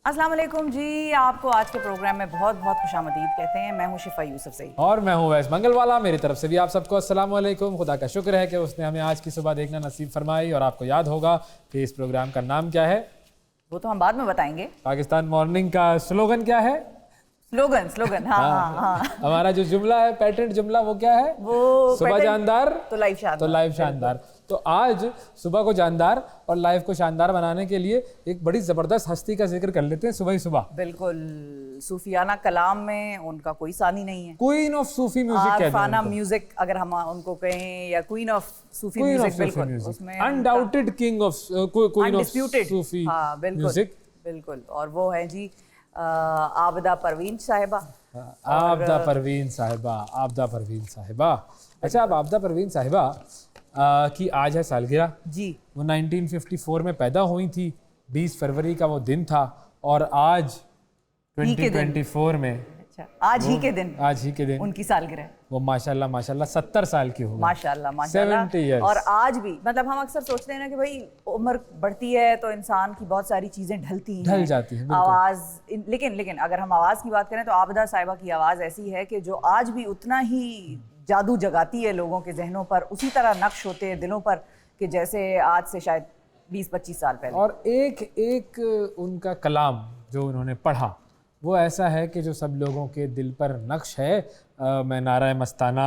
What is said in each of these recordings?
अस्सलाम वालेकुम जी, आपको आज के प्रोग्राम में बहुत बहुत खुशामदीद कहते हैं। मैं हूँ शिफा यूसुफ सईद और मैं हूँ वैस मंगलवाला। मेरी तरफ से भी आप सबको अस्सलाम वालेकुम। खुदा का शुक्र है कि उसने हमें आज की सुबह देखना नसीब फरमाई। और आपको याद होगा कि इस प्रोग्राम का नाम क्या है? वो तो हम बाद में बताएंगे। पाकिस्तान मॉर्निंग का स्लोगन क्या है? स्लोगन हाँ। हमारा जो जुमला है, पैटेंट जुमला, वो क्या है? वो सुबह जानदार तो लाइव शानदार। तो आज सुबह को जानदार और लाइफ को शानदार बनाने के लिए एक बड़ी जबरदस्त हस्ती का जिक्र कर लेते हैं सुबह ही सुबह। बिल्कुल, सूफियाना कलाम में उनका कोई सानी नहीं है। क्वीन ऑफ सूफी म्यूजिक कहते हैं आरफाना उनको। म्यूजिक अगर हम उनको कहें, या क्वीन ऑफ सूफी म्यूजिक, बिल्कुल उसमें undoubted king of queen of undisputed Sufi music, बिल्कुल। और वो है जी आबदा परवीन साहिबा। आबदा परवीन साहिबा। अच्छा, अब आबदा परवीन साहिबा की आज है सालगिरह जी। वो 1954 में पैदा हुई थी। 20 फरवरी का वो दिन था और आज 2024 में आज ही के दिन उनकी सालगिरह वो माशाल्लाह 70 साल की हो, माशाल्लाह 70 years। और आज भी मतलब हम अक्सर सोचते हैं ना कि भाई उम्र बढ़ती है तो इंसान की बहुत सारी चीजें ढल जाती हैं, आवाज। लेकिन अगर हम आवाज की बात करें तो आबदा साहिबा की आवाज ऐसी है कि जो आज भी उतना ही जादू जगाती है लोगों के जहनों पर, उसी तरह नक्श होते हैं दिलों पर कि जैसे आज से शायद 20-25 साल पहले। और एक उनका कलाम जो उन्होंने पढ़ा वो ऐसा है कि जो सब लोगों के दिल पर नक्श है। मैं नारा मस्ताना,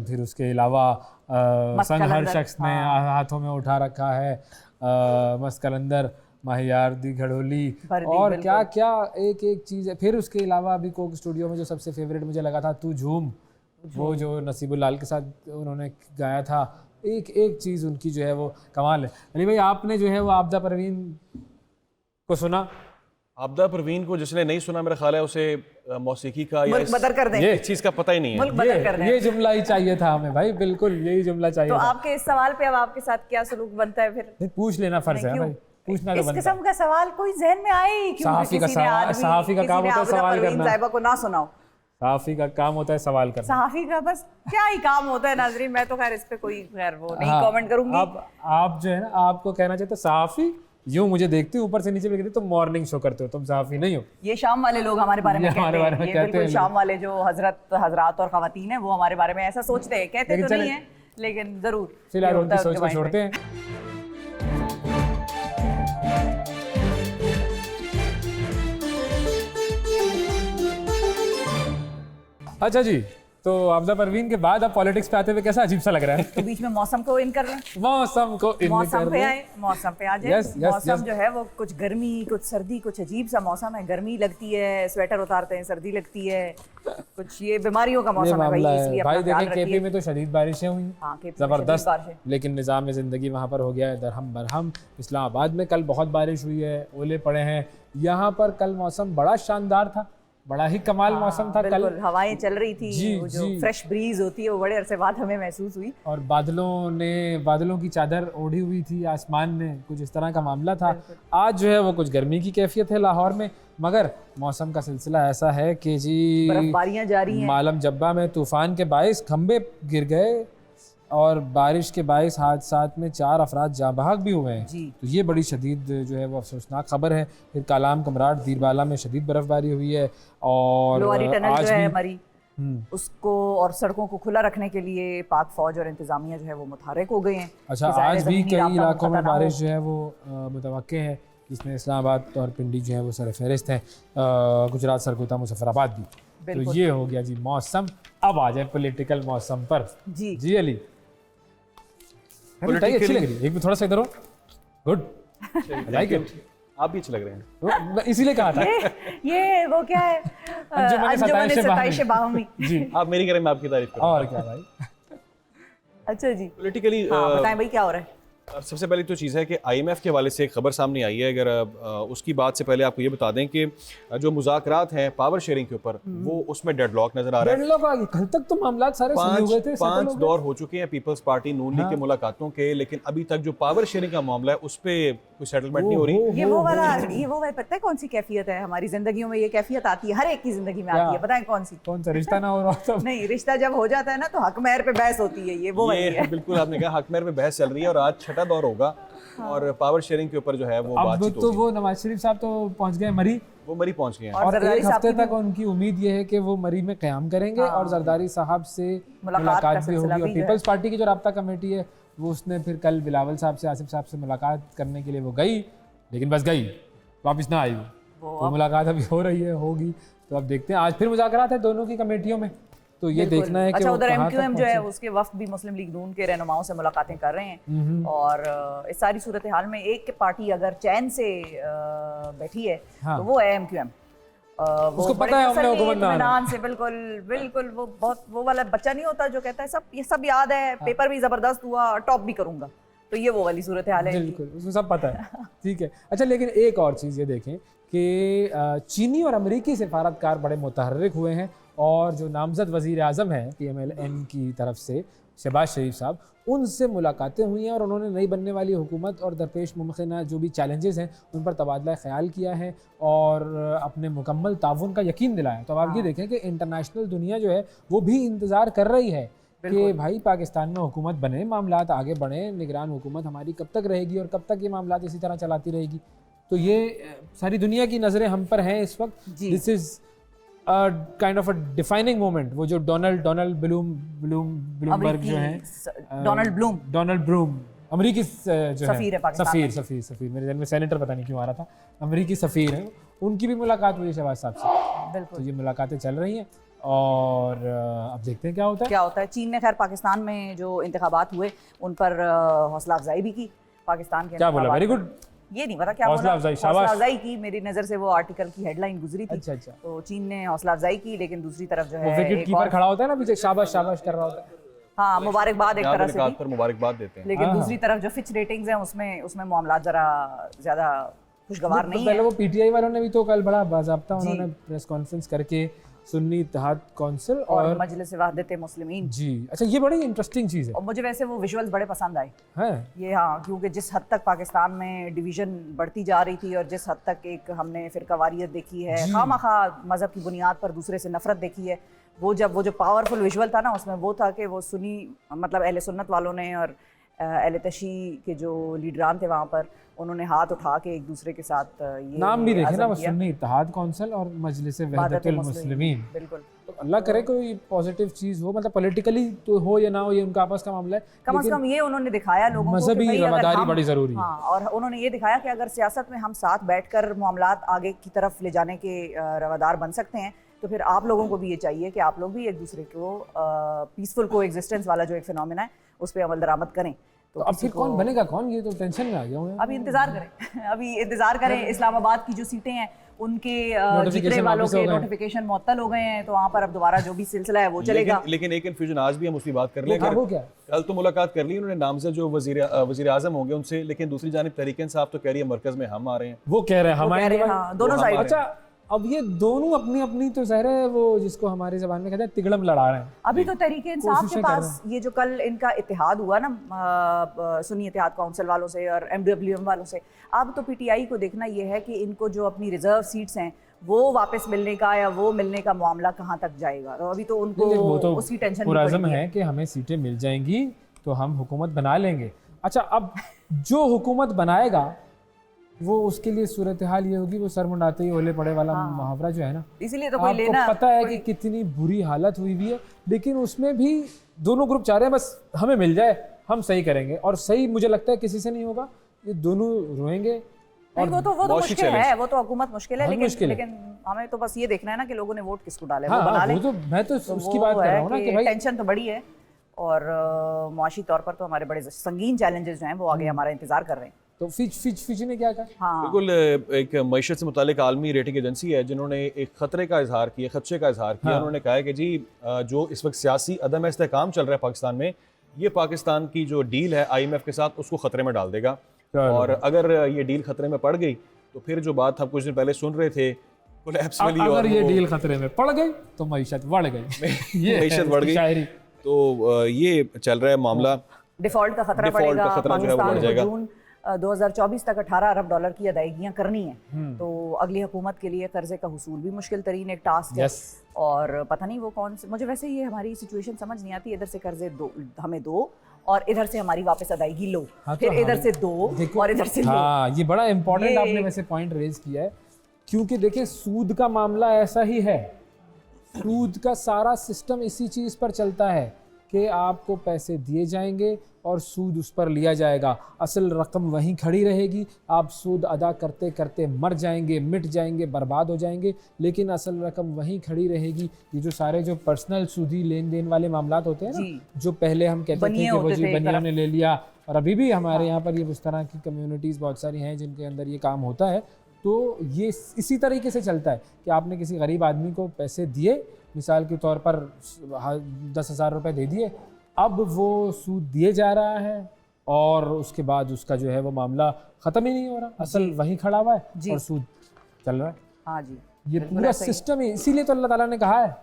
फिर उसके अलावा संग हर शख्स ने हाथों में उठा रखा है, मस्त कलंदर, माहियार दी घड़ोली, और क्या क्या एक चीज़ है। फिर उसके अलावा अभी कोक स्टूडियो में जो सबसे फेवरेट मुझे लगा था तू झूम, वो जो नसीबुल लाल के साथ उन्होंने गाया था। एक चीज़ उनकी जो है वो कमाल है। अली भाई, आपने जो है वो आबदा परवीन को सुना? आबदा परवीन को जिसने नहीं सुना, मेरा ख्याल है उसे मौसीकी का या ये चीज़ का पता ही नहीं है। ये जुमला ही चाहिए था हमें भाई, बिल्कुल यही जुमला चाहिए। तो था। आपके इस सवाल पे अब आपके साथ क्या सलूक बनता है फिर? पूछ लेना फर्ज है भाई, पूछना तो बनता है। इस किस्म का सवाल कोई जहन में आए ही क्यों? सहाफ़ी का काम होता है सवाल करना। साहिबा को ना सुनाओ। सहाफ़ी का काम होता है सवाल करना। सहाफ़ी का बस क्या ही काम होता है नाज़रीन। मैं तो खैर इस पे कोई वो नहीं कमेंट करूंगी। आप जो है ना, आपको कहना चाहते सहाफ़ी, यूं मुझे देखते हो ऊपर से नीचे देखते तुम मॉर्निंग शो करते हो, तुम सहाफ़ी नहीं हो। ये शाम वाले लोग हमारे बारे में कहते हैं। ये बिल्कुल शाम वाले जो हजरात और खवातीन हैं वो हमारे बारे में ऐसा सोचते हैं। कहते तो नहीं है लेकिन जरूर फिलहाल उनकी सोच को छोड़ते हैं। अच्छा जी, तो आबदा परवीन के बाद अब पॉलिटिक्स पे आते हुए कैसा अजीब सा लग रहा है? तो बीच में मौसम को इन कर लें। मौसम पे आए, मौसम पे आ जाए। मौसम जो है वो कुछ गर्मी, कुछ सर्दी, कुछ अजीब सा मौसम है। गर्मी लगती है, स्वेटर उतारते हैं, सर्दी लगती है, कुछ ये बीमारियों का मौसम है भाई। इसलिए भाई देखें, केपी में तो शदीद बारिशें हुई, जबरदस्त, लेकिन निज़ाम ज़िंदगी वहाँ पर हो गया है दरहम बरहम। इस्लामाबाद में कल बहुत बारिश हुई है, ओले पड़े हैं। यहाँ पर कल मौसम बड़ा शानदार था, बड़ा ही कमाल मौसम था कल। हवाएं चल रही थी, वो जो फ्रेश ब्रीज होती है वो बड़े अरसे बाद हमें महसूस हुई। और बादलों की चादर ओढ़ी हुई थी आसमान में, कुछ इस तरह का मामला था। आज जो है वो कुछ गर्मी की कैफियत है लाहौर में, मगर मौसम का सिलसिला ऐसा है कि जी बर्फबारियां जारी हैं। मालम जब्बा में तूफान के बाइस खंबे गिर गए और बारिश के बाइस हादसात में 4 अफराद जाँ बहक भी हुए हैं। तो ये बड़ी शदीद जो है वो अफसोसनाक खबर है। फिर कालाम कमराट दीरबाला में शदीद बर्फबारी हुई है और आज जो है हमारी उसको और सड़कों को खुला रखने के लिए पाक फौज और इंतजामिया जो है वो मुतहरिक हो गए हैं। अच्छा, आज भी कई इलाकों में बारिश जो है वो मुतवक्के है, जिसमें इस्लामाबाद और पिंडी जो है वो सरफहरिस्त हैं, गुजरात, सरगोदा, मुजफ्फराबाद भी। तो ये हो गया जी मौसम। अब आ जाए पॉलिटिकल मौसम पर। जी अली, अच्छी लग रही है, एक भी थोड़ा सा इधर हो। Good, like it. आप भी अच्छे लग रहे हैं, इसीलिए कहा था। ये वो क्या है, अंजुमन-ए-सताइश बाहमी जी। आप मेरी करें, मैं आपकी तारीफ करूं। और क्या भाई। अच्छा जी, पॉलिटिकली बताएं भाई क्या हो रहा है। सबसे पहली तो चीज़ है कि IMF के हवाले से एक खबर सामने आई है। अगर उसकी बात से पहले आपको ये बता दें कि जो मुज़ाकरात हैं पावर शेयरिंग के ऊपर, वो उसमें डेडलॉक नजर आ रहा है। डेडलॉक आ गया, कल तक तो मामलात सारे सुलझ हुए थे। 5 दौर हो चुके हैं पीपल्स पार्टी नून लीग के मुलाकातों के, लेकिन अभी तक जो पावर शेयरिंग का मामला है उस पर कोई सेटलमेंट नहीं हो रही। ये वो वाला पता है कौन सी कैफियत है हमारी जिंदगियों में? ये कैफियत आती है, हर एक की जिंदगी में आती है। बताएं कौन सा रिश्ता ना हो रहा? नहीं, रिश्ता जब हो जाता है ना तो हक महर पे बहस होती है। ये वो बिल्कुल आपने कहा, हक महर पे बहस चल रही है और आज छठा छठा दौर होगा और पावर शेयरिंग के ऊपर जो है वो अब बातचीत तो होगी। वो नवाज शरीफ साहब तो पहुंच गए मरी, वो मरी पहुंच गए हैं। और और जरदारी एक साहब हफ्ते की तक उनकी उम्मीद ये है कि वो मरी में क़याम करेंगे और जरदारी साहब से मुलाकात का मुलाकात भी सिलसिला होगी। और भी जो है। पीपल्स पार्टी की जो राब्ता कमेटी है वो उसने फिर कल बिलावल साहब से, आसिफ साहब से मुलाकात करने के लिए वो गई, लेकिन बस गई, वापस ना आई वो। तो मुलाकात अभी हो रही है, होगी, तो अब देखते हैं। आज फिर मुज़ाकरात है दोनों की कमेटियों में, तो ये देखना है कि अच्छा, वो उधर कहाँ तक MQM जो है पहुंचे। उसके वफ्द भी मुस्लिम लीग नून के रहनुमाओं से मुलाकातें कर रहे हैं और इस सारी सूरत हाल में एक पार्टी अगर चैन से बैठी है हाँ। तो वो है MQM। वो उसको बड़े पता है हमने तसल्ली, हुकूमत में आना। इत्मीनान से, बिल्कुल बिल्कुल, वो बहुत वो वाला बच्चा नहीं होता जो कहता है सब ये सब याद है, पेपर भी जबरदस्त हुआ, टॉप भी करूंगा, तो ये वो वाली सूरत हाल है इनकी। बिल्कुल, उसको सब पता है। ठीक है, अच्छा, लेकिन एक और चीज़ ये देखें कि चीनी और अमेरिकी सिफारतकार बड़े मुतहर्रिक हुए हैं और जो नामजद वज़ीर आज़म है PMLN की तरफ से शहबाज शरीफ साहब, उनसे मुलाकातें हुई हैं और उन्होंने नई बनने वाली हुकूमत और दरपेश मुमकिन जो भी चैलेंजेस हैं उन पर तबादला ख्याल किया है और अपने मुकम्मल ताउन का यकीन दिलाया। तो अब आप ये देखें कि इंटरनेशनल दुनिया जो है वो भी इंतज़ार कर रही है कि भाई पाकिस्तान में हुकूमत बने, मामलात आगे बढ़ें, निगरान हुकूमत हमारी कब तक रहेगी और कब तक ये मामलात इसी तरह चलाती रहेगी। तो ये सारी दुनिया की नज़रें हम पर हैं इस वक्त। This is kind of a defining moment. वो जो डोनाल्ड ब्लूमबर्ग जो हैं, डोनाल्ड ब्लूम अमेरिकी जो सफ़ीर है पाकिस्तान में। सफ़ीर मेरे दिल में सेनेटर पता नहीं क्यों आ रहा था, अमेरिकी सफ़ीर हैं, उनकी भी मुलाकात हुई है शहबाज साहब से। बिल्कुल, तो ये मुलाकातें चल रही हैं और अब देखते हैं क्या होता है। चीन ने खैर पाकिस्तान में जो इंतखाबात हुए उन पर हौसला अफजाई भी की। पाकिस्तान के क्या बोला? Very good. ये नहीं पता क्या हौसला अफजाई, शाबाश। हौसला अफजाई की, मेरी नज़र से वो आर्टिकल की हेडलाइन गुजरी थी। अच्छा। तो चीन ने हौसला अफजाई की, लेकिन दूसरी तरफ जो वो है विकेट एक कीपर और, खड़ा होता है ना पीछे, शाबाश शाबाश कर रहा होता है। हाँ, मुबारकबाद एक तरह से मुबारकबाद दी। पर मुबारकबाद देते हैं। लेकिन दूसरी तरफ जो फिच रेटिंग्स हैं उसमें मामलात जरा ज़्यादा खुशगवार नहीं पहले है। वो PTI वालों ने भी तो कल बड़ा बाज़ाब्ता उन्होंने प्रेस कॉन्फ्रेंस करके सुन्नी इत्तेहाद कौंसिल और मजलिस वहदत मुस्लिमीन। जी, अच्छा, ये बड़ी इंटरेस्टिंग चीज़ है। और मुझे वैसे वो विजुअल्स बड़े पसंद आए हैं? ये, हाँ, क्योंकि जिस हद तक पाकिस्तान में डिवीजन बढ़ती जा रही थी और जिस हद तक एक हमने फिरकावारियत देखी है, खामखा मज़हब की बुनियाद पर दूसरे से नफरत देखी है, वो जो पावरफुल विजुअल था ना, उसमें वो था कि वो सुन्नी मतलब अहले सुन्नत वालों ने और अहले तशी के जो लीडरान थे वहाँ पर, उन्होंने हाथ उठा के एक दूसरे के साथ ये नाम भी देखे ना, वो आज़म किया। सुन्नी इत्तेहाद कौंसिल और मजलिस वहदत वहदतुल मुस्लिमीन। बिल्कुल, तो अल्लाह करे कोई पॉजिटिव चीज़ हो, मतलब पॉलिटिकली तो हो या ना हो, ये उनका आपस का मामला है, कम से कम ये उन्होंने दिखाया लोगों को कि मजहबी भाई अगर रवादारी हम- बड़ी ज़रूरी है। हाँ, और उन्होंने ये दिखाया कि अगर सियासत में हम साथ बैठकर मामलात आगे की तरफ ले जाने के रवादार बन सकते हैं, तो फिर आप लोगों को भी ये चाहिए कि आप लोग भी एक दूसरे को पीसफुल को एग्जिस्टेंस वाला जो एक फिनोमेना है उस पर अमल दरामद करें। तो अब फिर कौन बनेगा कौन, ये तो टेंशन में आ गया हूँ। अभी इंतजार करें अभी इंतजार करें। इस्लामाबाद की जो सीटें हैं उनके जीतने Notification वालों वापस हो के गए। नोटिफिकेशन मुअत्तल हो गए हैं, तो वहाँ पर अब दोबारा जो भी सिलसिला है वो चलेगा। लेकिन एक इन्फ्यूजन आज भी हम उसकी बात कर लें। वो क्या? कल तो मुलाकात कर ली उन्होंने नामजद जो वजीर आजम होंगे उनसे, लेकिन दूसरी जानिब तहरीक इंसाफ तो कह रही है मरकज में हम आ रहे हैं। वो कह रहे हैं हम कह आएंगे रहे हैं, भाई। हाँ, दोनों साइड। अच्छा, अब ये दोनों अपनी अपनी तो ज़ाहिर है वो जिसको हमारी ज़बान में कहते हैं तिगड़म लड़ा रहे हैं। अभी तो तहरीक इंसाफ के कोशिशें कर पास ये जो कल इनका इत्तेहाद हुआ ना सुन्नी इत्तेहाद काउंसिल वालों से और MWM वालों से, अब तो PTI को देखना ये है कि इनको जो अपनी रिजर्व सीट्स हैं वो वापस मिलने का या वो मिलने का मामला कहाँ तक जाएगा। तो अभी तो उनको वो तो उसकी टेंशन पुरअज़्म है कि हमें सीटें मिल जाएंगी तो हम हुकूमत बना लेंगे। अच्छा, अब जो हुकूमत बनाएगा वो उसके लिए सूरत हाल ये होगी, वो सर मुंडाते ही ओले पड़े वाला मुहावरा जो है ना, इसीलिए तो कोई आपको लेना पता है कि कितनी बुरी हालत हुई हुई है, लेकिन उसमें भी दोनों ग्रुप चाह रहे हैं बस हमें मिल जाए, हम सही करेंगे। और सही मुझे लगता है किसी से नहीं होगा, ये दोनों रोएंगे। नहीं, वो तो मुश्किल है, वो तो हुकूमत मुश्किल है, मुश्किल है। लेकिन हमें तो बस ये देखना है ना कि लोगों ने वोट किसको डाले, हाँ, वो बना ले। वो तो मैं तो उसकी बात कर रहा हूँ ना कि भाई टेंशन तो बड़ी है और मुआशी तौर पर तो हमारे बड़े संगीन चैलेंजेस जो हैं वो आगे हमारा इंतजार कर रहे हैं। तो फिच ने क्या कहा? हाँ, बिल्कुल, एक मईशत से मुतालिक आलमी रेटिंग एजेंसी है जिन्होंने एक खतरे का इजहार किया, खदशे का इजहार किया। उन्होंने कहा है कि जी जो इस वक्त सियासी अदम इस्तेहकाम चल रहा है पाकिस्तान में, ये पाकिस्तान की जो डील है IMF के साथ उसको खतरे में डाल देगा। और अगर ये डील खतरे में पड़ गई तो फिर जो बात हम कुछ दिन पहले सुन रहे थे, अगर ये डील खतरे में पड़ गई तो मईशत बढ़ गई, ये मईशत बढ़ गई तो ये चल रहा है मामला। डिफॉल्ट का खतरा डिफॉल्ट पड़ेगा। का खतरा जो है वो बढ़ पाकिस्तान जाएगा। को जून 2024 तक 18 अरब डॉलर की अदायगियाँ करनी है, तो अगली हुकूमत के लिए कर्जे का हुसूल भी मुश्किल तरीन एक टास्क है। और पता नहीं वो कौन से, मुझे वैसे ये हमारी सिचुएशन समझ नहीं आती, इधर से कर्जे हमें दो और इधर से हमारी वापस अदायगी लो, हाँ, फिर तो इधर से दो और इधर से लो। हाँ, ये बड़ा इंपॉर्टेंट ये- आपने वैसे पॉइंट रेज किया है, क्योंकि देखिए सूद का मामला ऐसा ही है। सूद का सारा सिस्टम इसी चीज़ पर चलता है कि आपको पैसे दिए जाएंगे और सूद उस पर लिया जाएगा, असल रकम वहीं खड़ी रहेगी, आप सूद अदा करते करते मर जाएंगे, मिट जाएंगे, बर्बाद हो जाएंगे, लेकिन असल रकम वहीं खड़ी रहेगी। ये जो सारे जो पर्सनल सूदी लेन देन वाले मामलात होते हैं ना, जो पहले हम कहते थे कि वो जी बनियों ने ले लिया, और अभी भी हमारे यहाँ पर ये उस तरह की कम्युनिटीज़ बहुत सारी हैं जिनके अंदर ये काम होता है। तो ये इसी तरीके से चलता है कि आपने किसी गरीब आदमी को पैसे दिए, मिसाल के तौर पर 10,000 रुपये दे दिए, अब वो सूद दिए जा रहा है और उसके बाद उसका जो है वो मामला ख़त्म ही नहीं हो रहा, असल वहीं खड़ा हुआ है और सूद चल रहा है। हाँ जी, ये पूरा सिस्टम है। इसीलिए तो अल्लाह ताला ने कहा है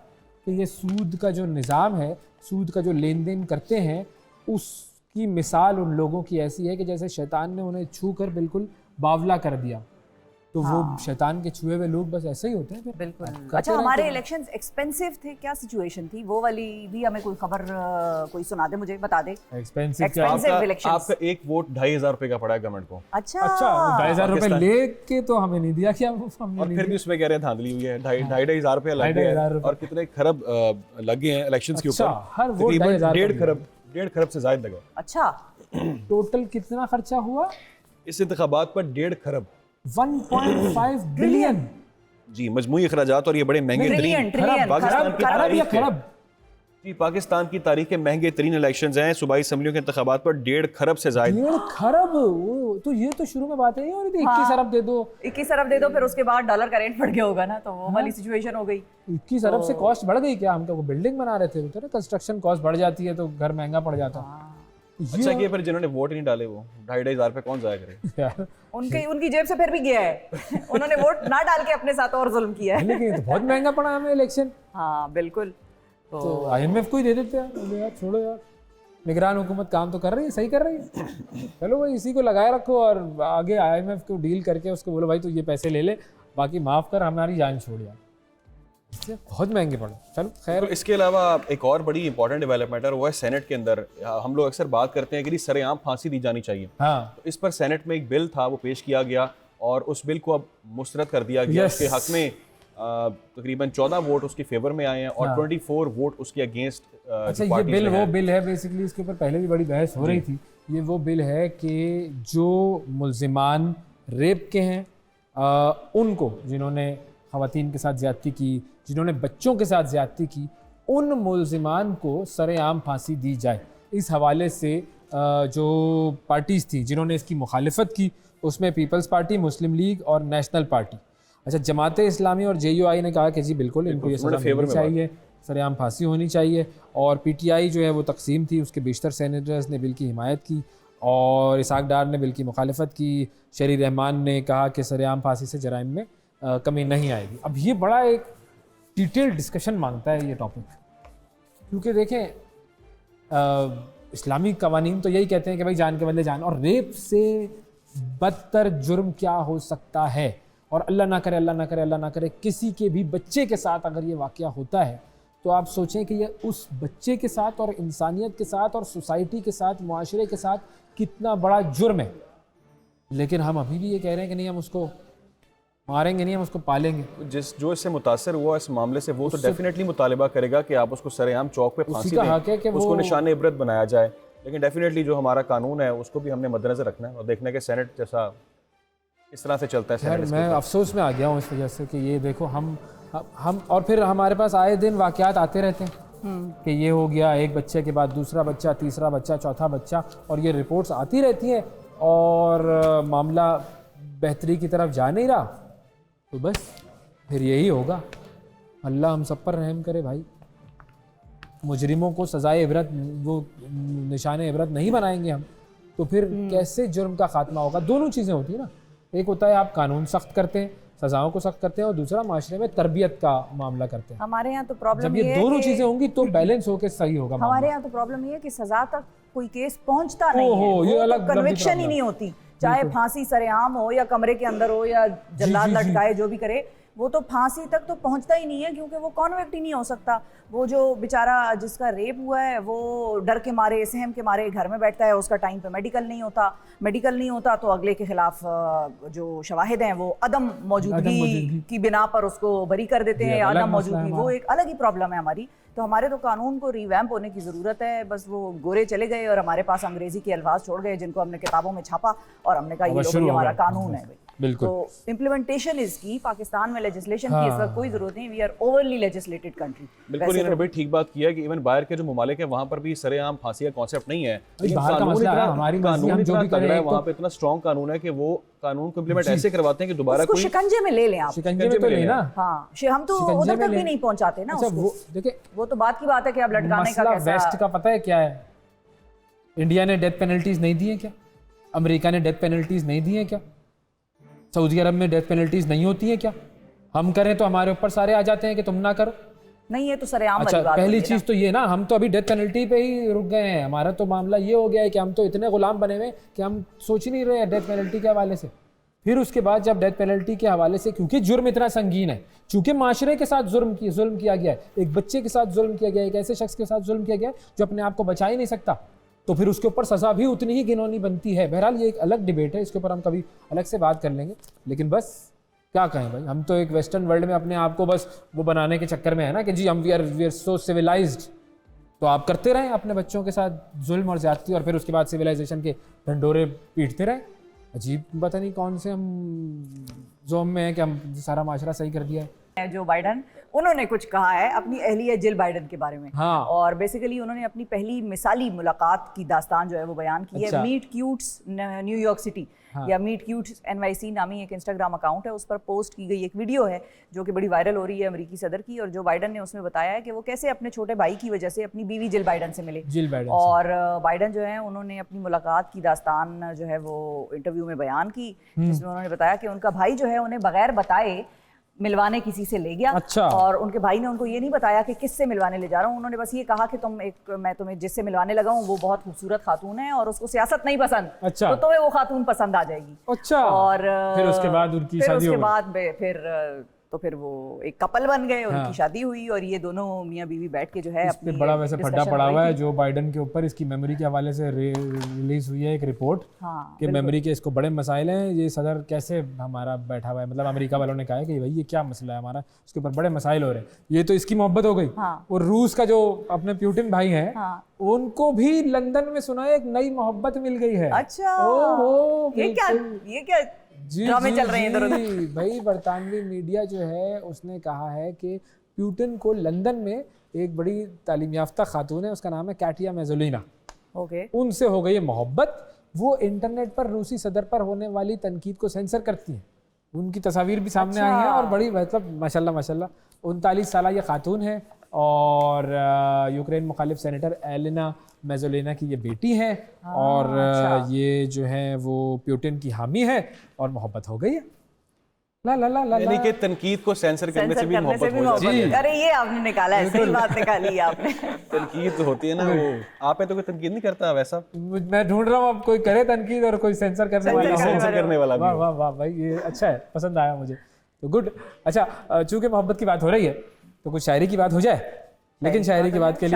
कि ये सूद का जो निज़ाम है, सूद का जो लेन देन करते हैं, उसकी मिसाल उन लोगों की ऐसी है कि जैसे शैतान ने उन्हें छू कर बिल्कुल बावला कर दिया, तो वो शैतान के छुए हुए लोग बस ऐसे ही होते हैं फिर। बिल्कुल। अच्छा, हमारे इलेक्शंस एक्सपेंसिव थे, क्या सिचुएशन थी वो वाली भी हमें कोई खबर कोई सुना दे, मुझे बता दे। एक्सपेंसिव आपका एक वोट 2,500 रुपए का पड़ा है गवर्नमेंट को। अच्छा 2,500 रुपए लेके तो हमें नहीं दिया क्या? हमने और फिर भी उसमें कह रहे हैं धांधली हुई है, 2,500 रुपए लग गए हैं और कितने खरब लग गए हैं इलेक्शंस के ऊपर। हर वोट 1.5 खरब से ज्यादा लगा। अच्छा, टोटल कितना खर्चा हुआ इस इंतखाबात पर? 1.5 खरब, 1.5 बिलियन जी मजमूई अखराजात, और ये बड़े महंगे ट्रिलियन खरब। जी पाकिस्तान की तारीख के महंगे तरीन इलेक्शंस हैं। सूबाई असम्बलियों के इंतखाबात पर 1.5 खरब से ज्यादा। 1.5 खरब, तो ये तो शुरू में बात है, और 21 अरब दे दो, 21 अरब दे दो, फिर उसके बाद डॉलर का रेट बढ़ गया होगा ना, तो वो वाली सिचुएशन हो गई। 21 अरब से कॉस्ट बढ़ गई क्या? हम तो वो बिल्डिंग बना रहे थे, तो कंस्ट्रक्शन कॉस्ट बढ़ जाती है तो घर महंगा पड़ जाता है। अच्छा कि फिर जिन्होंने वोट नहीं डाले वो 2,500 पे कौन जाया करे यार, उनकी जेब से फिर भी गया है उन्होंने वोट ना डाल के अपने साथ और जुल्म किया है। लेकिन तो बहुत महंगा पड़ा हमें इलेक्शन। हाँ बिल्कुल। तो IMF को ही दे देते हैं यार, छोड़ो यार, निगरान हुकूमत काम तो कर रही है, सही कर रही है, चलो भाई इसी को लगाए रखो और आगे IMF को डील करके उसको बोलो भाई तू ये पैसे ले ले, बाकी माफ़ कर, हमारी जान छोड़ यार, इससे बहुत महंगे पड़े। चलो खैर। तो इसके अलावा एक और बड़ी इंपॉर्टेंट डेवलपमेंट है, वो है सेनेट के अंदर। हम लोग अक्सर बात करते हैं कि सरेआम फांसी दी जानी चाहिए। हाँ, तो इस पर सेनेट में एक बिल था, वो पेश किया गया और उस बिल को अब मुस्तरद कर दिया गया। उसके हक में तकरीबन 14 वोट उसके फेवर में आए हैं और 24 वोट उसके अगेंस्ट। अच्छा, ये बिल वो बिल है बेसिकली, इसके ऊपर पहले भी बड़ी बहस हो रही थी। ये वो बिल है कि जो मुल्जिमान रेप के हैं, उनको, जिन्होंने ख़वातीन के साथ ज़्यादती की, जिन्होंने बच्चों के साथ ज़्यादती की, उन मुल्जिमान को सरेआम फांसी दी जाए। इस हवाले से जो पार्टीज़ थी जिन्होंने इसकी मुखालिफत की, उसमें पीपल्स पार्टी, मुस्लिम लीग और नेशनल पार्टी। अच्छा, जमात इस्लामी और JUI ने कहा कि जी बिल्कुल इनको ये सज़ा मिलनी चाहिए, सरेआम फांसी होनी चाहिए। और PTI जो है वो तकसीम थी, उसके बेशतर सेनेटर्स ने बिल की हिमायत की और इसहाक डार ने बिल की मुखालिफत की। शरी रहमान ने कहा कि सरेआम फांसी से जराइम में कमी नहीं आएगी। अब ये बड़ा एक डिटेल डिस्कशन मांगता है ये टॉपिक, क्योंकि देखें इस्लामी कवानीन तो यही कहते हैं कि भाई जान के बदले जान, और रेप से बदतर जुर्म क्या हो सकता है। और अल्लाह ना करे, अल्लाह ना करे, अल्लाह ना करे, किसी के भी बच्चे के साथ अगर ये वाक़या होता है तो आप सोचें कि ये उस बच्चे के साथ और इंसानियत के साथ और सोसाइटी के साथ, मुआशरे के साथ कितना बड़ा जुर्म है। लेकिन हम अभी भी ये कह रहे हैं कि नहीं, हम उसको मारेंगे नहीं, हम उसको पालेंगे। जो इससे मुतासर हुआ इस मामले से, वो तो डेफिनेटली मुतालिबा करेगा कि आप उसको सरेआम चौक पे फांसी दें, उसको निशान इबरत बनाया जाए। लेकिन डेफिनेटली जो हमारा कानून है उसको भी हमने मद्देनजर रखना है और देखना है कि सेनेट जैसा इस तरह से चलता है। यार मैं अफसोस में आ गया हूँ इस वजह से कि ये देखो हम और फिर हमारे पास आए दिन वाक़यात आते रहते हैं कि ये हो गया, एक बच्चे के बाद दूसरा बच्चा, तीसरा बच्चा, चौथा बच्चा, और ये रिपोर्ट्स आती रहती हैं और मामला बेहतरी की तरफ जा नहीं रहा। तो बस फिर यही होगा। अल्लाह हम सब पर रहम करे भाई। मुजरिमों को सज़ाए इबरत, वो निशान इबरत नहीं बनाएंगे हम, तो फिर कैसे जुर्म का खात्मा होगा? दोनों चीज़ें होती हैं ना, एक होता है आप कानून सख्त करते हैं, सज़ाओं को सख्त करते हैं, और दूसरा माशरे में तरबियत का मामला करते हैं। हमारे यहाँ तो प्रॉब्लम जब ये दोनों चीज़ें होंगी तो बैलेंस होकर सही होगा। हमारे यहाँ तो प्रॉब्लम ये है कि सज़ा तक कोई केस पहुँचता नहीं है, ये अलग कन्विक्शन ही नहीं होती, चाहे फांसी सरेआम हो या कमरे के अंदर हो या जल्लाद लटकाए, जो भी करे, वो तो फांसी तक तो पहुंचता ही नहीं है, क्योंकि वो कॉन्विक्ट ही नहीं हो सकता। वो जो बेचारा जिसका रेप हुआ है वो डर के मारे, सहम के मारे घर में बैठता है, उसका टाइम पे मेडिकल नहीं होता तो अगले के खिलाफ जो शवाहिद हैं वो अदम मौजूदगी की बिना पर उसको बरी कर देते हैं, अदम मौजूदगी, वो एक अलग ही प्रॉब्लम है हमारी। तो हमारे तो कानून को रिवैम्प होने की ज़रूरत है। बस वो गोरे चले गए और हमारे पास अंग्रेजी के अल्फाज छोड़ गए जिनको हमने किताबों में छापा और हमने कहा ये लोग हमारा कानून है भाई। बिल्कुल। तो इम्प्लीमेंटेशन इसकी पाकिस्तान में लेजिस्लेशन की इस वक्त कोई जरूरत नहीं। We are overly legislated country. बिल्कुल, इन्होंने बड़ी ठीक बात किया कि इवन बाहर के जो ममालिक है वहाँ पर भी सरेआम फांसी का कॉन्सेप्ट नहीं है, लेकिन कानून इतना तगड़ा है, वहाँ पे इतना स्ट्रॉन्ग कानून है कि वो कानून को इम्प्लीमेंट ऐसे करवाते हैं कि दोबारा कोई शिकंजे में ले लें आप। शिकंजे में तो लेना, हाँ, हम तो उधर तक भी नहीं पहुंचाते ना उसको। वो देखिए, वो तो बात की बात है कि अब लटकाने का कैसा। वेस्ट का पता है क्या है? इंडिया ने डेथ पेनल्टीज नहीं दी है क्या? अमेरिका ने डेथ पेनल्टीज नहीं दी है क्या? सऊदी अरब में डेथ पेनल्टीज नहीं होती है क्या? हम करें तो हमारे ऊपर सारे आ जाते हैं कि तुम ना करो। नहीं, ये तो सरेआम अच्छा, पहली चीज तो ये ना, हम तो अभी डेथ पेनल्टी पे ही रुक गए हैं। हमारा तो मामला ये हो गया है कि हम तो इतने गुलाम बने हुए कि हम सोच ही नहीं रहे हैं डेथ पेनल्टी के हवाले से। फिर उसके बाद जब डेथ पेनल्टी के हवाले से, क्योंकि जुर्म इतना संगीन है, चूंकि माशरे के साथ जुर्म किया गया है, एक बच्चे के साथ जुर्म किया गया है, एक ऐसे शख्स के साथ जुर्म किया गया है जो अपने आप को बचा ही नहीं सकता, तो फिर उसके ऊपर सजा भी उतनी ही घिनौनी बनती है। बहरहाल ये एक अलग डिबेट है, इसके ऊपर हम कभी अलग से बात कर लेंगे। लेकिन बस क्या कहें भाई, हम तो एक वेस्टर्न वर्ल्ड में अपने आप को बस वो बनाने के चक्कर में है ना कि जी हम वी आर सो सिविलाइज्ड। तो आप करते रहें अपने बच्चों के साथ जुल्म और ज्यादती, और फिर उसके बाद सिविलाइजेशन के ढंडोरे पीटते रहें। अजीब, पता नहीं कौन से हम जोम में है कि हम सारा माशरा सही कर दिया है। जो बाइडन, उन्होंने कुछ कहा है अपनी अहलिया जिल बाइडन के बारे में। हाँ। और बेसिकली उन्होंने अपनी पहली मिसाली मुलाकात की दास्तान जो है वो बयान की है। मीट क्यूट्स न्यूयॉर्क सिटी, या मीट क्यूट्स NYC नामी एक इंस्टाग्राम अकाउंट है, उस पर पोस्ट की गई एक वीडियो है जो कि बड़ी वायरल हो रही है अमेरिकी सदर की। और जो बाइडन ने उसमें बताया है कि वो कैसे अपने छोटे भाई की वजह से अपनी बीवी जिल बाइडन से मिले। और बाइडन जो है उन्होंने अपनी मुलाकात की दास्तान जो है वो इंटरव्यू में बयान की, जिसमें उन्होंने बताया कि उनका भाई जो है उन्हें बगैर बताए मिलवाने किसी से ले गया। अच्छा। और उनके भाई ने उनको ये नहीं बताया कि किससे मिलवाने ले जा रहा हूँ। उन्होंने बस ये कहा कि मैं तुम्हें जिससे मिलवाने लगा हूँ वो बहुत खूबसूरत खातून है और उसको सियासत नहीं पसंद। अच्छा। तो तुम्हें वो खातून पसंद आ जाएगी। अच्छा। और फिर उसके बाद उनकी शादी हो गई। फिर वो एक कपल बन गए, उनकी शादी हुई और ये दोनों मियाँ बीवी बैठ के जो है अपनी बड़ा वैसे फड्डा पड़ा हुआ है जो बाइडन के ऊपर, इसकी मेमोरी के हवाले से रिलीज हुई है एक रिपोर्ट। हाँ, कि मेमोरी के इसको बड़े मसाइल हैं, ये सदर कैसे हमारा बैठा हुआ है, मतलब अमेरिका वालों ने कहा है कि भाई ये क्या मसला है हमारा, उसके ऊपर बड़े मसाइल हो रहे हैं। ये तो इसकी मोहब्बत हो गई। हाँ। और रूस का जो अपने प्यूटिन भाई हैं, हाँ। उनको भी लंदन में सुना एक नई मोहब्बत मिल गई है। अच्छा, ये क्या ड्रामे चल रहे हैं इधर उधर। भाई बरतानवी मीडिया जो है उसने कहा है कि प्यूटिन को लंदन में एक बड़ी तालीम याफ्ता खातून है, उसका नाम है कैटिया मेजोलिना, उनसे हो गई है मोहब्बत। वो इंटरनेट पर रूसी सदर पर होने वाली तनकीद को सेंसर करती हैं। उनकी तस्वीर भी सामने आई है और बड़ी मतलब माशाल्लाह 39 साल ये खातून है और यूक्रेन मुखालिफ सेनेटर एलिना मेजोलिना की ये बेटी है। और ये जो है वो प्यूटिन की हामी है और मोहब्बत हो गई है। ला ला ला ला, यानी कि तनकीद को सेंसर करने से भी मोहब्बत हो जाती है। अरे ये आपने निकाला है, सही बात निकाली है आपने। तनकीद तो होती है ना, वो आप है तो कोई तनकीद नहीं करता वैसा। मैं ढूंढ रहा हूँ अब कोई करे तनकीद और कोई सेंसर करने वाला। वाह वाह वाह भाई, ये अच्छा है, पसंद आया मुझे तो, गुड। अच्छा, चूंकि मोहब्बत की बात हो रही है तो कुछ शायरी की बात हो जाए। लेकिन शायरी की बात के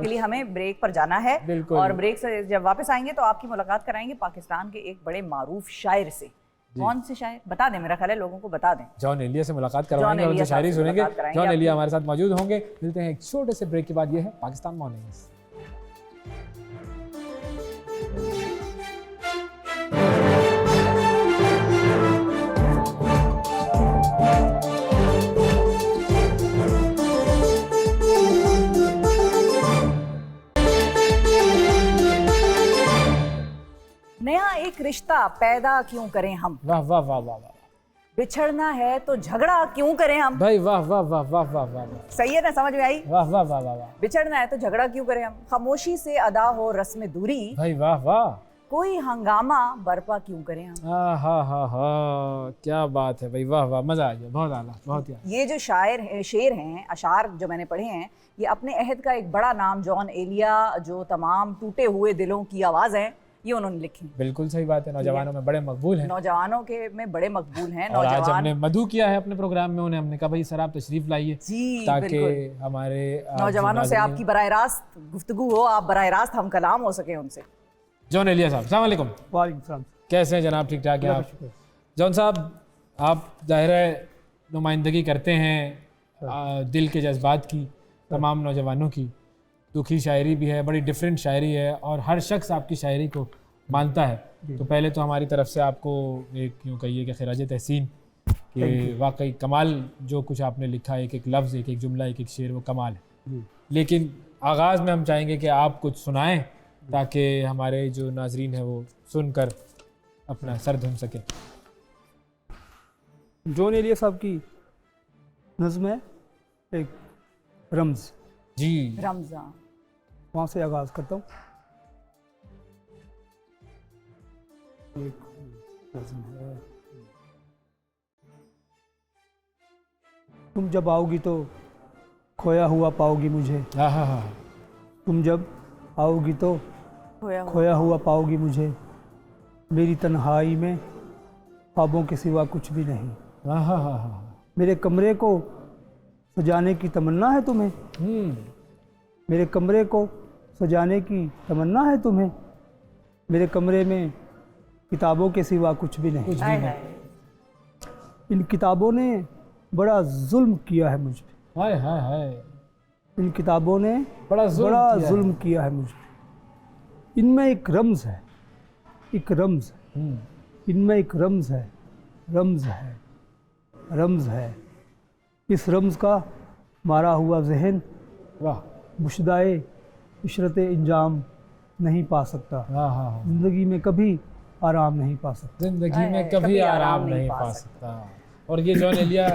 लिए हमें ब्रेक पर जाना है। बिल्कुल। और ब्रेक से जब वापस आएंगे तो आपकी मुलाकात कराएंगे पाकिस्तान के एक बड़े मारूफ शायर से। कौन से शायर बता दें, मेरा ख्याल है लोगों को बता दें। जॉन एलिया से मुलाकात करवाएंगे, उनसे शायरी सुनेंगे। जॉन एलिया हमारे साथ मौजूद होंगे। मिलते हैं एक छोटे से ब्रेक के बाद। ये है पाकिस्तान मॉर्निंग्स। नया एक रिश्ता पैदा क्यों करें हम। वाह वाह वाह वाह वाह। बिछड़ना है तो झगड़ा क्यों करें हम। भाई वाह वाह वाह वाह वाह वाह। सही है ना, समझ में आई। वाह वाह वाह वाह वाह। बिछड़ना है तो झगड़ा क्यों करें हम, खामोशी से अदा हो रस्म दूरी। भाई वाह वाह। कोई हंगामा बर्पा क्यों करें हम। हाँ, क्या बात है भाई, वाह वाह, मजा आ गया, बहुत आला, बहुत यार। ये जो शेर हैं, अशार जो मैंने पढ़े हैं, ये अपने अहद का एक बड़ा नाम जॉन एलिया, जो तमाम टूटे हुए दिलों की आवाज़ है, ये उन्होंने लिखी। बिल्कुल सही बात है, नौजवानों में बड़े मकबूल हैं, नौजवानों के में बड़े मकबूल हैं। और आज नौजवान हमने मधु किया है अपने प्रोग्राम में, उन्हें हमने कहा भाई सर आप तशरीफ लाइए जी, ताकि बिल्कुल। हमारे नौजवानों से आपकी बराह रास्त गुफ्तगू हो, आप बराह रास्त हम कलाम हो सके उनसे। जॉन एलिया साहब, अस्सलाम वालेकुम। वालेकुम सलाम। कैसे हैं जनाब, ठीक ठाक हैं आप? जॉन साहब, आप ज़ाहिर है नुमाइंदगी करते हैं दिल के जज्बात की, तमाम नौजवानों की। दुखी शायरी भी है, बड़ी डिफरेंट शायरी है, और हर शख्स आपकी शायरी को मानता है। तो पहले तो हमारी तरफ से आपको एक यूँ कहिए कि खिराज तहसीन कि वाकई कमाल जो कुछ आपने लिखा, एक एक लफ्ज़, एक एक जुमला, एक एक शेर, वो कमाल है। लेकिन आगाज़ में हम चाहेंगे कि आप कुछ सुनाएं ताकि हमारे जो नाजरीन हैं वो सुनकर अपना सर धुन सकें। जॉन एलिया साहब की नज़्म है एक रम्ज़ जी, रमज़ान। वहाँ से आगाज़ करता हूँ। एक नज़्म है। तुम जब आओगी तो खोया हुआ पाओगी मुझे, हाँ हाँ हाँ, तुम जब आओगी तो खोया हुआ। खोया हुआ पाओगी मुझे, मेरी तन्हाई में ख्वाबों के सिवा कुछ भी नहीं। हाँ हाँ हाँ हाँ, मेरे कमरे को सजाने की तमन्ना है तुम्हें, मेरे कमरे को सजाने की तमन्ना है तुम्हें, मेरे कमरे में किताबों के सिवा कुछ भी नहीं। कुछ भी हाय नहीं। हाय। इन किताबों ने बड़ा जुल्म किया है मुझ पे, हाय हाय हाय, इन किताबों ने बड़ा जुल्म किया है मुझ पे। इनमें एक रम्ज़ है, एक रम्ज़, इनमें एक रम्ज़ है, रम्ज़ है, रम्ज़ है। इस रम्ज़ का मारा हुआ जहन वाह, मुशदाए इशरत इंजाम नहीं पा सकता, हाँ हाँ हाँ, ज़िंदगी में कभी आराम नहीं पा सकता। जिंदगी में कभी आराम नहीं पा सकता। और ये जॉन एलिया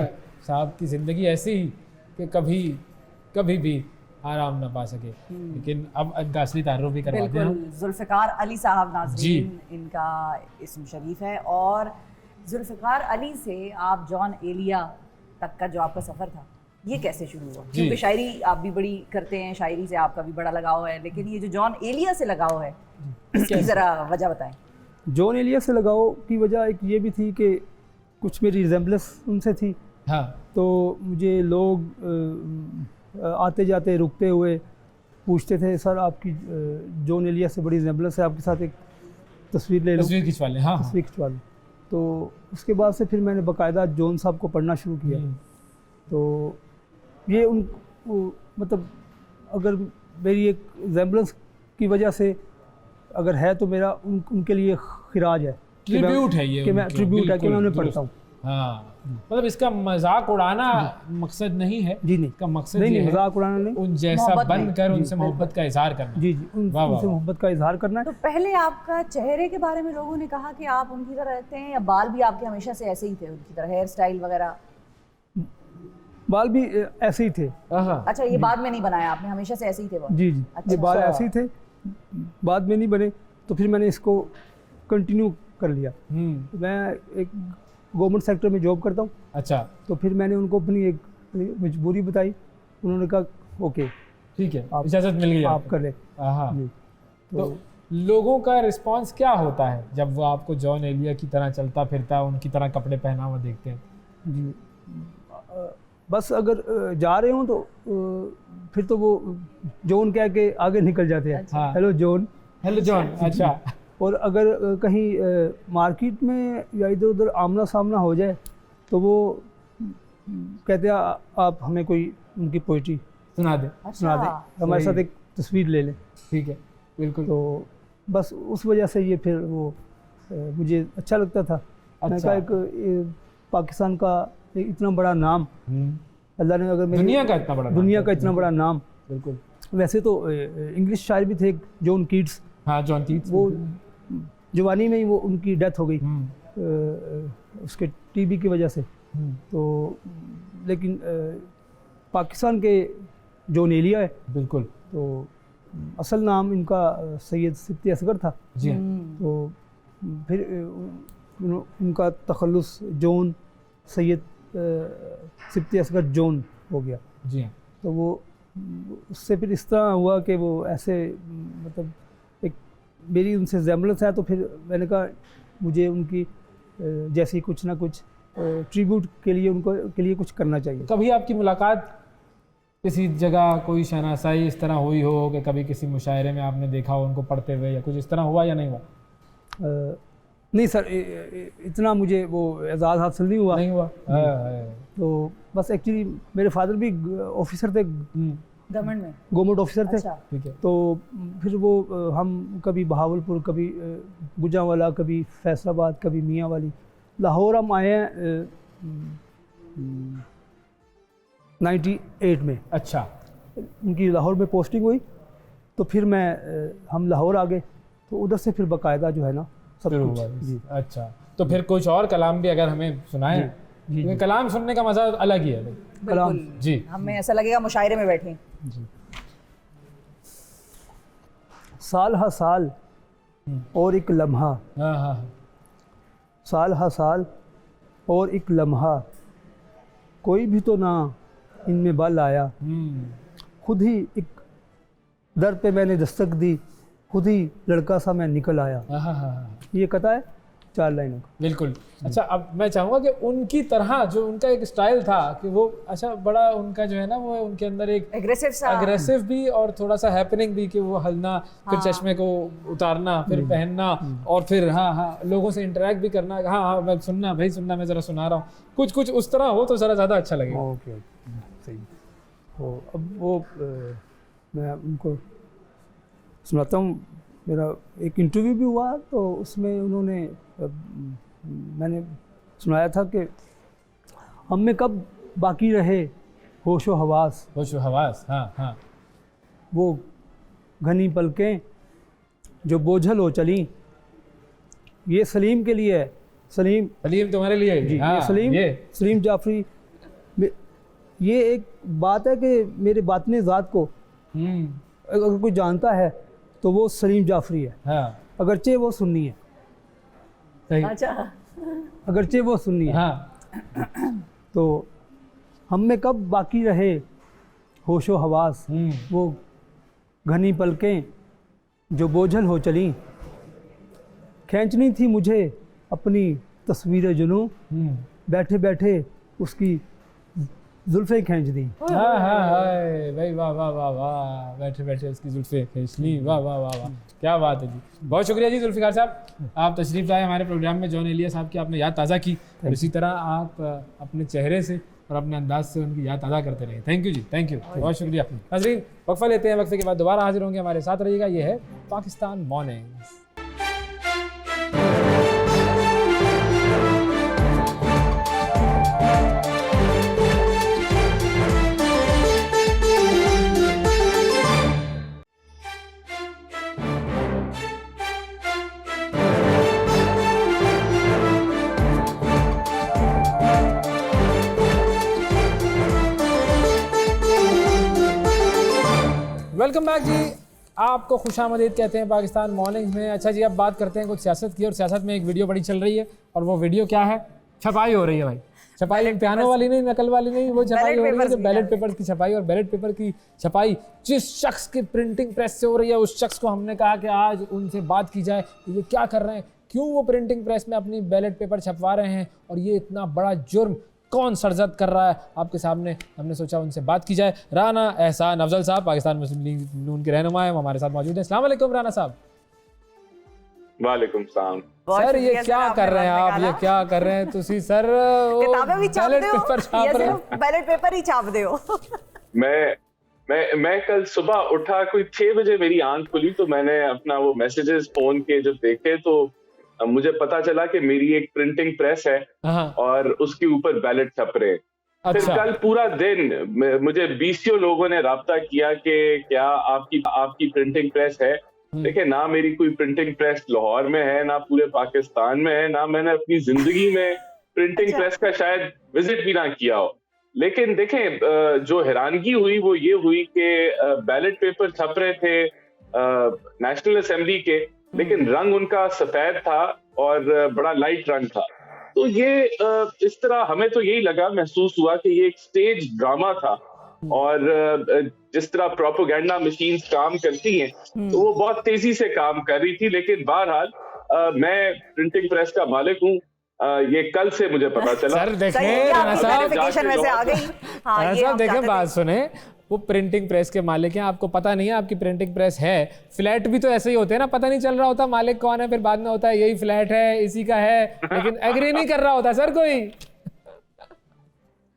साहब की ज़िंदगी ऐसी ही कि कभी कभी भी आराम ना पा सके। लेकिन अब इनका असली तारुफ भी करवा दें हम। बिल्कुल, जुल्फ़िकार अली साहब नाज़रीन, इनका इस्म शरीफ है। और जुल्फ़िकार अली से आप जॉन एलिया तक का जो आपका सफ़र था, ये कैसे शुरू हुआ? क्योंकि शायरी आप भी बड़ी करते हैं, शायरी से आपका भी बड़ा लगाव है, लेकिन ये जो जॉन एलिया से लगाव है, इसकी ज़रा वजह बताएं। जॉन एलिया से लगाव की वजह एक ये भी थी कि कुछ मेरी रिजेम्बलेंस उनसे थी। हाँ, तो मुझे लोग आते जाते रुकते हुए पूछते थे, सर आपकी जॉन एलिया से बड़ी रिजेम्बलेंस है, आपके साथ एक तस्वीर ले लो, तस्वीर खिंचवा लें। हाँ, तस्वीर खिंचवा लो। तो उसके बाद से फिर मैंने बाकायदा जॉन साहब को पढ़ना शुरू किया। तो ये मतलब अगर मेरी एक रिजेम्बलेंस की वजह से अगर है तो मेरा उनके लिए खिराज है, ट्रिब्यूट है ये, कि मैं ट्रिब्यूट है कि मैं उन्हें बिल्कुल पढ़ता हूँ। हाँ, मतलब इसका मजाक उड़ाना मकसद नहीं है। जी नहीं, इसका मकसद नहीं ये नहीं, है मजाक उड़ाना नहीं। उन जैसा मोहब्बत बन नहीं। कर उनसे मोहब्बत का इजहार करना। जी जी, वाह, वाह, उनसे वाह। मोहब्बत का इजहार करना है। तो पहले आपका चेहरे के बारे में लोगों ने कहा कि आप उनकी तरह रहते हैं, या बाल भी आपके हमेशा से ऐसे ही थे उनकी तरह, हेयर स्टाइल वगैरह? बाल भी ऐसे ही थे। हाँ, अच्छा, ये बाद में नहीं बनाया आपने, हमेशा से ऐसे ही थे वो? जी जी, ये बाल ऐसे ही थे, बाद में नहीं बने। तो फिर मैंने इसको कंटिन्यू कर लिया। मैं एक गवर्नमेंट सेक्टर में जॉब करता हूँ। अच्छा, तो फिर मैंने उनको अपनी एक मजबूरी बताई, उन्होंने कहा ओके ठीक है, इजाज़त मिल गई आप कर ले। हाँ, जी, तो लोगों का रिस्पांस क्या होता है जब वो आपको जॉन एलिया की तरह चलता फिरता, उनकी तरह कपड़े पहना हुआ देखते हैं? जी, बस अगर जा रहे हों तो फिर तो वो जॉन कह के आगे निकल जाते हैं। हाँ। Hello John, hello John. अच्छा, और अगर कहीं मार्केट में या इधर उधर आमना सामना हो जाए तो वो कहते हैं आप हमें कोई उनकी पोइट्री सुना दे। सुना दें, हमारे साथ एक तस्वीर ले लें। ठीक है, बिल्कुल। तो बस उस वजह से ये फिर वो मुझे अच्छा लगता था। मैंने कहा एक पाकिस्तान का एक इतना बड़ा नाम, अल्लाह ने अगर दुनिया का इतना बड़ा नाम, दुनिया का इतना बड़ा नाम। बिल्कुल। वैसे तो इंग्लिश शायर भी थे एक, जॉन कीट्स। हाँ, जॉन कीट्स। वो जवानी में ही वो उनकी डेथ हो गई उसके टीबी की वजह से। तो लेकिन पाकिस्तान के जॉन एलिया है। बिल्कुल। तो असल नाम इनका सैयद सिप्ती असगर था। जी हाँ। तो फिर उनका तखल्लुस जॉन सैयद सिप्ती असगर जॉन हो गया। जी हाँ। तो वो उससे फिर इस तरह हुआ कि वो ऐसे मतलब एक मेरी उनसे रिजेम्बलेंस है, तो फिर मैंने कहा मुझे उनकी जैसे कुछ ना कुछ ट्रिब्यूट के लिए उनको के लिए कुछ करना चाहिए। कभी आपकी मुलाकात किसी जगह कोई शहनाशाई इस तरह हुई हो कि कभी किसी मुशायरे में आपने देखा हो उनको पढ़ते हुए, या कुछ इस तरह हुआ या नहीं हुआ? नहीं सर, इतना मुझे वो एजाज़ हासिल नहीं हुआ। नहीं हुआ। तो बस एक्चुअली मेरे फादर भी ऑफिसर थे, गवर्नमेंट ऑफिसर थे। अच्छा। ठीक है। तो फिर वो हम कभी बहावलपुर, कभी गुजरांवाला, कभी फैसलाबाद, कभी मियाँ वाली, लाहौर हम आए हैं 98 में। अच्छा। उनकी लाहौर में पोस्टिंग हुई, तो फिर हम लाहौर आ गए, तो उधर से फिर बाकायदा जो है ना सब कुछ। जी। अच्छा, तो फिर कुछ और कलाम भी अगर हमें सुनाएं, क्योंकि कलाम सुनने का मजा अलग ही है भाई। कलाम जी, हमें ऐसा लगेगा मुशायरे में बैठे। साल हा साल और एक लम्हा, हाँ हाँ, साल हा साल और एक लम्हा, कोई भी तो ना इनमें बल आया, खुद ही एक दर पे मैंने दस्तक दी, खुद ही लड़का सा मैं निकल आया। ये कथा है 4 लाइनों का। बिल्कुल। अच्छा, अब मैं चाहूँगा कि उनकी तरह जो उनका एक स्टाइल था कि वो अच्छा बड़ा उनका जो है ना वो उनके अंदर एक एग्रेसिव भी और थोड़ा सा हैपनिंग भी, कि वो हलना, फिर चश्मे को उतारना, फिर पहनना, और फिर हाँ लोगों से इंटरेक्ट भी करना। हाँ मैं सुनना भाई, सुनना, मैं ज़रा सुना रहा हूँ, कुछ उस तरह हो तो ज़रा ज़्यादा अच्छा लगेगा। ओके, सही। तो अब वो मैं उनको सुनाता हूँ। मेरा एक इंटरव्यू भी हुआ, तो उसमें उन्होंने मैंने सुनाया था कि हम में कब बाकी रहे होशो हवास, हाँ। वो घनी पलकें जो बोझल हो चली। ये सलीम के लिए है, सलीम तुम्हारे लिए जी। हाँ, सलीम जाफरी। ये एक बात है कि मेरे बातने ज़ात को अगर कोई जानता है तो वो सलीम जाफरी है। हाँ। अगरचे वो सुन्नी है। सही। अच्छा। अगरचे वो सुन्नी है। हाँ। तो हम में कब बाकी रहे होशो हवास, वो घनी पलकें जो बोझल हो चली। खींचनी थी मुझे अपनी तस्वीर जुनू, बैठे बैठे उसकी जुल्फें खींच दी। भाई वाह, बैठे बैठे उसकी जुल्फें खींच ली। वाह, क्या बात है जी। बहुत शुक्रिया जी जुल्फिकार साहब, आप तशरीफ लाए हमारे प्रोग्राम में। जॉन एलिया साहब की आपने याद ताज़ा की, और इसी तरह आप अपने चेहरे से और अपने अंदाज से उनकी याद ताज़ा करते रहे। थैंक यू जी, थैंक यू, बहुत शुक्रिया। नाज़रीन, वक्फा लेते हैं, वक्फे के बाद दोबारा हाजिर होंगे, हमारे साथ रहिएगा। ये है पाकिस्तान मॉर्निंग्स। वेलकम बैक जी, आपको खुशामदीद कहते हैं पाकिस्तान मॉर्निंग्स में। अच्छा जी, अब बात करते हैं कुछ सियासत की, और सियासत में एक वीडियो बड़ी चल रही है, और वो वीडियो क्या है? छपाई हो रही है भाई। छपाई इम्तिहानों वाली नहीं, नकल वाली नहीं, वो छपाई हो रही है, बैलेट पेपर की छपाई। और बैलेट पेपर की छपाई जिस शख्स की प्रिंटिंग प्रेस से हो रही है, उस शख्स को हमने कहा कि आज उनसे बात की जाए, ये क्या कर रहे हैं, क्यों वो प्रिंटिंग प्रेस में अपनी बैलेट पेपर छपवा रहे हैं, और ये इतना बड़ा जुर्म कौन सरजद कर रहा है, आपके सामने हमने सोचा उनसे बात की जाए। राना एहसान अफजल साहब, पाकिस्तान मुस्लिम लीग नून के रहनुमा हैं, वो हमारे साथ मौजूद हैं। अस्सलाम वालेकुम राना साहब। वालेकुम सलाम। सर ये क्या कर रहे हैं आप, ये क्या कर रहे हैं तुसी सर? किताबें भी छाप बैलेट दो पेपर छाप रहे हो? बैलेट पेपर ही छाप दो। मैं कल सुबह उठा, कोई 6 बजे मेरी आंख खुली, तो मैंने अपना वो मैसेजेस फोन के जो देखे, तो मुझे पता चला कि मेरी एक प्रिंटिंग प्रेस है और उसके ऊपर बैलेट छप रहे हैं। अच्छा। फिर कल पूरा दिन मुझे 20 लोगों ने राब्ता किया कि क्या आपकी प्रिंटिंग प्रेस है। देखिए, ना मेरी कोई प्रिंटिंग प्रेस लाहौर में है, ना पूरे पाकिस्तान में है, ना मैंने अपनी जिंदगी में प्रिंटिंग प्रेस का शायद विजिट भी ना किया हो। लेकिन देखें, जो हैरानगी हुई वो ये हुई कि बैलेट पेपर छप रहे थे नेशनल असेंबली के, लेकिन रंग उनका सफेद था और बड़ा लाइट रंग था। तो ये इस तरह हमें तो यही लगा, महसूस हुआ कि ये एक स्टेज ड्रामा था और जिस तरह प्रोपेगेंडा मशीन्स काम करती हैं तो वो बहुत तेजी से काम कर रही थी। लेकिन बहरहाल मैं प्रिंटिंग प्रेस का मालिक हूँ, ये कल से मुझे पता चला। सर देखें राणा साहब, वैसे आ गई। राणा साहब देखें, बात सुने, वो प्रिंटिंग प्रेस के मालिक हैं, आपको पता नहीं है आपकी प्रिंटिंग प्रेस है। फ्लैट भी तो ऐसे ही होते हैं ना, पता नहीं चल रहा होता मालिक कौन है, फिर बाद में होता है यही फ्लैट है, इसी का है, लेकिन एग्री नहीं कर रहा होता सर कोई।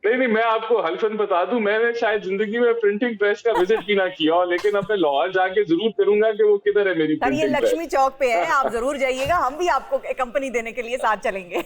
नहीं, मैं आपको हल्फन बता दूं, मैंने शायद जिंदगी में प्रिंटिंग प्रेस का विजिट भी ना किया हो, लेकिन अब मैं लाहौर जाके जरूर करूंगा कि वो किधर है मेरी प्रिंटिंग प्रेस। ये प्रेस। लक्ष्मी चौक पे है, आप जरूर जाइएगा, हम भी आपको कंपनी देने के लिए साथ चलेंगे।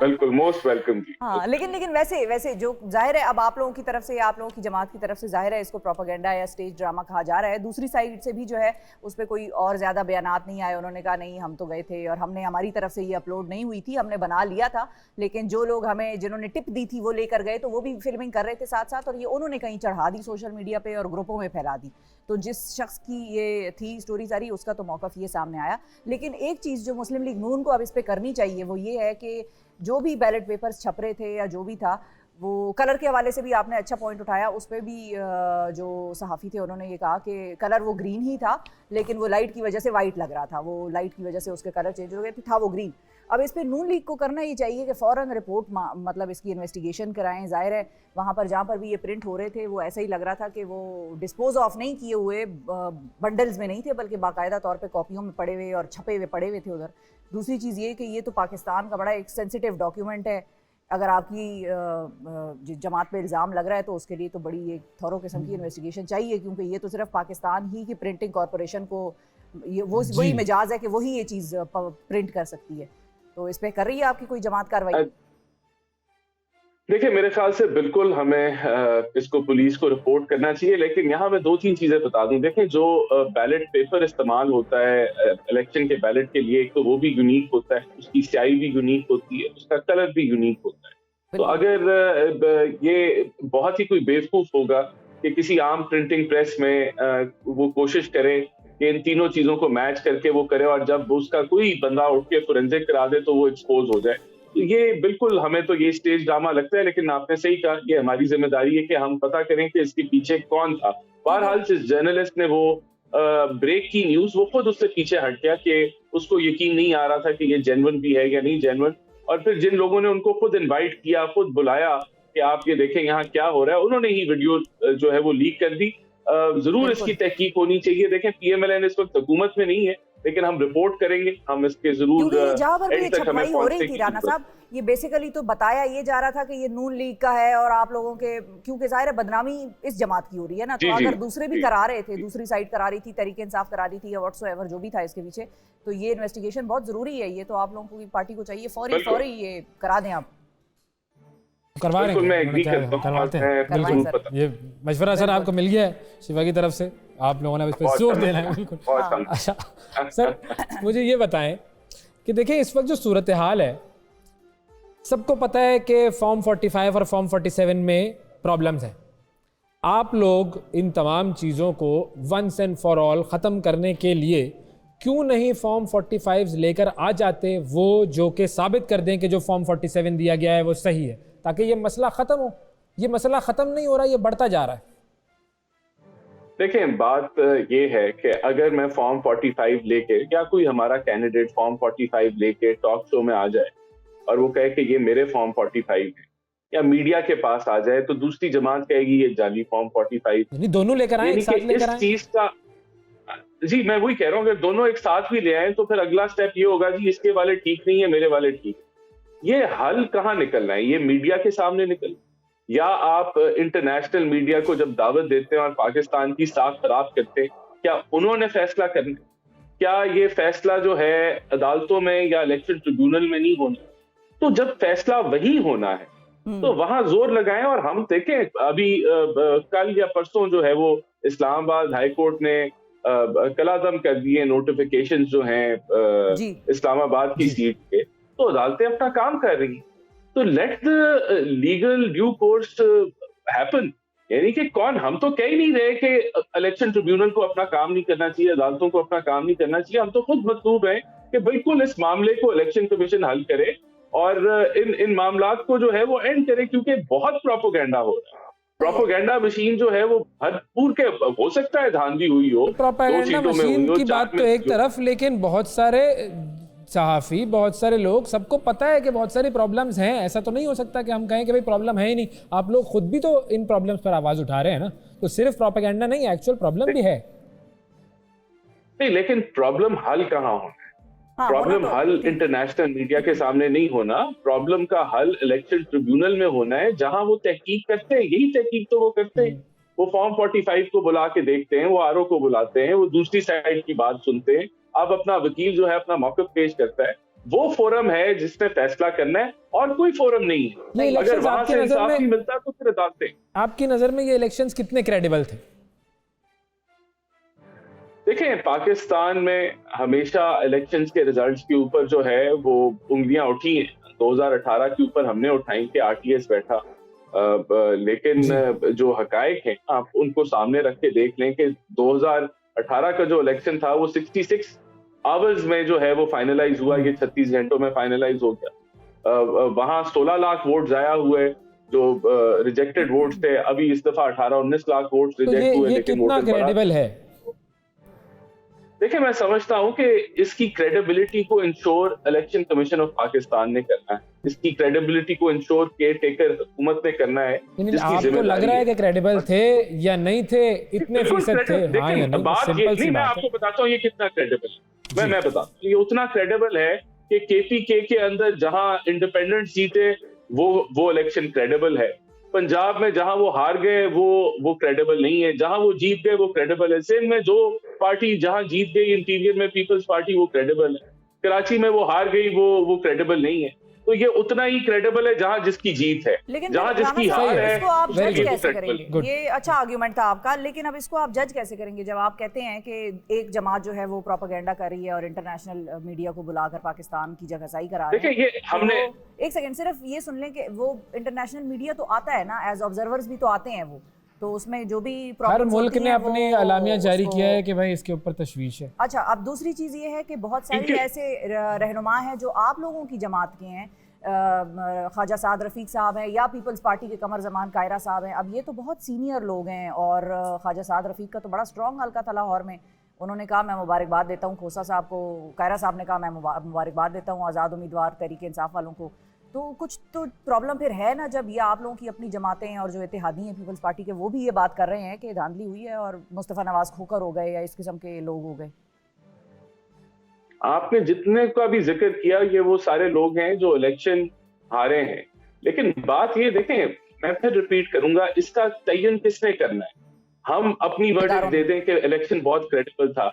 बिल्कुल, मोस्ट वेलकम जी। हाँ, लेकिन वैसे जो जाहिर है अब आप लोगों की तरफ से, आप लोगों की जमात की तरफ से जाहिर है इसको प्रोपेगेंडा या स्टेज ड्रामा कहा जा रहा है। दूसरी साइड से भी जो है उस पर कोई और ज्यादा बयानात नहीं आए। उन्होंने कहा नहीं, हम तो गए थे और हमने, हमारी तरफ से ये अपलोड नहीं हुई थी, हमने बना लिया था, लेकिन जो लोग हमें, जिन्होंने टिप दी थी वो लेकर गए, तो वो भी फिल्मिंग कर रहे थे साथ साथ, और ये उन्होंने कहीं चढ़ा दी सोशल मीडिया पे और ग्रुपों में फैला दी। तो जिस शख्स की ये थी स्टोरी सारी, उसका तो मौक़िफ़ ये सामने आया। लेकिन एक चीज़ जो मुस्लिम लीग नून को अब इस पर करनी चाहिए वो ये है कि जो भी बैलेट पेपर्स छप रहे थे या जो भी था, वो कलर के हवाले से भी आपने अच्छा पॉइंट उठाया। उस पर भी जो सहाफ़ी थे उन्होंने ये कहा कि कलर वो ग्रीन ही था, लेकिन वो लाइट की वजह से वाइट लग रहा था, वो लाइट की वजह से उसके कलर चेंज हो गए थे, था वो ग्रीन। अब इस पर नून लीग को करना ये चाहिए कि फ़ौरन रिपोर्ट, मतलब इसकी इन्वेस्टिगेशन कराएं। ज़ाहिर है वहाँ पर जहाँ पर भी ये प्रिंट हो रहे थे वो ऐसा ही लग रहा था कि वो डिस्पोज ऑफ नहीं किए हुए बंडल्स में नहीं थे, बल्कि बाकायदा तौर पे कॉपियों में पड़े हुए और छपे हुए पड़े हुए थे उधर। दूसरी चीज़ ये कि ये तो पाकिस्तान का बड़ा एक सेंसिटिव डॉक्यूमेंट है। अगर आपकी जमात पे इल्ज़ाम लग रहा है तो उसके लिए तो बड़ी एक थॉरो किस्म की इन्वेस्टिगेशन चाहिए, क्योंकि ये तो सिर्फ पाकिस्तान ही की प्रिंटिंग कॉरपोरेशन को ये वही मिजाज है कि वही ये चीज़ प्रिंट कर सकती है। तो इस पे कर रही है आपकी कोई जमात कार्रवाई? देखिए, मेरे ख्याल से बिल्कुल हमें इसको पुलिस को रिपोर्ट करना चाहिए, लेकिन यहाँ मैं 2-3 चीजें बता दूं। देखें, जो बैलेट पेपर इस्तेमाल होता है इलेक्शन के बैलेट के लिए, तो वो भी यूनिक होता है, उसकी स्याही भी यूनिक होती है, उसका कलर भी यूनिक होता है। तो अगर ये बहुत ही कोई बेवकूफ होगा कि किसी आम प्रिंटिंग प्रेस में वो कोशिश करे कि इन तीनों चीजों को मैच करके वो करे, और जब उसका कोई बंदा उठ के फोरेंसिक करा दे तो वो एक्सपोज हो जाए। ये बिल्कुल, हमें तो ये स्टेज ड्रामा लगता है, लेकिन आपने सही कहा, ये हमारी जिम्मेदारी है कि हम पता करें कि इसके पीछे कौन था। बहरहाल जिस जर्नलिस्ट ने वो ब्रेक की न्यूज, वो खुद उससे पीछे हट गया कि उसको यकीन नहीं आ रहा था कि ये जेन्युइन भी है या नहीं जेन्युइन। और फिर जिन लोगों ने उनको खुद इन्वाइट किया, खुद बुलाया कि आप ये देखें यहाँ क्या हो रहा है, उन्होंने ही वीडियो जो है वो लीक कर दी। जरूर इसकी तहकीक होनी चाहिए। देखें, PMLN इस वक्त हुकूमत में नहीं है, लेकिन हम रिपोर्ट करेंगे, हम इसके जरूर जहाँ पर ये छपवाई हो रही थी राणा साहब, ये बेसिकली तो बताया ये जा रहा था कि ये नून लीग का है, और आप लोगों के, क्योंकि जाहिर है बदनामी इस जमात की हो रही है ना, तो अगर दूसरे भी करा रहे थे, दूसरी साइड करा रही थी, तहरीक इंसाफ करा रही थी या व्हाट्सएवर जो भी था इसके पीछे, तो ये इन्वेस्टिगेशन बहुत जरूरी है। ये तो आप लोगों की पार्टी को चाहिए फौरी ये करा दें आप। करवा रहे हैं, करवाते हैं बिल्कुल। ये मशवरा सर आपको मिल गया है शिवा की तरफ से, आप लोगों ने इस पर जोर देना है बिल्कुल। अच्छा सर, मुझे ये बताएं कि देखिए इस वक्त जो सूरत हाल है, सबको पता है कि फॉर्म 45 और फॉर्म 47 में प्रॉब्लम्स हैं। आप लोग इन तमाम चीज़ों को वंस एंड फॉर ऑल ख़त्म करने के लिए क्यों नहीं फॉर्म 45 लेकर आ जाते, वो जो कि साबित कर दें कि जो फॉर्म 47 दिया गया है वो सही है, ताकि ये मसला ख़त्म हो। ये मसला ख़त्म नहीं हो रहा, ये बढ़ता जा रहा है। देखें, बात ये है कि अगर मैं फॉर्म 45 लेके, या कोई हमारा कैंडिडेट फॉर्म 45 लेके टॉक शो में आ जाए और वो कहे कि ये मेरे फॉर्म 45 है, या मीडिया के पास आ जाए, तो दूसरी जमात कहेगी ये जाली फॉर्म 45। यानी दोनों लेकर आए, एक साथ लेकर आए। इस चीज का, जी मैं वही कह रहा हूँ, अगर दोनों एक साथ भी ले आए तो फिर अगला स्टेप ये होगा जी इसके वाले ठीक नहीं है, मेरे वाले ठीक। ये हल कहाँ निकलना है? ये मीडिया के सामने निकल, या आप इंटरनेशनल मीडिया को जब दावत देते हैं और पाकिस्तान की साख खराब करते हैं, क्या उन्होंने फैसला करना? क्या ये फैसला जो है अदालतों में या इलेक्शन ट्रिब्यूनल में नहीं होना? तो जब फैसला वही होना है तो वहां जोर लगाएं। और हम देखें, अभी कल या परसों जो है वो इस्लामाबाद हाई कोर्ट ने कलादम कर दिए नोटिफिकेशन जो हैं इस्लामाबाद की सीट के, तो अदालतें अपना काम कर रही हैं। तो let the legal due course happen. यानी कि कौन, हम तो कह ही नहीं रहे कि इलेक्शन ट्रिब्यूनल को अपना काम नहीं करना चाहिए, अदालतों को अपना काम नहीं करना चाहिए। हम तो खुद मतलूब हैं कि बिल्कुल इस मामले को इलेक्शन कमीशन हल करे और इन मामलात को जो है वो एंड करे, क्योंकि बहुत प्रोपेगेंडा हो रहा है। प्रोपेगेंडा मशीन जो है वो भरपूर के हो सकता है धांधली हुई हो, प्रोपेगेंडा मशीन की बात तो एक तरफ, लेकिन बहुत सारे सहाफ़ी, बहुत सारे लोग, सबको पता है कि बहुत सारी प्रॉब्लम्स हैं। ऐसा तो नहीं हो सकता कि हम कहें कि भाई प्रॉब्लम है ही नहीं। आप लोग खुद भी तो इन प्रॉब्लम्स पर आवाज़ उठा रहे हैं ना, तो सिर्फ प्रोपेगेंडा नहीं, एक्चुअल प्रॉब्लम भी है। नहीं, लेकिन प्रॉब्लम हल कहाँ होना है? हाँ, प्रॉब्लम तो हल इंटरनेशनल मीडिया के सामने नहीं होना, प्रॉब्लम का हल इलेक्शन ट्रिब्यूनल में होना है, जहां वो तहकीक करते हैं। यही तहकीक तो वो करते हैं। वो फॉर्म 45 को बुला के देखते हैं, वो आरओ को बुलाते हैं, वो दूसरी साइड की बात सुनते हैं। अब अपना वकील जो है अपना मौक़िफ़ पेश करता है, वो फोरम है जिसने फैसला करना है, और कोई फोरम नहीं है। अगर वहां से इंसाफ नहीं मिलता तो फिर अदालतें। आपकी नजर में ये इलेक्शंस कितने क्रेडिबल थे? देखें, पाकिस्तान में हमेशा इलेक्शंस के रिजल्ट्स के ऊपर जो है वो उंगलियां उठी हैं। 2018 के ऊपर हमने उठाई कि आरटीएस बैठा, लेकिन जो हकायक हैं आप उनको सामने रख के देख लें कि 2018 का जो इलेक्शन था वो 66 आवर्स में जो है वो फाइनलाइज हुआ। ये 36 घंटों में फाइनलाइज हो गया। वहां 16 लाख वोट जाया हुए, जो रिजेक्टेड वोट्स थे। अभी इस दफा 18-19 लाख वोट्स रिजेक्ट हुए, लेकिन कितना क्रेडिबल है? देखिए, मैं समझता हूं कि इसकी क्रेडिबिलिटी को ensure election commission of Pakistan ने करना है। इसकी क्रेडिबिलिटी को इंश्योर केयर टेकर हुकूमत ने करना है। आपको लग रहा है कि क्रेडिबल थे या नहीं थे? इतने फीसद थे? हाँ या नहीं? बात ये नहीं, मैं आपको बताता हूँ ये कितना क्रेडिबल है। मैं बताता हूँ ये उतना क्रेडिबल है कि केपीके के अंदर जहां इंडिपेंडेंट जीते वो इलेक्शन क्रेडिबल है। पंजाब में जहां वो हार गए वो क्रेडिबल नहीं है। जहां वो जीत गए वो क्रेडिबल है। सिंध में जो पार्टी जहां जीत गई इंटीरियर में पीपल्स पार्टी, वो क्रेडिबल है। कराची में वो हार गई, वो क्रेडिबल नहीं है। तो ये उतना ही क्रेडिबल है जहां जिसकी जीत है, जहां जिसकी हार है। इसको आप जज कैसे करेंगे? ये अच्छा आर्ग्यूमेंट था आपका, लेकिन अब इसको आप जज कैसे करेंगे जब आप कहते हैं कि एक जमात जो है वो प्रोपेगेंडा कर रही है और इंटरनेशनल मीडिया को बुलाकर पाकिस्तान की जगहसाई करा रही है? देखिए, ये हमने एक सेकंड सिर्फ ये सुन लें कि वो इंटरनेशनल मीडिया तो आता है ना, एज ऑब्जर्वर्स भी तो आते हैं वो, तो उसमें जो भी हर मुल्क ने अपने अलामिया जारी किया है कि भाई इसके ऊपर तशवीश है। अच्छा, अब दूसरी चीज़ ये है कि बहुत सारे ऐसे रहनुमा हैं जो आप लोगों की जमात के हैं, ख्वाजा साद रफ़ीक साहब हैं या पीपल्स पार्टी के कमर जमान कायरा साहब हैं। अब ये तो बहुत सीनियर लोग हैं और ख्वाजा साद रफ़ीक का तो बड़ा स्ट्रॉन्ग हल्का था लाहौर में। उन्होंने कहा मैं मुबारकबाद देता हूँ खोसा साहब को, कायरा साहब ने कहा मैं मुबारकबाद देता हूँ आज़ाद उम्मीदवार तहरीक इंसाफ वालों को। तो कुछ तो प्रॉब्लम फिर है ना, जब ये आप लोगों की अपनी जमातें और जो इत्तेहादी हैं पीपल्स पार्टी के, वो भी ये बात कर रहे हैं कि धांधली हुई है और मुस्तफ़ा नवाज खोकर हो गए या इस किस्म के लोग हो गए। आपने जितने का भी जिक्र किया ये वो सारे लोग हैं जो इलेक्शन हारे हैं। लेकिन बात ये देखें, मैं फिर रिपीट करूंगा, इसका तयन किसने करना है? हम अपनी वर्डिक्ट दे दें कि इलेक्शन बहुत क्रेडिबल था,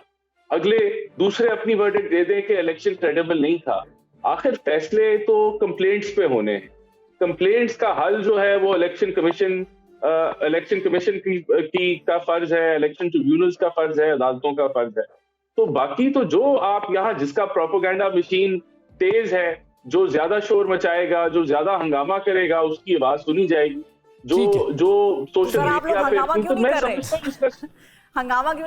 अगले दूसरे अपनी वर्डिक्ट दे दें कि इलेक्शन क्रेडिबल नहीं था। आखिर फैसले तो कंप्लेंट्स पे होने हैं। कंप्लेंट्स का हल जो है वो इलेक्शन कमीशन की का फर्ज है, इलेक्शन ट्रिब्यूनल्स का फर्ज है, अदालतों का फर्ज है। तो बाकी तो जो आप यहाँ जिसका प्रोपेगेंडा मशीन तेज है, जो ज्यादा शोर मचाएगा, जो ज्यादा हंगामा करेगा, उसकी आवाज सुनी जाएगी। जो सोशल मीडिया पे हंगामा क्यों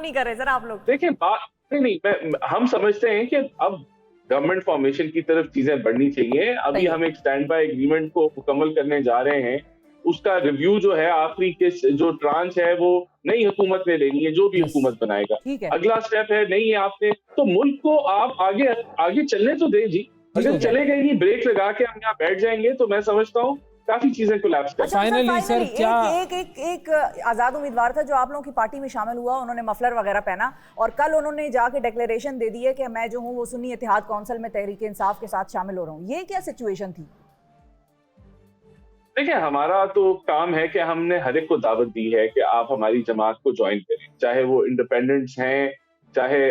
नहीं कर रहे सर आप लोग? देखिए, बात नहीं, हम समझते हैं कि अब गवर्नमेंट फॉर्मेशन की तरफ चीजें बढ़नी चाहिए। अभी हम एक स्टैंड बाय एग्रीमेंट को मुकम्मल करने जा रहे हैं। उसका रिव्यू जो है आखिरी के जो ट्रांच है वो नई हुकूमत ने लेनी है, जो भी हुकूमत बनाएगा। अगला स्टेप है नहीं है आपने, तो मुल्क को आप आगे चलने तो दे जी। अगर चले गए नहीं, ब्रेक लगा के हम यहाँ बैठ जाएंगे तो मैं समझता हूँ काफी चीजें कोलैप्स कर। फाइनली सर, क्या एक आजाद उम्मीदवार था जो आप लोगों की पार्टी में शामिल हुआ, उन्होंने मफलर वगैरह पहना और कल उन्होंने जाके डिक्लेरेशन दे दी है कि मैं जो हूँ वो सुन्नी इत्तेहाद काउंसिल में तहरीक इंसाफ के साथ शामिल हो रहा हूँ। ये क्या सिचुएशन थी? देखिए, हमारा तो काम है कि हमने हर एक को दावत दी है कि आप हमारी जमात को ज्वाइन करें, चाहे वो इंडिपेंडेंट्स हैं, चाहे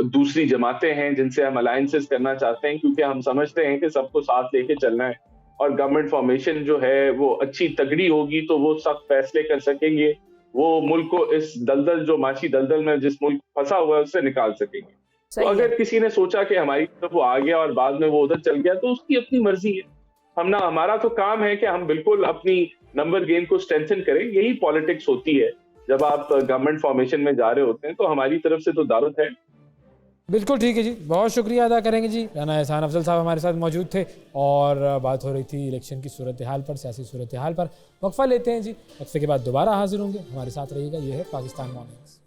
दूसरी जमातें हैं जिनसे हम अलायंसेस करना चाहते हैं, क्योंकि हम समझते हैं कि सबको साथ लेके चलना है। और गवर्नमेंट फॉर्मेशन जो है वो अच्छी तगड़ी होगी तो वो सब फैसले कर सकेंगे, वो मुल्क को इस दलदल, जो माशी दलदल में जिस मुल्क फंसा हुआ है, उससे निकाल सकेंगे। तो अगर किसी ने सोचा कि हमारी तरफ वो आ गया और बाद में वो उधर चल गया तो उसकी अपनी मर्जी है। हमारा तो काम है कि हम बिल्कुल अपनी नंबर गेम को स्ट्रेंथन करें। यही पॉलिटिक्स होती है। जब आप गवर्नमेंट फॉर्मेशन में जा रहे होते हैं तो हमारी तरफ से तो दावत है। बिल्कुल ठीक है जी, बहुत शुक्रिया अदा करेंगे जी। राना एहसान अफजल साहब हमारे साथ मौजूद थे और बात हो रही थी इलेक्शन की सूरत हाल पर, सियासी सूरत हाल पर। वक्फा लेते हैं जी, वक्फे के बाद दोबारा हाजिर होंगे, हमारे साथ रहिएगा। ये है पाकिस्तान मॉर्निंग्स।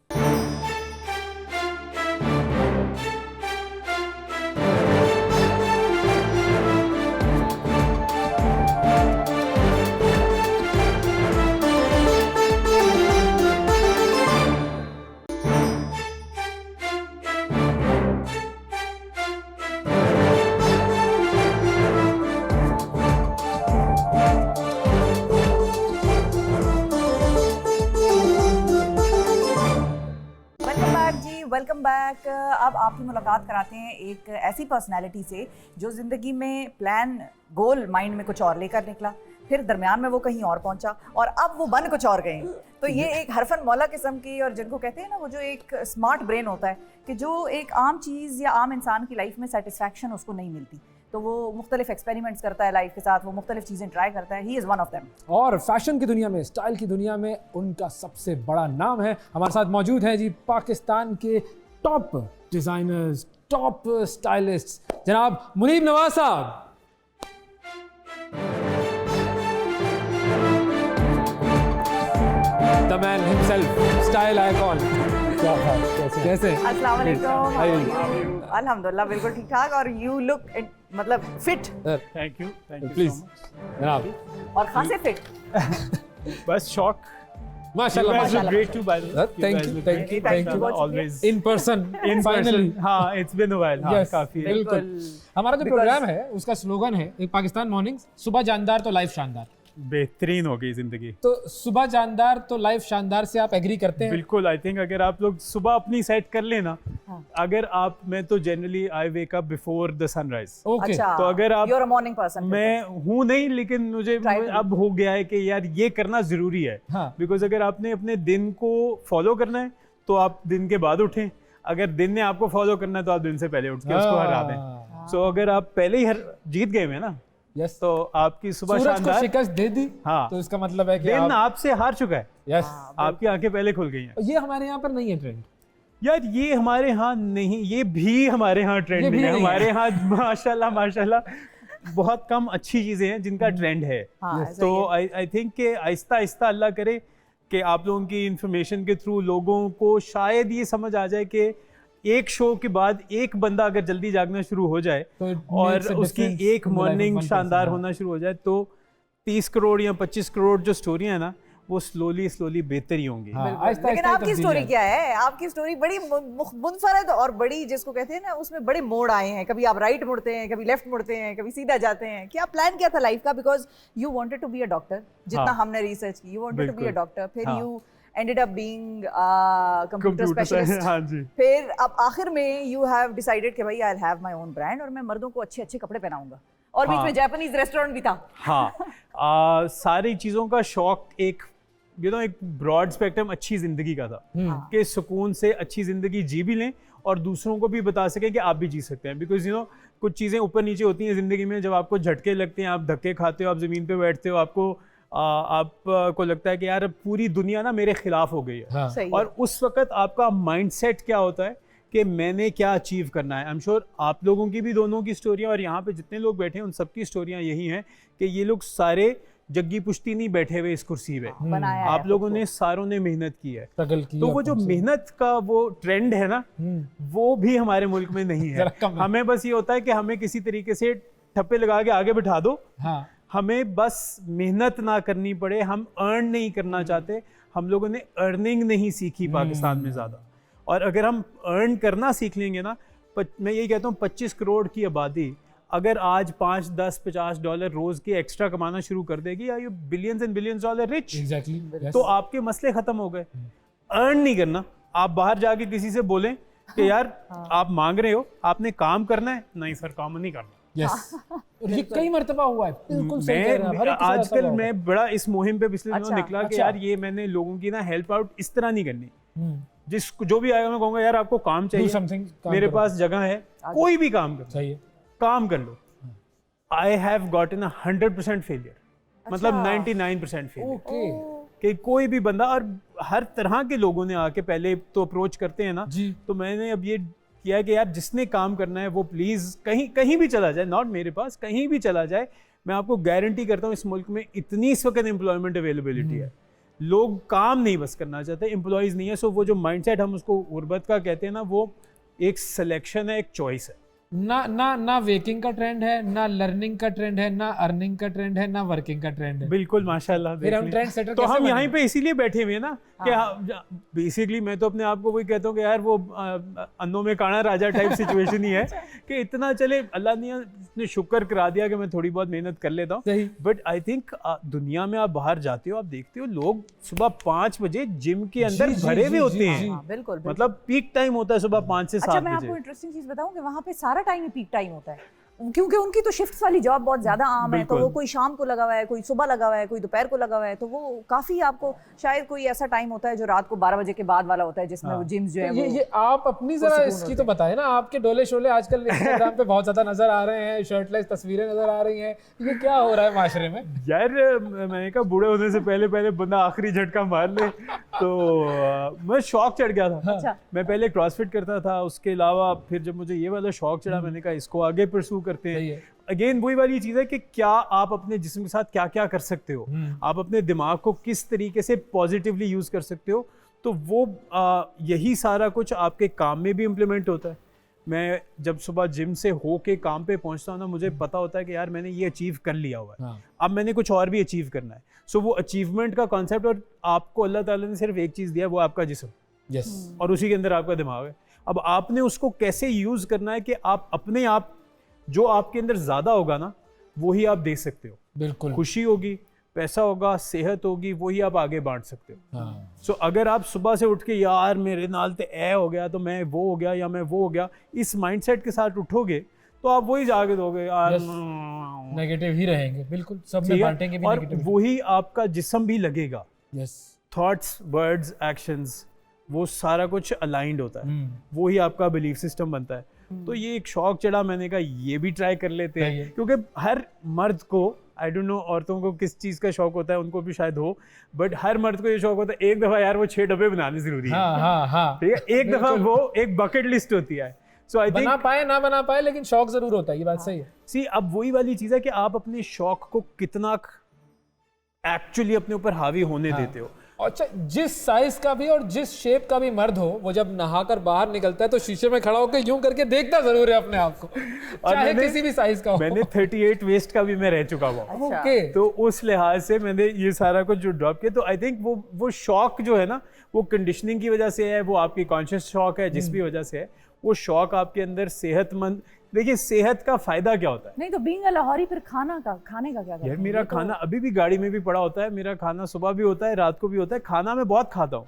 Welcome back. अब आपकी मुलाकात कराते हैं एक ऐसी पर्सनैलिटी से जो ज़िंदगी में प्लान गोल माइंड में कुछ और लेकर निकला, फिर दरमियान में वो कहीं और पहुंचा और अब वो बन कुछ और गए। तो ये एक हरफन मौला किस्म की, और जिनको कहते हैं ना वो जो एक स्मार्ट ब्रेन होता है कि जो एक आम चीज़ या आम इंसान की लाइफ में सेटिस्फैक्शन उसको नहीं मिलती, तो वो मुख्तलिफ एक्सपेरिमेंट्स करता है लाइफ के साथ, वो मुख्तलिफ चीज़ें ट्राई करता है। He is one of them. और फैशन की दुनिया में, स्टाइल की दुनिया में उनका सबसे बड़ा नाम है। हमारे साथ मौजूद हैं जी पाकिस्तान के टॉप डिज़ाइनर्स, टॉप स्टाइलिस्ट्स, जनाब मुनीब नवाज साहब। The man himself, style icon. क्या बात, कैसे? अस्सलाम वालेकुम। अल्हम्दुलिल्लाह बिल्कुल ठीक ठाक, और यू लुक मतलब फिट। थैंक यू प्लीज जनाब। और खासे फिट। बस शॉक माशाल्लाह माशाल्लाह। Great too by the way. Thank you always in person finally. हाँ, इट्स बीन अ व्हाइल। हाँ, काफी है। बिल्कुल। हमारा जो प्रोग्राम है उसका स्लोगन है एक पाकिस्तान मॉर्निंग्स, सुबह जानदार तो लाइफ शानदार। बेहतरीन हो गई जिंदगी। तो सुबह जानदार तो लाइफ शानदार से आप एग्री करते हैं? बिल्कुल। आई थिंक अगर आप लोग सुबह अपनी सेट कर लेना, अगर आप, मैं तो generally I wake up before the sunrise. Okay. तो अगर आप, you are a morning person. मैं हूँ नहीं, लेकिन मुझे अब हो गया है कि यार ये करना जरूरी है। हाँ। बिकॉज अगर आपने अपने दिन को फॉलो करना है तो आप दिन के बाद उठें, अगर दिन ने आपको फॉलो करना है तो आप दिन से पहले उठ के उसको हरा दें। सो अगर आप पहले ही जीत गए हैं ना, यस, तो आपकी सुबह सूरज को शानदार, शिकस्त दे दी। हाँ, तो इसका मतलब है कि दिन आपसे हार चुका है। यस, आपकी आंखें पहले खुल गई हैं। ये हमारे यहाँ पर नहीं है ट्रेंड यार, ये हमारे यहाँ नहीं, ये भी हमारे यहाँ ट्रेंड ये भी नहीं है। नहीं हमारे यहाँ माशाल्लाह माशाल्लाह बहुत कम अच्छी चीजें हैं जिनका ट्रेंड है। तो आई थिंक कि आहिस्ता आहिस्ता अल्लाह करे कि आप लोगों की इंफॉर्मेशन के थ्रू लोगों को शायद ये समझ आ जाए कि एक शो के बाद एक बंदा अगर जल्दी जागना शुरू हो जाए तो और उसकी एक मॉर्निंग शानदार होना शुरू हो जाए, तो 30 करोड़ या 25 करोड़ जो स्टोरियां हैं ना, वो स्लोली स्लोली बेहतर ही होंगी। लेकिन आपकी स्टोरी क्या है? आपकी स्टोरी बड़ी मुनफरद और बड़ी, जिसको कहते हैं ना, उसमें बड़े मोड़ आए हैं। कभी आप राइट मुड़ते हैं, कभी लेफ्ट मुड़ते हैं, कभी सीधा जाते हैं। क्या प्लान क्या था लाइफ का? Because you wanted to be a doctor, जितना हमने रिसर्च की, you wanted to be a doctor, फिर you ended up being computer specialist। हाँ जी। फिर अब आखिर में you have decided कि भाई I'll have my own brand, और मैं मर्दों को अच्छे अच्छे कपड़े पहनाऊंगा, और बीच में जापानीज रेस्टोरेंट भी था। हाँ, सारी चीज़ों का शौक एक एक ब्रॉड स्पेक्ट्रम अच्छी जिंदगी का था, कि सुकून से अच्छी जिंदगी जी भी लें और दूसरों को भी बता सकें कि आप भी जी सकते हैं। बिकॉज कुछ चीज़ें ऊपर नीचे होती हैं ज़िंदगी में, जब आपको झटके लगते हैं, आप धक्के खाते हो, आप ज़मीन पे बैठते हो, आपको लगता है कि यार पूरी दुनिया ना मेरे खिलाफ हो गई है। हाँ। और उस वक्त आपका माइंडसेट क्या होता है कि मैंने क्या अचीव करना है। आई एम श्योर आप लोगों की भी दोनों की स्टोरियाँ, और यहाँ पे जितने लोग बैठे हैं उन सबकी स्टोरियाँ यही हैं कि ये लोग सारे जग्गी पुश्ती नहीं बैठे हुए इस कुर्सी पे, आप लोगों ने सारों ने मेहनत की है। तो वो जो मेहनत का वो ट्रेंड है ना, वो भी हमारे मुल्क में नहीं है। हमें बस ये होता है कि हमें किसी तरीके से ठप्पे लगा के आगे बिठा दो। हाँ। हमें बस मेहनत ना करनी पड़े, हम अर्न नहीं करना चाहते। हम लोगों ने अर्निंग नहीं सीखी पाकिस्तान में ज़्यादा, और अगर हम अर्न करना सीख लेंगे ना, मैं यही कहता हूँ 25 करोड़ की आबादी अगर आज 5, 10, $50 रोज के एक्स्ट्रा कमाना शुरू कर देगी, या you billions and billions dollar rich. Exactly, तो आपके मसले खत्म हो गए। अर्न नहीं करना, आप बाहर जाके किसी से बोलें कि यार आप मांग रहे हो, आपने काम करना है, नहीं सर काम नहीं करना। यस, ये कई मरतबा हुआ है। बिल्कुल सही कह रहे हैं। आजकल मैं बड़ा इस मुहिम पे पिछले दिनों निकला कि यार ये मैंने लोगों की ना हेल्प आउट इस तरह नहीं करनी। जो भी आएगा मैं कहूँगा यार आपको काम चाहिए, मेरे पास जगह है, कोई भी काम करो, काम कर लो। आई हैव गॉटन 100% फेलियर, मतलब 99% फेलियर। कि कोई भी बंदा, और हर तरह के लोगों ने आके पहले तो अप्रोच करते हैं ना, तो मैंने अब ये किया है कि यार जिसने काम करना है वो प्लीज़ कहीं कहीं भी चला जाए, नॉट मेरे पास, कहीं भी चला जाए, मैं आपको गारंटी करता हूँ इस मुल्क में इतनी इस वक्त एम्प्लॉयमेंट अवेलेबिलिटी है, लोग काम नहीं बस करना चाहते, एम्प्लॉयज़ नहीं है। सो वो जो माइंडसेट हम उसको गुर्बत का कहते हैं ना, वो एक सिलेक्शन है, एक चॉइस है। ना वेकिंग का ट्रेंड है, ना लर्निंग का ट्रेंड है, ना अर्निंग का ट्रेंड है, ना वर्किंग का ट्रेंड है। बिल्कुल माशाल्लाह। फिर हम ट्रेंड सेटर तो कैसे हम बने? यहीं पे इसीलिए बैठे हुए हैं ना कि बेसिकली मैं तो अपने आप को वही कहता हूँ कि यार वो अन्नों में काना राजा टाइप सिचुएशन ही है कि इतना चले अल्लाह ने शुक्र करा दिया कि मैं थोड़ी बहुत मेहनत कर लेता हूँ। बट आई थिंक दुनिया में आप बाहर जाते हो, आप देखते हो लोग सुबह 5 बजे जिम के अंदर भरे हुए होते हैं। बिल्कुल, मतलब पीक टाइम होता है सुबह 5 से 7 अच्छा, मैं बजे। आपको इंटरेस्टिंग चीज बताऊं कि वहाँ पे सारा टाइम ही पीक टाइम होता है, क्योंकि उनकी तो शिफ्ट्स वाली जॉब बहुत ज्यादा आम है, तो वो कोई शाम को लगा हुआ है, कोई सुबह लगा हुआ है, कोई दोपहर को लगा हुआ है, तो वो काफी आपको शायद कोई ऐसा टाइम होता है जो रात को 12 बजे के बाद वाला होता है, जिसमें वो जिम्स जो है ये आप अपनी जरा इसकी तो बताएं ना, आपके डोले शोले आजकल इंस्टाग्राम पे बहुत ज्यादा नजर आ रहे हैं, शर्टलेस तस्वीरें नजर आ रही हैं, ये क्या हो रहा है माशरे में? यार मैंने कहा बूढ़े होने से पहले बंदा आखिरी झटका मार ले, तो मैं शौक चढ़ गया था। अच्छा। मैं पहले क्रॉसफिट करता था, उसके अलावा फिर जब मुझे ये वाला शौक चढ़ा, मैंने कहा इसको आगे परस्यू करते हैं। अगेन वही वाली चीज़ है कि क्या आप अपने जिस्म के साथ क्या क्या कर सकते हो, आप अपने दिमाग को किस तरीके से पॉजिटिवली यूज़ कर सकते हो, तो वो यही सारा कुछ आपके काम में भी इम्प्लीमेंट होता है। मैं जब सुबह जिम से होके काम पे पहुंचता हूँ ना, मुझे पता होता है कि यार मैंने ये अचीव कर लिया हुआ है, अब मैंने कुछ और भी अचीव करना है। सो वो अचीवमेंट का कॉन्सेप्ट, और आपको अल्लाह ताला ने सिर्फ एक चीज़ दिया है, वो आपका जिस्म, और उसी के अंदर आपका दिमाग है। अब आपने उसको कैसे यूज़ करना है कि आप अपने आप जो आपके अंदर ज़्यादा होगा ना, वही आप दे सकते हो। बिल्कुल, खुशी होगी, पैसा होगा, सेहत होगी, वही आप आगे बांट सकते हो। सो अगर आप सुबह से उठ के यार मेरे नाल ते ए हो गया तो मैं वो हो गया या मैं वो हो गया, इस माइंडसेट के साथ उठोगे तो आप वही जाके दोगे यार, नेगेटिव ही रहेंगे। बिल्कुल, सब में बांटेंगे भी, और नेगेटिव वही आपका जिस्म भी लगेगा। थॉट्स, वर्ड्स, एक्शंस, वो सारा कुछ अलाइंड होता है, वही आपका बिलीफ सिस्टम बनता है। तो ये एक शौक चढ़ा, मैंने कहा ये भी ट्राई कर लेते हैं, क्योंकि हर मर्द को, आई डोंट नो औरतों को किस चीज़ का शौक होता है, उनको भी शायद हो, बट हर मर्द को ये शौक होता है एक दफ़ा यार वो 6 डब्बे बनाने ज़रूरी है। ठीक है, एक दफ़ा वो एक बकेट लिस्ट होती है। सो आई थिंक बना पाए ना बना पाए, लेकिन शौक जरूर होता है, ये बात सही है। सी अब वही वाली चीज़ है कि आप अपने शौक को कितना एक्चुअली अपने ऊपर हावी होने देते हो। अच्छा, जिस साइज का भी और जिस शेप का भी मर्द हो, वो जब नहाकर बाहर निकलता है तो शीशे में खड़ा होकर यूं करके देखता जरूर है अपने आप को, चाहे किसी भी साइज का हो। मैंने 38 वेस्ट का भी मैं रह चुका हुआ। ओके, तो उस लिहाज से मैंने ये सारा कुछ जो ड्रॉप किया, तो आई थिंक वो शौक जो है ना, वो कंडीशनिंग की वजह से है, वो आपकी कॉन्शियस शौक है, जिस भी वजह से है, वो शौक आपके अंदर सेहतमंद। देखिए सेहत का फायदा क्या होता है? नहीं तो बीइंग अ लाहौरी, फिर खाने का क्या यार मेरा खाना अभी भी गाड़ी में भी पड़ा होता है, मेरा खाना सुबह भी होता है, रात को भी होता है, खाना मैं बहुत खाता हूँ।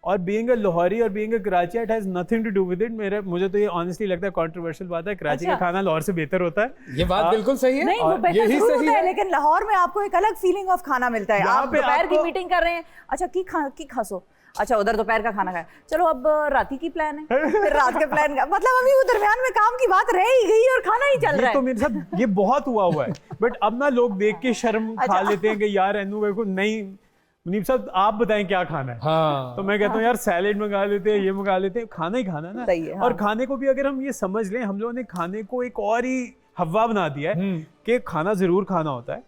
और बीइंग अ लाहौरी और being a Karachi, it has nothing to do with it. मुझे तो ये ऑनेस्टली लगता है कंट्रोवर्शियल बात है, कराची का खाना लाहौर से बेहतर होता है। ये बात बिल्कुल सही है, नहीं वो बेहतर यही जरूर सही होता है, है, लेकिन लाहौर में आपको एक अलग फीलिंग ऑफ खाना मिलता है। यहाँ आप पे दोपहर की आपको- मीटिंग कर रहे हैं, अच्छा की खासो, अच्छा उधर दोपहर का खाना खाया, चलो अब राती की प्लान है, फिर रात के प्लान का, मतलब अभी वो दरमियान में काम की बात रह ही गई और खाना ही चल रहा ये है। तो मेरे साथ ये बहुत हुआ है। बट अब ना लोग देख के शर्म खा लेते हैं कि यार एनू को नहीं, मुनीब साहब आप बताएं क्या खाना है। हाँ। तो मैं कहता हूँ यार सैलेड मंगा लेते हैं, ये मंगा लेते हैं, खाना ही खाना ना। सही है, हाँ। और खाने को भी अगर हम ये समझ लें, हम लोगों ने खाने को एक और ही हवा बना दिया है कि खाना जरूर खाना होता है।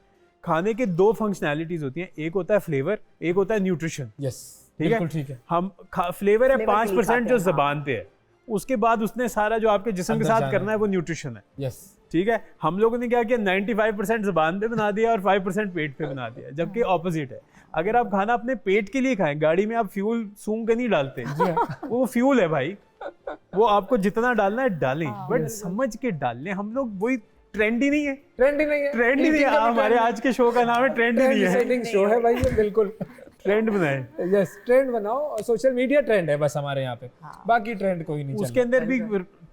खाने के 2 फंक्शनैलिटीज होती हैं, एक होता है फ्लेवर, एक होता है न्यूट्रिशन। यस, ठीक है, ठीक है। हम फ्लेवर है Flavor 5% जो खाते हैं, जबान पे है, उसके बाद उसने सारा जो आपके जिस्म के अंदर साथ जाना करना है वो न्यूट्रिशन है। यस, ठीक है, हम लोगों ने क्या किया, 95% जबान पे बना दिया और 5% पेट पे बना दिया, जबकि ऑपोजिट है। अगर आप खाना अपने पेट के लिए खाएं, गाड़ी में आप फ्यूल सूंघ के नहीं डालते, वो फ्यूल है भाई, वो आपको जितना डालना है डालें, बट समझ के डालें। हम लोग वही ट्रेंड ही नहीं है, ट्रेंड ही नहीं है, ट्रेंड ही नहीं है। हमारे आज के शो का नाम है ट्रेंड ही नहीं है, सेटिंग शो है भाई ये, बिल्कुल ट्रेंड बनाए। यस, ट्रेंड बनाओ, और सोशल मीडिया ट्रेंड है बस हमारे यहाँ पे, बाकी ट्रेंड कोई नहीं। उसके अंदर भी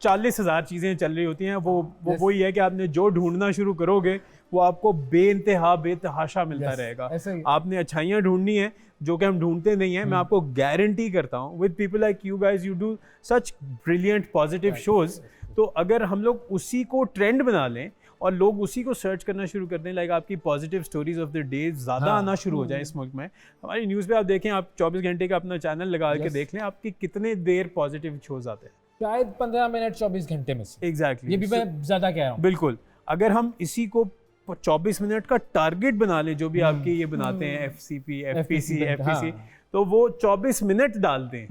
40,000 चीजें चल रही होती हैं। वो वही है कि आपने जो ढूंढना शुरू करोगे वो आपको बेइंतहा बेतहाशा मिलता रहेगा। आपने अच्छाइयाँ ढूंढनी है जो कि हम ढूंढते नहीं है। मैं आपको गारंटी करता हूँ, with people like you guys, you do such brilliant positive shows. तो अगर हम लोग उसी को ट्रेंड बना लें और लोग उसी को सर्च करना शुरू कर दें, लाइक आपकी positive stories of the day ज़्यादा आना शुरू हो जाए इस मुल्क में। हमारी न्यूज़ पे आप देखें, आप 24 घंटे का अपना चैनल लगा के देख लें, आपकी कितने देर पॉजिटिव शोज आते हैं। शायद 15 मिनट 24 घंटे में से। एग्जैक्टली ये भी मैं ज़्यादा कह रहा हूँ। बिल्कुल, अगर हम इसी को 24 मिनट का टारगेट बना लें, जो भी आपके ये बनाते हैं FCP, FPC, FPC, तो वो 24 मिनट डाल दें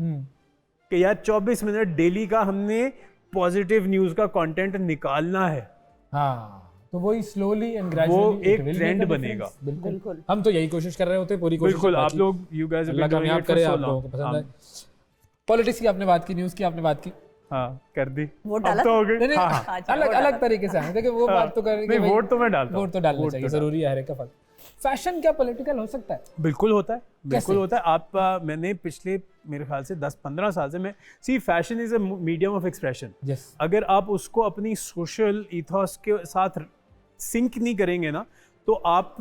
कि यार 24 मिनट डेली का हमने पॉजिटिव न्यूज़ का कंटेंट निकालना है। हाँ, तो वही स्लोली एंड ग्रेजुअली वो एक ट्रेंड बनेगा। बिल्कुल, हम तो यही कोशिश कर रहे होते, पूरी कोशिश। बिल्कुल, आप लोग यू गाइस अल्लाह कामयाब करे, आप लोगों को पसंद है। पॉलिटिक्स की आपने बात की, न्यूज़ की आपने बात की, हाँ कर दी, वोट अब डाला? तो हो गई। नहीं हाँ, अलग अलग तरीके से देखिए वो बात तो करेंगे। नहीं, वोट तो मैं डालता हूँ, वोट तो डालना चाहिए, जरूरी है हर एक का फर्क। फैशन क्या पॉलिटिकल हो सकता है? बिल्कुल होता है, बिल्कुल होता है। आप मैंने पिछले मेरे ख्याल से 10-15 साल से मैं fashion is a medium of expression. अगर आप उसको अपनी सोशल ईथॉस के साथ सिंक नहीं करेंगे ना, तो आप,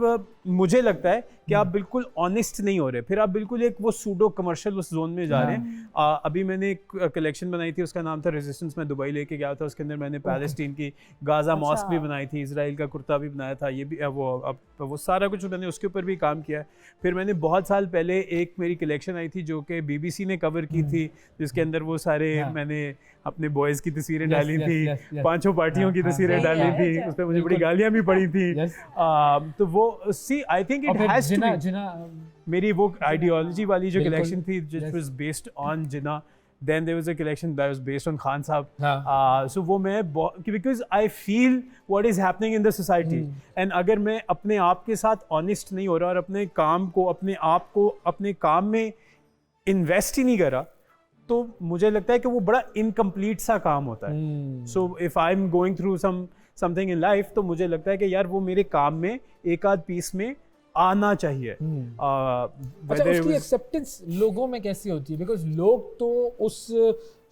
मुझे लगता है कि आप बिल्कुल ऑनेस्ट नहीं हो रहे, फिर आप बिल्कुल एक वो सूडो कमर्शियल उस जोन में जा रहे हैं। अभी मैंने एक कलेक्शन बनाई थी, उसका नाम था रेजिस्टेंस, मैं दुबई लेके गया था। उसके अंदर मैंने पैलेस्टीन की गाजा मॉस्क भी बनाई थी, इजराइल का कुर्ता भी बनाया था, ये भी वो सारा कुछ मैंने उसके ऊपर भी काम किया है। फिर मैंने बहुत साल पहले एक मेरी कलेक्शन आई थी जो कि BBC ने कवर की थी, जिसके अंदर वो सारे मैंने अपने बॉयज़ की तस्वीरें डाली थी, 5 पार्टियों की तस्वीरें डाली थी, उस पर मुझे बड़ी गालियाँ भी पड़ी थी। तो वो आई थिंक इट हैज मेरी वो आइडियोलॉजी वाली जो कलेक्शन थी, which was based on Jinnah, then there was a collection that was based on Khan साहब। so वो मैं because I feel what is happening in the society, and अगर मैं अपने आप के साथ honest नहीं हो रहा और अपने काम को, अपने आप को अपने काम में इन्वेस्ट ही नहीं करा, तो मुझे लगता है कि वो बड़ा इनकम्प्लीट सा काम होता है। so if I'm going through something in life, तो मुझे लगता है कि यार वो मेरे काम में एक आध पीस में आना चाहिए। अच्छा, उसकी एक्सेप्टेंस लोगों में कैसी होती है? बिकॉज लोग तो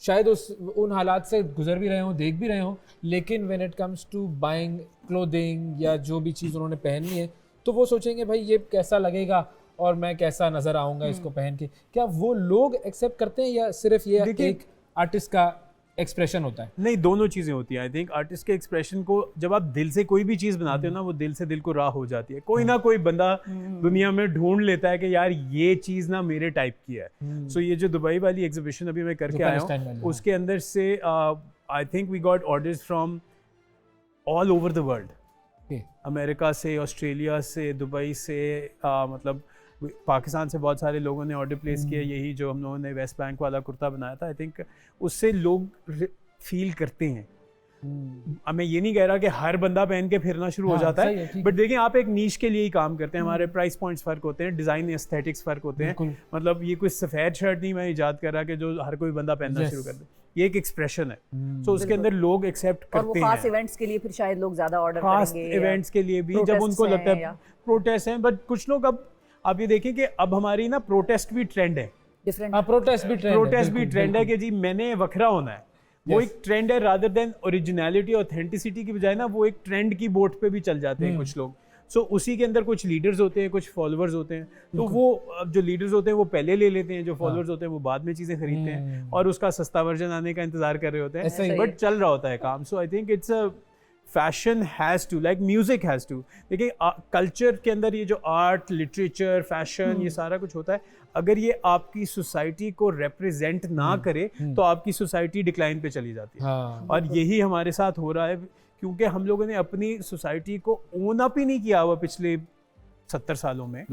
शायद उन हालात से गुजर भी रहे हों, देख भी रहे हों, लेकिन when it comes to buying clothing या जो भी चीज़ उन्होंने पहननी है, तो वो सोचेंगे भाई ये कैसा लगेगा और मैं कैसा नजर आऊंगा इसको पहन के। क्या वो लोग एक्सेप्ट करते हैं या सिर्फ ये एक आर्टिस्ट का एक्सप्रेशन होता है? नहीं, दोनों चीज़ें होती हैं। आई थिंक आर्टिस्ट के एक्सप्रेशन को जब आप दिल से कोई भी चीज़ बनाते हो ना, वो दिल से दिल को राह हो जाती है। कोई ना कोई बंदा दुनिया में ढूंढ लेता है कि यार ये चीज़ ना मेरे टाइप की है। सो ये जो दुबई वाली एग्जीबिशन अभी मैं करके आया हूँ, उसके अंदर से I think we got orders from all over the world, America से, ऑस्ट्रेलिया से, दुबई से, मतलब पाकिस्तान से बहुत सारे लोगों ने ऑर्डर प्लेस किया। यही जो हम लोगों ने वेस्ट बैंक वाला कुर्ता बनाया था, आई थिंक उससे लोग फील करते हैं। अब मैं ये नहीं कह रहा कि हर बंदा पहन के फिरना शुरू हो जाता है, बट देखिए आप एक नीश के लिए ही काम करते हैं। हमारे प्राइस पॉइंट्स फ़र्क होते हैं, डिज़ाइन एस्थेटिक्स फ़र्क होते हैं। मतलब ये कोई सफ़ेद शर्ट नहीं मैं इजाद कर रहा कि जो हर कोई बंदा पहनना शुरू कर दे। ये एक एक्सप्रेशन है, सो उसके अंदर लोग एक्सेप्ट करते हैं। और वो खास इवेंट्स के लिए फिर शायद लोग ज़्यादा ऑर्डर करेंगे, खास इवेंट्स के लिए भी जब उनको लगता है प्रोटेस्ट हैं। बट कुछ लोग, अब आप ये देखें कि अब हमारी ना प्रोटेस्ट भी ट्रेंड है, प्रोटेस्ट भी ट्रेंड है कि जी मैंने वखरा होना है। वो एक ट्रेंड है, रादर देन ओरिजिनलिटी ऑथेंटिसिटी की बजाय ना वो एक ट्रेंड की बोट पे भी चल जाते हैं कुछ लोग। सो उसी के अंदर कुछ लीडर्स होते हैं, कुछ फॉलोअर्स होते हैं। तो वो जो लीडर्स होते हैं वो पहले ले लेते हैं, जो फॉलोअर्स होते हैं वो बाद में चीज़ें खरीदते हैं और उसका सस्ता वर्जन आने का इंतजार कर रहे होते हैं, बट चल रहा होता है काम। So I think it's a fashion has too, like music has too. देखिए कल्चर के अंदर ये जो आर्ट, लिटरेचर, फैशन, ये सारा कुछ होता है, अगर ये आपकी सोसाइटी को रिप्रेजेंट ना करे तो आपकी सोसाइटी डिक्लाइन पे चली जाती है। और यही हमारे साथ हो रहा है, क्योंकि हम लोगों ने अपनी सोसाइटी को ओन अप ही नहीं किया हुआ पिछले 70 सालों में।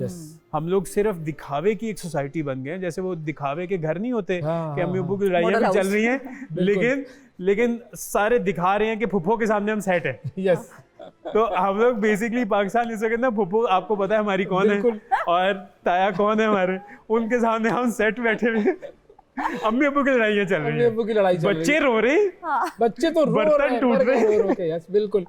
हम लोग सिर्फ दिखावे की एक सोसाइटी बन गए। जैसे वो दिखावे के घर नहीं होते कि अम्मी अब्बू की लड़ाइयाँ भी चल रही हैं, लेकिन सारे दिखा रहे हैं कि फुफ्फो के सामने हम सेट है। यस, तो हम लोग बेसिकली पाकिस्तान इस वक्त ना, फुफ्फो आपको पता है हमारी कौन है और ताया कौन है हमारे, उनके सामने हम सेट बैठे हुए, अम्मी अब्बू की लड़ाइयाँ चल रही हैं, बच्चे रो रहे हैं, बच्चे तो बर्तन टूट रहे हैं, यस बिल्कुल,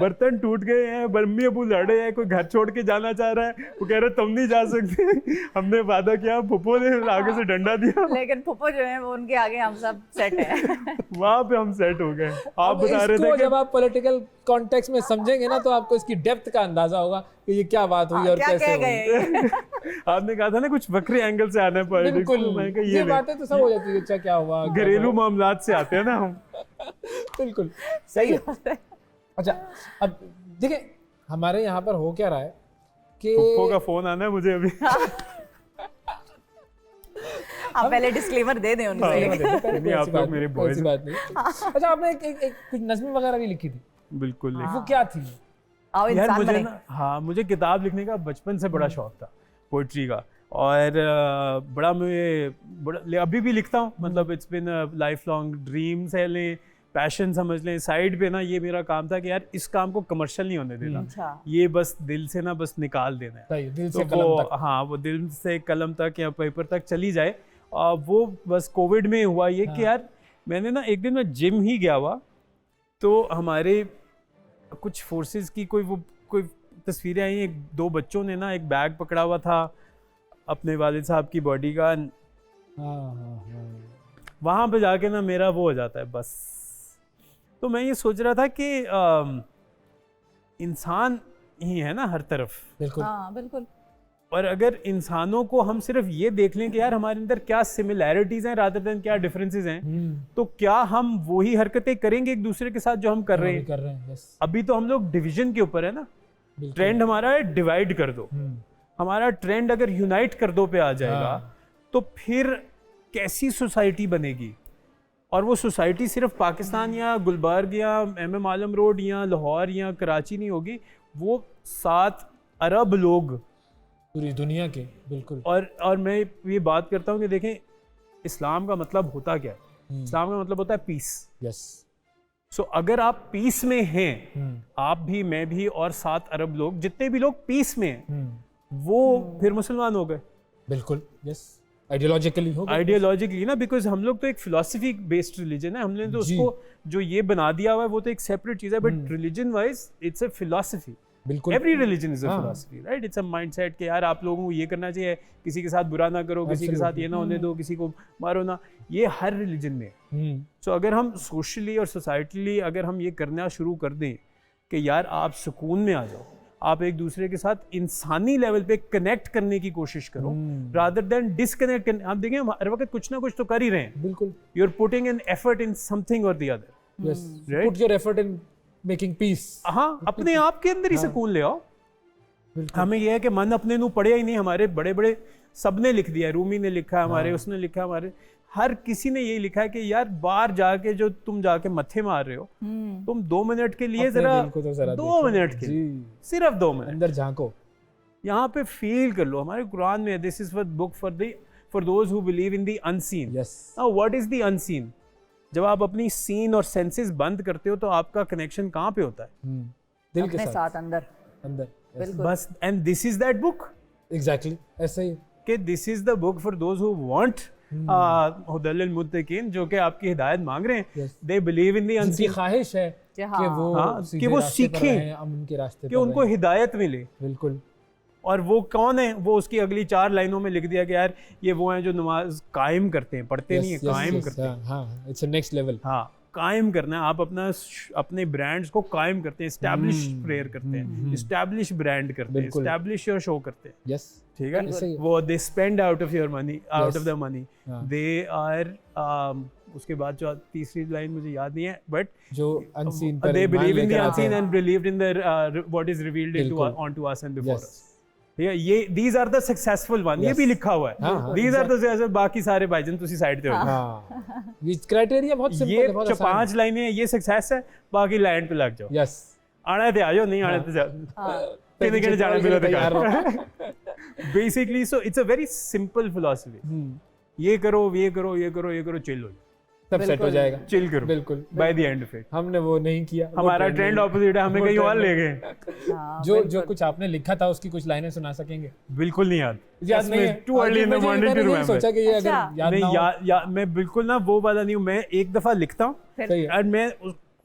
बर्तन टूट गए हैं, अम्मी अब्बू लड़ रहे हैं, कोई घर छोड़ के जाना चाह रहा है, वो कह रहे तुम नहीं जा सकते, हमने वादा किया, फुफ्फो ने आगे से डंडा दिया, लेकिन फुफ्फो जो है वो उनके आगे हम सब सेट है। वहाँ पे हम सेट हो गए। आप बता रहे थे जब आप पॉलिटिकल कॉन्टेक्स्ट में समझेंगे ना, तो आपको इसकी डेप्थ का अंदाजा होगा कि ये क्या बात हुई और कैसे हुई। आपने कहा था ना कुछ वक्री एंगल से आना है पॉलिटिक्स, बिल्कुल ये बातें तो सब हो जाती है। अच्छा क्या हुआ, घरेलू मामलात से आते हैं ना हम। बिल्कुल सही है। अच्छा अब देखिए हमारे यहाँ पर हो क्या रहा है कि फुफ्फो का फोन आना है मुझे अभी। आप पहले डिस्क्लेमर दे दें उनको। नहीं, आप लोग मेरे boys हैं। बात नहीं। अच्छा, आपने एक कुछ नज़्में वगैरह भी लिखी थी, बिल्कुल नहीं। वो क्या थी? आओ यार इंसान मुझे बने। ना, हाँ, मुझे किताब लिखने का बचपन से बड़ा शौक था, पोइट्री का, और अभी भी लिखता हूँ, मतलब it's been life long dreams है, लें पैशन समझ लें, साइड पे ना ये मेरा काम था कि यार इस काम को कमर्शियल नहीं होने देना, अच्छा। ये बस दिल से ना बस निकाल देना है। सही, दिल तो से कलम तक। हाँ, वो दिल से कलम तक या पेपर तक चली जाए। वो बस कोविड में हुआ ये कि यार मैंने ना एक दिन मैं जिम ही गया हुआ, तो हमारे कुछ फोर्सेस की कोई तस्वीरें आई, एक दो बच्चों ने ना एक बैग पकड़ा हुआ था अपने वालिद साहब की बॉडी का, वहाँ पे जाके ना मेरा वो हो जाता है बस। तो मैं ये सोच रहा था कि इंसान ही है ना हर तरफ, बिल्कुल। हाँ बिल्कुल। और अगर इंसानों को हम सिर्फ ये देख लें कि यार हमारे अंदर क्या सिमिलैरिटीज हैं रादर देन क्या डिफरेंसेस हैं, तो क्या हम वही हरकतें करेंगे एक दूसरे के साथ जो हम कर रहे हैं। यस। अभी तो हम लोग डिवीजन के ऊपर है ना, ट्रेंड हमारा है डिवाइड कर दो। हमारा ट्रेंड अगर यूनाइट कर दो पे आ जाएगा तो फिर कैसी सोसाइटी बनेगी। और वो सोसाइटी सिर्फ पाकिस्तान या गुलबर्ग या MM आलम रोड या लाहौर या कराची नहीं होगी, वो 7 अरब लोग पूरी दुनिया के। बिल्कुल। और मैं ये बात करता हूँ कि देखें इस्लाम का मतलब होता क्या है। इस्लाम का मतलब होता है पीस। यस। सो अगर आप पीस में हैं, आप भी, मैं भी और 7 अरब लोग, जितने भी लोग पीस में हैं, वो फिर मुसलमान हो गए। बिल्कुल। यस। आइडियोलॉजिकली होगा, आइडियोलॉजिकली ना, बिकॉज हम लोग तो एक फिलॉसफी बेस्ड रिलीजन है, हमने तो उसको जो ये बना दिया हुआ है वो तो एक सेपरेट चीज है, but religion wise it's a philosophy. बिल्कुल। Every religion is a philosophy, right? It's a mindset कि यार आप लोगों को ये करना चाहिए, किसी के साथ बुरा ना करो, किसी के साथ ये ना होने दो, किसी को मारो ना, ये हर रिलीजन में। सो अगर हम सोशली और सोसाइटली अगर हम ये करना शुरू कर दें कि यार आप सुकून में आ जाओ, आप एक दूसरे के साथ इंसानी लेवल पे कनेक्ट करने की कोशिश करो रादर देन डिस्कनेक्ट करने। आप देखें हर वक्त कुछ ना कुछ तो कर ही रहे हैं। बिल्कुल। You are putting an effort in something और the other. Yes. Put your effort in making peace. हाँ, अपने आप के अंदर ही सुकून ले आओ। हमें यह है कि मन अपने नू पढ़े ही नहीं, हमारे बड़े बड़े सबने लिख दिया, रूमी ने लिखा, हमारे उसने लिखा, हमारे हर किसी ने यही लिखा है कि यार बाहर जाके जो तुम जाके मत्थे मार रहे हो, तुम 2 मिनट के लिए जरा 2 मिनट के लिए, सिर्फ 2 मिनट अंदर झांको, यहाँ पे फील कर लो। हमारे कुरान में this is book for those who believe in the unseen. Yes. Now what is the unseen? जब आप अपनी सीन और सेंसेस बंद करते हो तो आपका कनेक्शन कहाँ पे होता है? दिल के अपने साथ, साथ अंदर। अंदर। बस, and this is that book. Exactly ऐसा ही कि this is the book for those who want हुदल लिल मुत्तकीन, जो कि आपकी हिदायत मांग रहे हैं। दे बिलीव इन द उनकी अनसीन, ख्वाहिश है कि वो सीखें, उनके रास्ते कि उनको हिदायत मिले। बिल्कुल। और वो कौन है? वो उसकी अगली 4 लाइनों में लिख दिया कि यार ये वो हैं जो नमाज कायम करते हैं, पढ़ते नहीं है, कायम करते हैं। हाँ, इट्स अ नेक्स्ट लेवल। हाँ, कायम करना है। आप अपने ब्रांड्स को कायम करते हैं, एस्टैब्लिश प्रेयर करते हैं, एस्टैब्लिश ब्रांड करते हैं, एस्टैब्लिश योर शो करते हैं। यस। ठीक है। वो they spend out of your money, out of the money, they are उसके बाद जो तीसरी लाइन मुझे याद नहीं है, बट जो अनसीन पर they believe in the unseen and believed in the what is revealed onto us and before us. ये these are the successful one. ये भी लिखा हुआ है। These are the successful, बाकी सारे भाईजान तुसी साइड पे हो। हाँ, ये क्राइटेरिया बहुत सिंपल है, बहुत आसान है। 5 लाइनें ये सक्सेस है, बाकी लैंड पे लग जाओ। यस। आना ते आ जाओ, नहीं आना तो जाओ, किने जाना मिला तैयार रहो। Basically, so it's a very simple philosophy. ये करो, ये करो, ये करो, ये करो, चिल हो, सब सेट हो जाएगा। चिल करो। बिल्कुल। By the end of it हमने वो नहीं किया, हमारा ट्रेंड ऑपोजिट है, हमें कहीं और ले गए। जो कुछ आपने लिखा था उसकी कुछ लाइनें सुना सकेंगे? बिल्कुल नहीं याद नहीं है। Too early in the morning to remember. सोचा कि ये अगर याद ना हो। नहीं, मैं बिल्कुल ना वो वाला नहीं हूँ। मैं एक दफा लिखता हूँ और मैं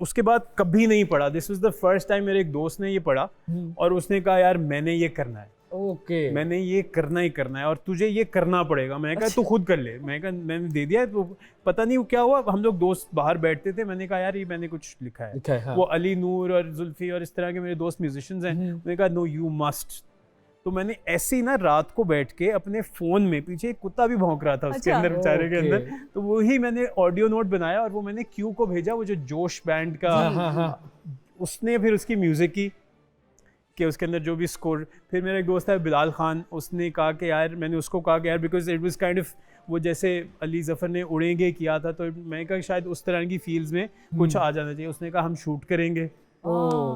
उसके बाद कभी नहीं पढ़ा। This was the first time मेरे एक दोस्त ने ये पढ़ा और उसने कहा यार मैंने ये करना है, ओके, मैंने ये करना ही करना है और तुझे ये करना पड़ेगा। मैं कहा तू खुद कर ले। मैं कहा मैंने दे दिया। तो पता नहीं क्या हुआ, हम लोग दोस्त बाहर बैठते थे, मैंने कहा यार ये मैंने कुछ लिखा है। हाँ। वो अली नूर और जुल्फी और इस तरह के मेरे दोस्त म्यूजिशियंस हैं। मैंने कहा नो यू मस्ट। तो मैंने ऐसे ही ना रात को बैठ के अपने फोन में, पीछे एक कुत्ता भी भौंक रहा था उसके अंदर, बेचारे के अंदर, तो वही मैंने ऑडियो नोट बनाया और वो मैंने क्यू को भेजा, वो जो जोश बैंड का उसने फिर उसकी म्यूजिक की कि उसके अंदर जो भी स्कोर। फिर मेरा एक दोस्त है बिलाल खान, उसने कहा कि यार, मैंने उसको कहा कि यार because it was kind of वो जैसे अली ज़फ़र ने उड़ेंगे किया था, तो मैं कहा शायद उस तरह की फील्ड्स में कुछ आ जाना चाहिए। उसने कहा हम शूट करेंगे।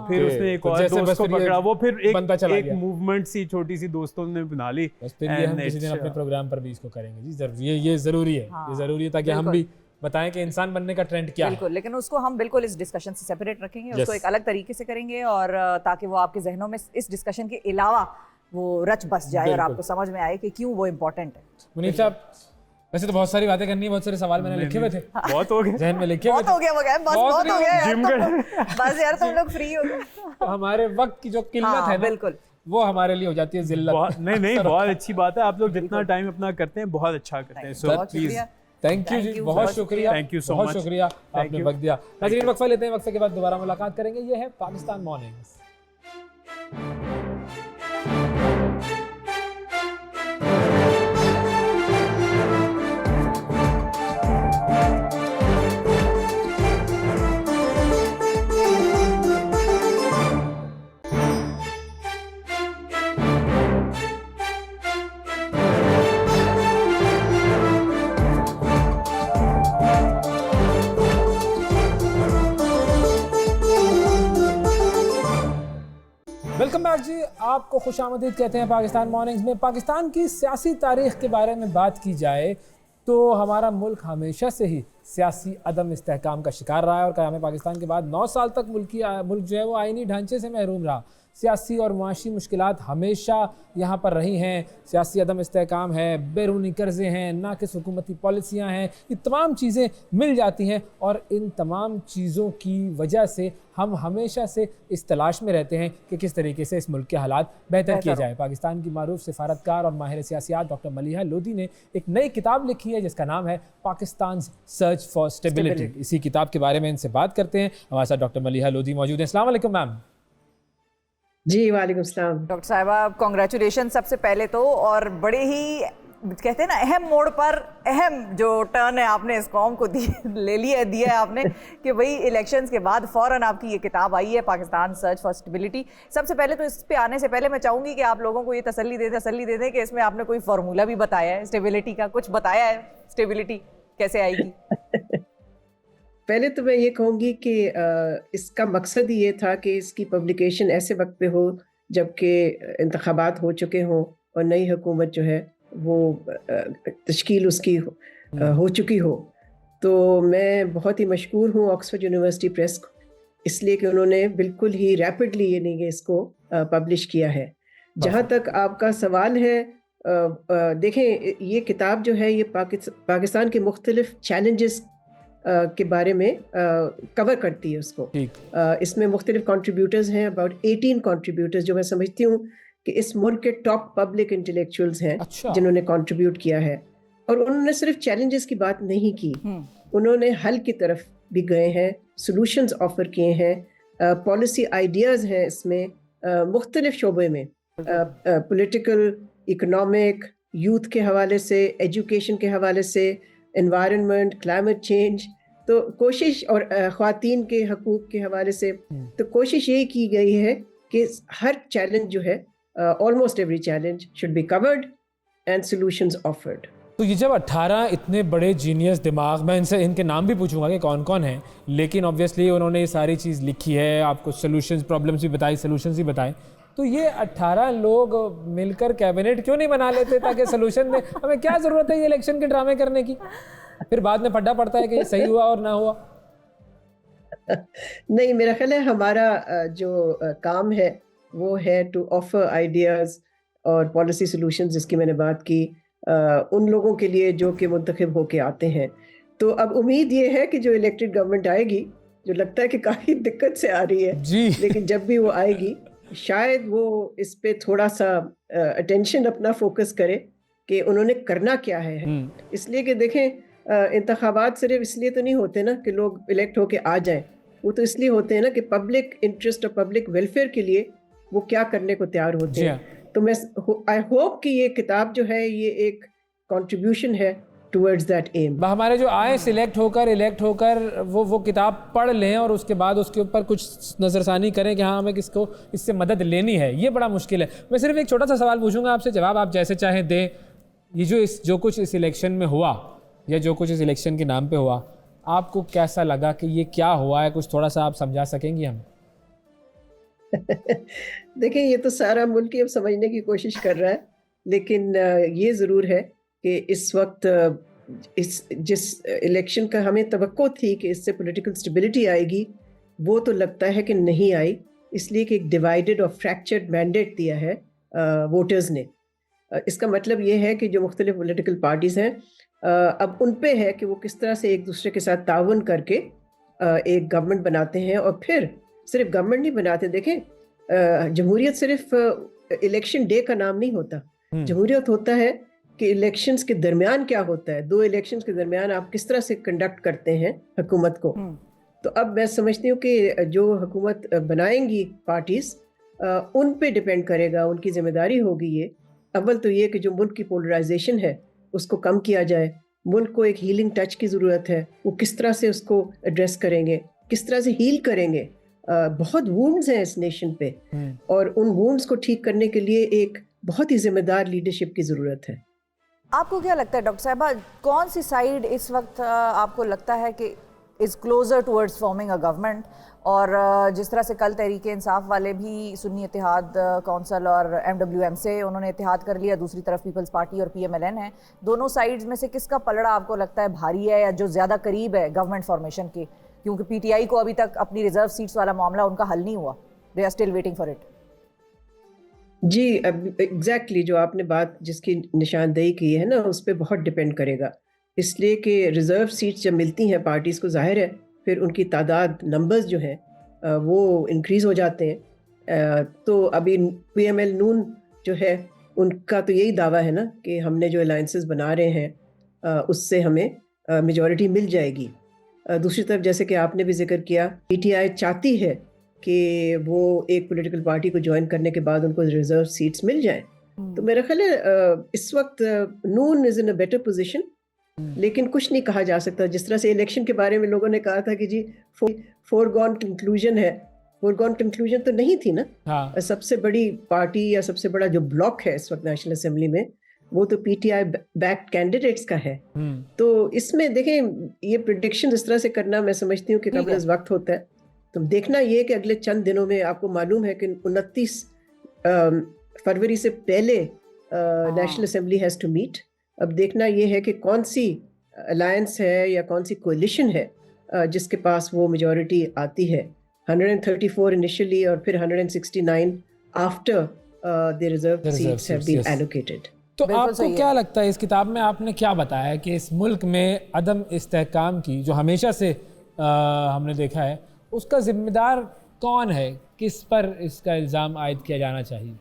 फिर उसने एक और दोस्त को पकड़ा, वो फिर एक मूवमेंट सी छोटी सी दोस्तों ने बना ली। बस फिर ये हम किसी दिन अपने प्रोग्राम पर भी इसको करेंगे जी, जरूर ये ज़रूरी है, ये ज़रूरी है, ताकि हम भी बताएं कि इंसान बनने का ट्रेंड क्या है। बिल्कुल, लेकिन उसको हम बिल्कुल इस डिस्कशन से सेपरेट रखेंगे, उसको एक अलग तरीके से करेंगे, और ताकि वो आपके जहनों में इस डिस्कशन के अलावा वो रच बस जाए और आपको समझ में आए कि क्यों वो इम्पोर्टेंट है। मुनीफ साहब, वैसे तो बहुत सारी बातें करनी है, बहुत सारे सवाल मैंने लिखे हुए थे, बहुत हो गए, जहन में लिखे हुए बहुत हो गया, बहुत हो गया जिम कर बस यार, तुम लोग फ्री हो गए। तो हमारे वक्त की जो किल्लत है ना, बिल्कुल वो हमारे लिए हो जाती है जिल्लत। नहीं बहुत अच्छी बात है, आप लोग जितना टाइम अपना करते हैं बहुत अच्छा करते हैं। सो प्लीज थैंक यू जी, बहुत शुक्रिया, थैंक यू सो बहुत मच, शुक्रिया, आपने वक्त दिया। नाज़रीन, वक्फा लेते हैं, वक्फे के बाद दोबारा मुलाकात करेंगे। ये है पाकिस्तान मॉर्निंग्स। वेलकम बैक जी, आपको खुशामदीद कहते हैं पाकिस्तान मॉर्निंग्स में। पाकिस्तान की सियासी तारीख़ के बारे में बात की जाए तो हमारा मुल्क हमेशा से ही सियासी अदम इस्तेहकाम का शिकार रहा है, और क़याम पाकिस्तान के बाद 9 साल तक मुल्क जो है वो आइनी ढांचे से महरूम रहा। सियासी और मुआशी मुश्किलात हमेशा यहाँ पर रही हैं। सियासी अदम इस्तेहकाम है, बैरूनी कर्ज़े हैं, नाक़िस हुकूमती पॉलिसियाँ हैं, ये तमाम चीज़ें मिल जाती हैं, और इन तमाम चीज़ों की वजह से हम हमेशा से इस तलाश में रहते हैं कि किस तरीके से इस मुल्क के हालात बेहतर किए जाएँ। पाकिस्तान की मारूफ सिफारतकार और माहिर सियासियात डॉक्टर मलिहा लोधी ने एक नई किताब लिखी है जिसका नाम है पाकिस्तान सर्च फॉर स्टेबिलिटी। इसी किताब के बारे में इनसे बात करते हैं। हमारे साथ डॉक्टर मलिहा लोधी मौजूद हैं। अस्सलाम वालेकुम मैम। जी वालेकुम सलाम। डॉक्टर साहिबा, कॉन्ग्रेचुलेशन सबसे पहले तो, और बड़े ही कहते हैं ना अहम मोड़ पर अहम जो टर्न है आपने इस कौम को दिया है आपने कि भाई इलेक्शंस के बाद फ़ौरन आपकी ये किताब आई है पाकिस्तान सर्च फॉर स्टेबिलिटी। सबसे पहले तो इस पे आने से पहले मैं चाहूँगी कि आप लोगों को ये तसल्ली दे दें कि इसमें आपने कोई फार्मूला भी बताया है स्टेबिलिटी का, कुछ बताया है स्टेबिलिटी कैसे आएगी? पहले तो मैं ये कहूँगी कि इसका मकसद ये था कि इसकी पब्लिकेशन ऐसे वक्त पे हो जबकि इंतखाबात हो चुके हों और नई हुकूमत जो है वो तश्कील उसकी हो चुकी हो। तो मैं बहुत ही मशकूर हूँ ऑक्सफोर्ड यूनिवर्सिटी प्रेस को, इसलिए कि उन्होंने बिल्कुल ही रैपिडली ये इसको पब्लिश किया है। जहाँ तक आपका सवाल है, देखें ये किताब जो है ये पाकिस्तान के मुख्तलिफ चैलेंजेस के बारे में कवर करती है उसको। इसमें मुख्तलिफ कंट्रीब्यूटर्स हैं, अबाउट 18 कंट्रीब्यूटर्स जो मैं समझती हूँ कि इस मुल्क के टॉप पब्लिक इंटेलेक्चुअल्स हैं जिन्होंने कंट्रीब्यूट किया है। और उन्होंने सिर्फ चैलेंजेस की बात नहीं की, उन्होंने हल की तरफ भी गए हैं, सॉल्यूशंस ऑफर किए हैं, पॉलिसी आइडियाज़ हैं इसमें मुख्तलिफ शोबे में, पॉलिटिकल, इकोनॉमिक, यूथ के हवाले से, एजुकेशन के हवाले से, एनवायरनमेंट, क्लाइमेट चेंज, तो कोशिश, और ख़वातीन के हकूक़ के हवाले से, तो कोशिश यही की गई है कि हर चैलेंज जो है, almost every challenge should be covered and solutions offered. तो ये जब 18 इतने बड़े जीनियस दिमाग, मैं इनके नाम भी पूछूंगा कि कौन कौन हैं, लेकिन ऑब्वियसली उन्होंने ये सारी चीज़ लिखी है, आपको सॉल्यूशंस, प्रॉब्लम्स भी बताई, सॉल्यूशंस भी बताए, तो ये 18 लोग मिलकर कैबिनेट क्यों नहीं बना लेते ताकि सॉल्यूशन दें? हमें क्या ज़रूरत है ये इलेक्शन के ड्रामे करने की? फिर बाद में पढ़ना पड़ता है कि ये सही हुआ और ना हुआ। नहीं, मेरा ख्याल है हमारा जो काम है वो है टू ऑफर आइडियाज़ और पॉलिसी सॉल्यूशंस, जिसकी मैंने बात की, उन लोगों के लिए जो कि मुंतखब होके आते हैं। तो अब उम्मीद ये है कि जो इलेक्टेड गवर्नमेंट आएगी, जो लगता है कि काफ़ी दिक्कत से आ रही है जी, लेकिन जब भी वो आएगी शायद वो इस पे थोड़ा सा अटेंशन अपना फोकस करे कि उन्होंने करना क्या है। इसलिए कि देखें इंतखाबात सिर्फ इसलिए तो नहीं होते ना कि लोग इलेक्ट होके आ जाएं, वो तो इसलिए होते हैं ना कि पब्लिक इंटरेस्ट और पब्लिक वेलफेयर के लिए वो क्या करने को तैयार होते हैं। तो मैं आई होप कि ये किताब जो है ये एक कंट्रीब्यूशन है towards that aim. हमारे जो आए सिलेक्ट होकर इलेक्ट होकर वो किताब पढ़ लें और उसके बाद उसके ऊपर कुछ नज़रसानी करें कि हाँ हमें किसको इससे मदद लेनी है, ये बड़ा मुश्किल है। मैं सिर्फ एक छोटा सा सवाल पूछूंगा आपसे, जवाब आप जैसे चाहें दें। ये जो कुछ इस इलेक्शन में हुआ या जो कुछ इस इलेक्शन के नाम पे हुआ, आपको कैसा लगा कि ये क्या हुआ है? कुछ थोड़ा सा आप समझा सकेंगी हमें? देखिए, ये तो सारा मुल्क ही अब समझने की कोशिश कर रहा है, लेकिन ये ज़रूर है कि इस वक्त जिस इलेक्शन का हमें तवक्को थी कि इससे पॉलिटिकल स्टेबिलिटी आएगी, वो तो लगता है कि नहीं आई, इसलिए कि एक डिवाइडेड और फ्रैक्चर्ड मैंडेट दिया है वोटर्स ने। इसका मतलब ये है कि जो मुख्तलिफ पॉलिटिकल पार्टीज़ हैं, अब उन पे है कि वो किस तरह से एक दूसरे के साथ ताउन करके एक गवर्नमेंट बनाते हैं। और फिर सिर्फ गवर्नमेंट नहीं बनाते, देखें जमहूरियत सिर्फ इलेक्शन डे का नाम नहीं होता। जमहूरियत होता है कि इलेक्शंस के दरमियान क्या होता है, दो इलेक्शंस के दरमियान आप किस तरह से कंडक्ट करते हैं हुकूमत को। तो अब मैं समझती हूँ कि जो हुकूमत बनाएंगी पार्टीज, उन पे डिपेंड करेगा, उनकी जिम्मेदारी होगी ये। अव्वल तो ये कि जो मुल्क की पोलराइजेशन है उसको कम किया जाए। मुल्क को एक हीलिंग टच की ज़रूरत है, वो किस तरह से उसको एड्रेस करेंगे, किस तरह से हील करेंगे। बहुत वुंड्स हैं इस नेशन पे, और उन वुंड्स को ठीक करने के लिए एक बहुत ही जिम्मेदार लीडरशिप की ज़रूरत है। आपको क्या लगता है डॉक्टर साहिबा, कौन सी साइड इस वक्त आपको लगता है कि is closure towards forming a government? और जिस तरह से कल तहरीक इंसाफ वाले भी सुन्नी इत्तेहाद कौंसल और MWM से उन्होंने इत्तेहाद कर लिया, दूसरी तरफ पीपल्स पार्टी और PMLN है, दोनों साइड्स में से किसका पलड़ा आपको लगता है भारी है या जो ज़्यादा करीब है गवर्नमेंट फॉर्मेशन के? क्योंकि PTI को अभी तक अपनी रिजर्व सीट्स वाला मामला उनका हल नहीं हुआ, they are still waiting for it. जी, एग्जैक्टली जो आपने बात जिसकी निशानदेही की है ना, उस पर बहुत डिपेंड करेगा। इसलिए कि रिज़र्व सीट्स जब मिलती हैं पार्टीज़ को, जाहिर है फिर उनकी तादाद, नंबर्स जो हैं वो इंक्रीज़ हो जाते हैं। तो अभी PML नून जो है, उनका तो यही दावा है ना कि हमने जो अलायंसेस बना रहे हैं उससे हमें मेजॉरिटी मिल जाएगी। दूसरी तरफ जैसे कि आपने भी जिक्र किया, PTI चाहती है कि वो एक पॉलिटिकल पार्टी को ज्वाइन करने के बाद उनको रिजर्व सीट्स मिल जाएं। तो मेरा ख्याल है इस वक्त noon is in a better position, लेकिन कुछ नहीं कहा जा सकता। जिस तरह से इलेक्शन के बारे में लोगों ने कहा था कि जी फोरगॉन कंक्लूजन है, फोरगॉन कंक्लूजन तो नहीं थी ना। हाँ। सबसे बड़ी पार्टी या सबसे बड़ा जो ब्लॉक है इस वक्त नेशनल असेंबली में, वो तो PTI बैक्ड कैंडिडेट्स का है। तो इसमें देखें, ये प्रेडिक्शन इस तरह से करना मैं समझती हूँ कि कबल वक्त होता है। तो देखना ये कि अगले चंद दिनों में, आपको मालूम है कि 29 फरवरी से पहले national assembly has to meet. अब देखना ये है कि कौन सी अलायंस है या कौन सी कोलिशन है जिसके पास वो मेजॉरिटी आती है। 134 इनिशियली और फिर 169 after the reserve seats have been allocated. तो आपको क्या लगता है, इस किताब में आपने क्या बताया कि इस मुल्क में अदम इस्तेहकाम की जो हमेशा से हमने देखा है, उसका जिम्मेदार कौन है? किस पर इसका इल्ज़ाम आयद किया जाना चाहिए?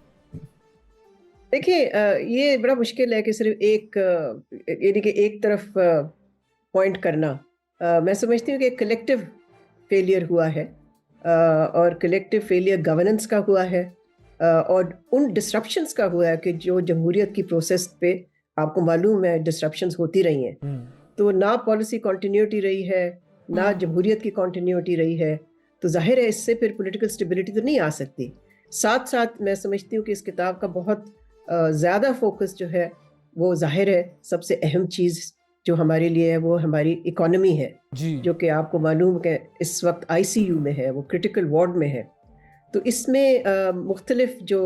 देखिए, ये बड़ा मुश्किल है कि सिर्फ एक यानी कि एक तरफ पॉइंट करना। मैं समझती हूँ कि एक कलेक्टिव फेलियर हुआ है, और कलेक्टिव फेलियर गवर्नेंस का हुआ है, और उन डिसरप्शंस का हुआ है कि जो जमहूरियत की प्रोसेस पे आपको मालूम है डिसरप्शंस होती रही हैं। तो ना पॉलिसी कॉन्टिन्यूटी रही है, ना जमहूरियत की कॉन्टिन्यूटी रही है। तो जाहिर है इससे फिर पॉलिटिकल स्टेबिलिटी तो नहीं आ सकती। साथ साथ मैं समझती हूँ कि इस किताब का बहुत ज़्यादा फोकस जो है वो जाहिर है सबसे अहम चीज़ जो हमारे लिए है वो हमारी इकोनॉमी है, जो कि आपको मालूम है इस वक्त ICU में है, वो क्रिटिकल वार्ड में है। तो इसमें मुख्तलिफ जो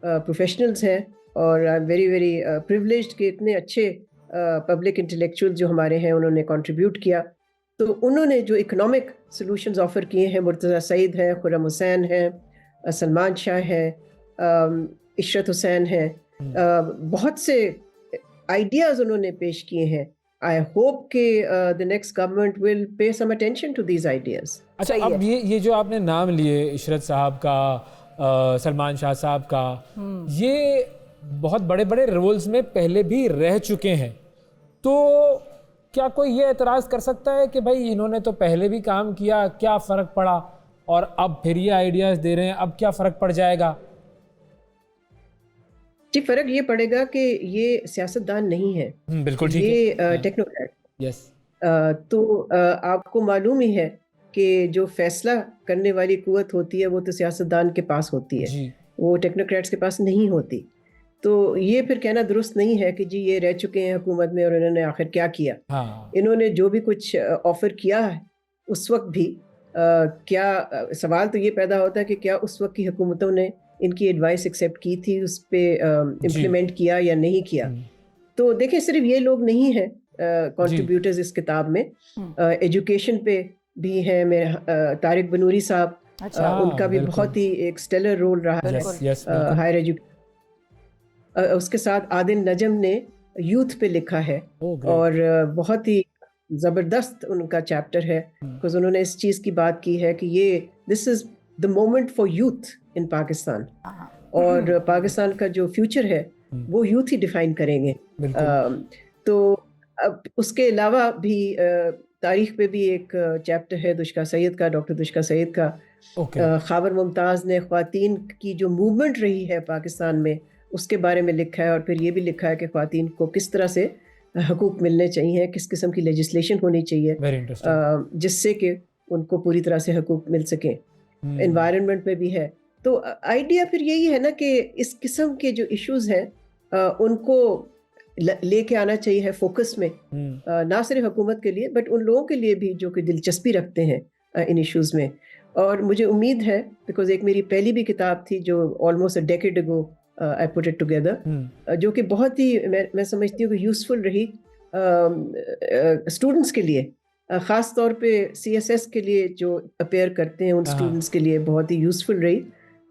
प्रोफेशनल्स हैं, और I am very very privileged कि इतने अच्छे पब्लिक इंटेलेक्चुअल जो हमारे हैं उन्होंने कंट्रीब्यूट किया। तो उन्होंने जो इकोनॉमिक सॉल्यूशंस ऑफ़र किए हैं, मुर्तज़ा सईद हैं, खुर्रम हुसैन हैं, सलमान शाह हैं, इशरत हुसैन हैं, बहुत से आइडियाज़ उन्होंने पेश किए हैं। आई होप कि the next government will pay some attention to these ideas. अच्छा, अब ये जो आपने नाम लिए इशरत साहब का, सलमान शाह साहब का, ये बहुत बड़े बड़े रोल्स में पहले भी रह चुके हैं। तो क्या कोई ये एतराज़ कर सकता है कि भाई इन्होंने तो पहले भी काम किया, क्या फ़र्क पड़ा, और अब फिर ये आइडियाज़ दे रहे हैं, अब क्या फ़र्क पड़ जाएगा? जी, फर्क ये पड़ेगा कि ये सियासतदान नहीं है, बिल्कुल ठीक ये है। टेक्नोक्रेट। यस। तो आपको मालूम ही है कि जो फैसला करने वाली कुव्वत होती है वो तो सियासतदान के पास होती है, जी। वो टेक्नोक्रेट्स के पास नहीं होती। तो ये फिर कहना दुरुस्त नहीं है कि जी ये रह चुके हैं हुकूमत में और इन्होंने आखिर क्या किया। हाँ। इन्होंने जो भी कुछ ऑफर किया है उस वक्त भी क्या सवाल तो ये पैदा होता है कि क्या उस वक्त की हुकूमतों ने इनकी एडवाइस एक्सेप्ट की थी, उस पर इम्प्लीमेंट किया या नहीं किया। तो देखिए, सिर्फ ये लोग नहीं हैं कंट्रीब्यूटर्स इस किताब में, एजुकेशन पे भी है मेरे तारिक बनूरी साहब। उनका भी बहुत ही एक स्टेलर रोल रहा है हायर एजुकेशन। उसके साथ आदिल नजम ने यूथ पे लिखा है और बहुत ही ज़बरदस्त उनका चैप्टर है, बिकॉज उन्होंने इस चीज़ की बात की है कि ये this is the moment for youth in Pakistan, और पाकिस्तान का जो फ्यूचर है वो यूथ ही डिफाइन करेंगे। तो अब उसके अलावा भी तारीख पे भी एक चैप्टर है दुष्का सैयद का, डॉक्टर दुष्का सैयद का। ख़ाबर मुमताज़ ने ख़वातीन की जो मूवमेंट रही है पाकिस्तान में उसके बारे में लिखा है, और फिर ये भी लिखा है कि ख़वातीन को किस तरह से हकूक़ मिलने चाहिए, किस किस्म की लेजिस्लेशन होनी चाहिए जिससे कि उनको पूरी तरह से हकूक़ मिल सकें। एनवायरनमेंट में भी है। तो आइडिया फिर यही है ना कि इस किस्म के जो इश्यूज़ हैं उनको लेके आना चाहिए है फोकस में, ना सिर्फ हुकूमत के लिए बट उन लोगों के लिए भी जो कि दिलचस्पी रखते हैं इन इश्यूज़ में। और मुझे उम्मीद है, बिकॉज एक मेरी पहली भी किताब थी जो almost a decade ago I put it together, जो कि बहुत ही मैं समझती हूँ कि यूज़फुल रही स्टूडेंट्स के लिए, ख़ास तौर पे CSS के लिए जो अपेयर करते हैं उन स्टूडेंट्स के लिए बहुत ही यूज़फुल रही।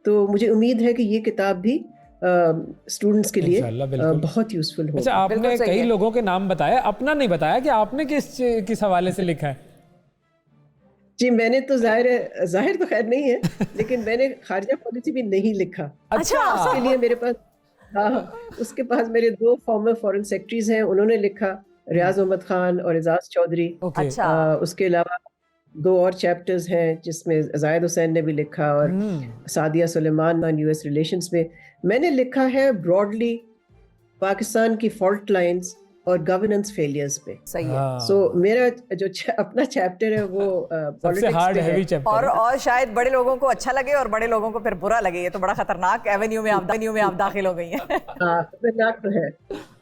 तो मुझे उम्मीद है कि ये किताब भी स्टूडेंट्स के लिए बहुत यूज़फुल हो। अच्छा, आपने कई लोगों के नाम बताया, अपना नहीं बताया कि आपने किस हवाले से लिखा है? जी, मैंने तो जाहिर तो खैर नहीं है लेकिन मैंने खारजा पॉलिसी भी नहीं लिखा। अच्छा। उसके लिए मेरे पास उसके पास मेरे 2 फॉर्मर फॉरेन सेक्रेटरीज हैं, उन्होंने लिखा, रियाज अहमद खान और एजाज चौधरी। उसके अलावा 2 और चैप्टर्स हैं जिसमें जाहिद हुसैन ने भी लिखा और सादिया सुलेमान US रिलेशंस में। मैंने लिखा है ब्रॉडली पाकिस्तान की फॉल्ट लाइंस और गवर्नेंस फेलियर्स पे। सही है। सो मेरा जो अपना चैप्टर है वो पॉलिटिक्स हार्ड हैवी चैप्टर और शायद बड़े लोगों को अच्छा लगे और बड़े लोगों को फिर बुरा लगे। ये तो बड़ा खतरनाक एवेन्यू में आप दाखिल हो गई हैं। खतरनाक तो है।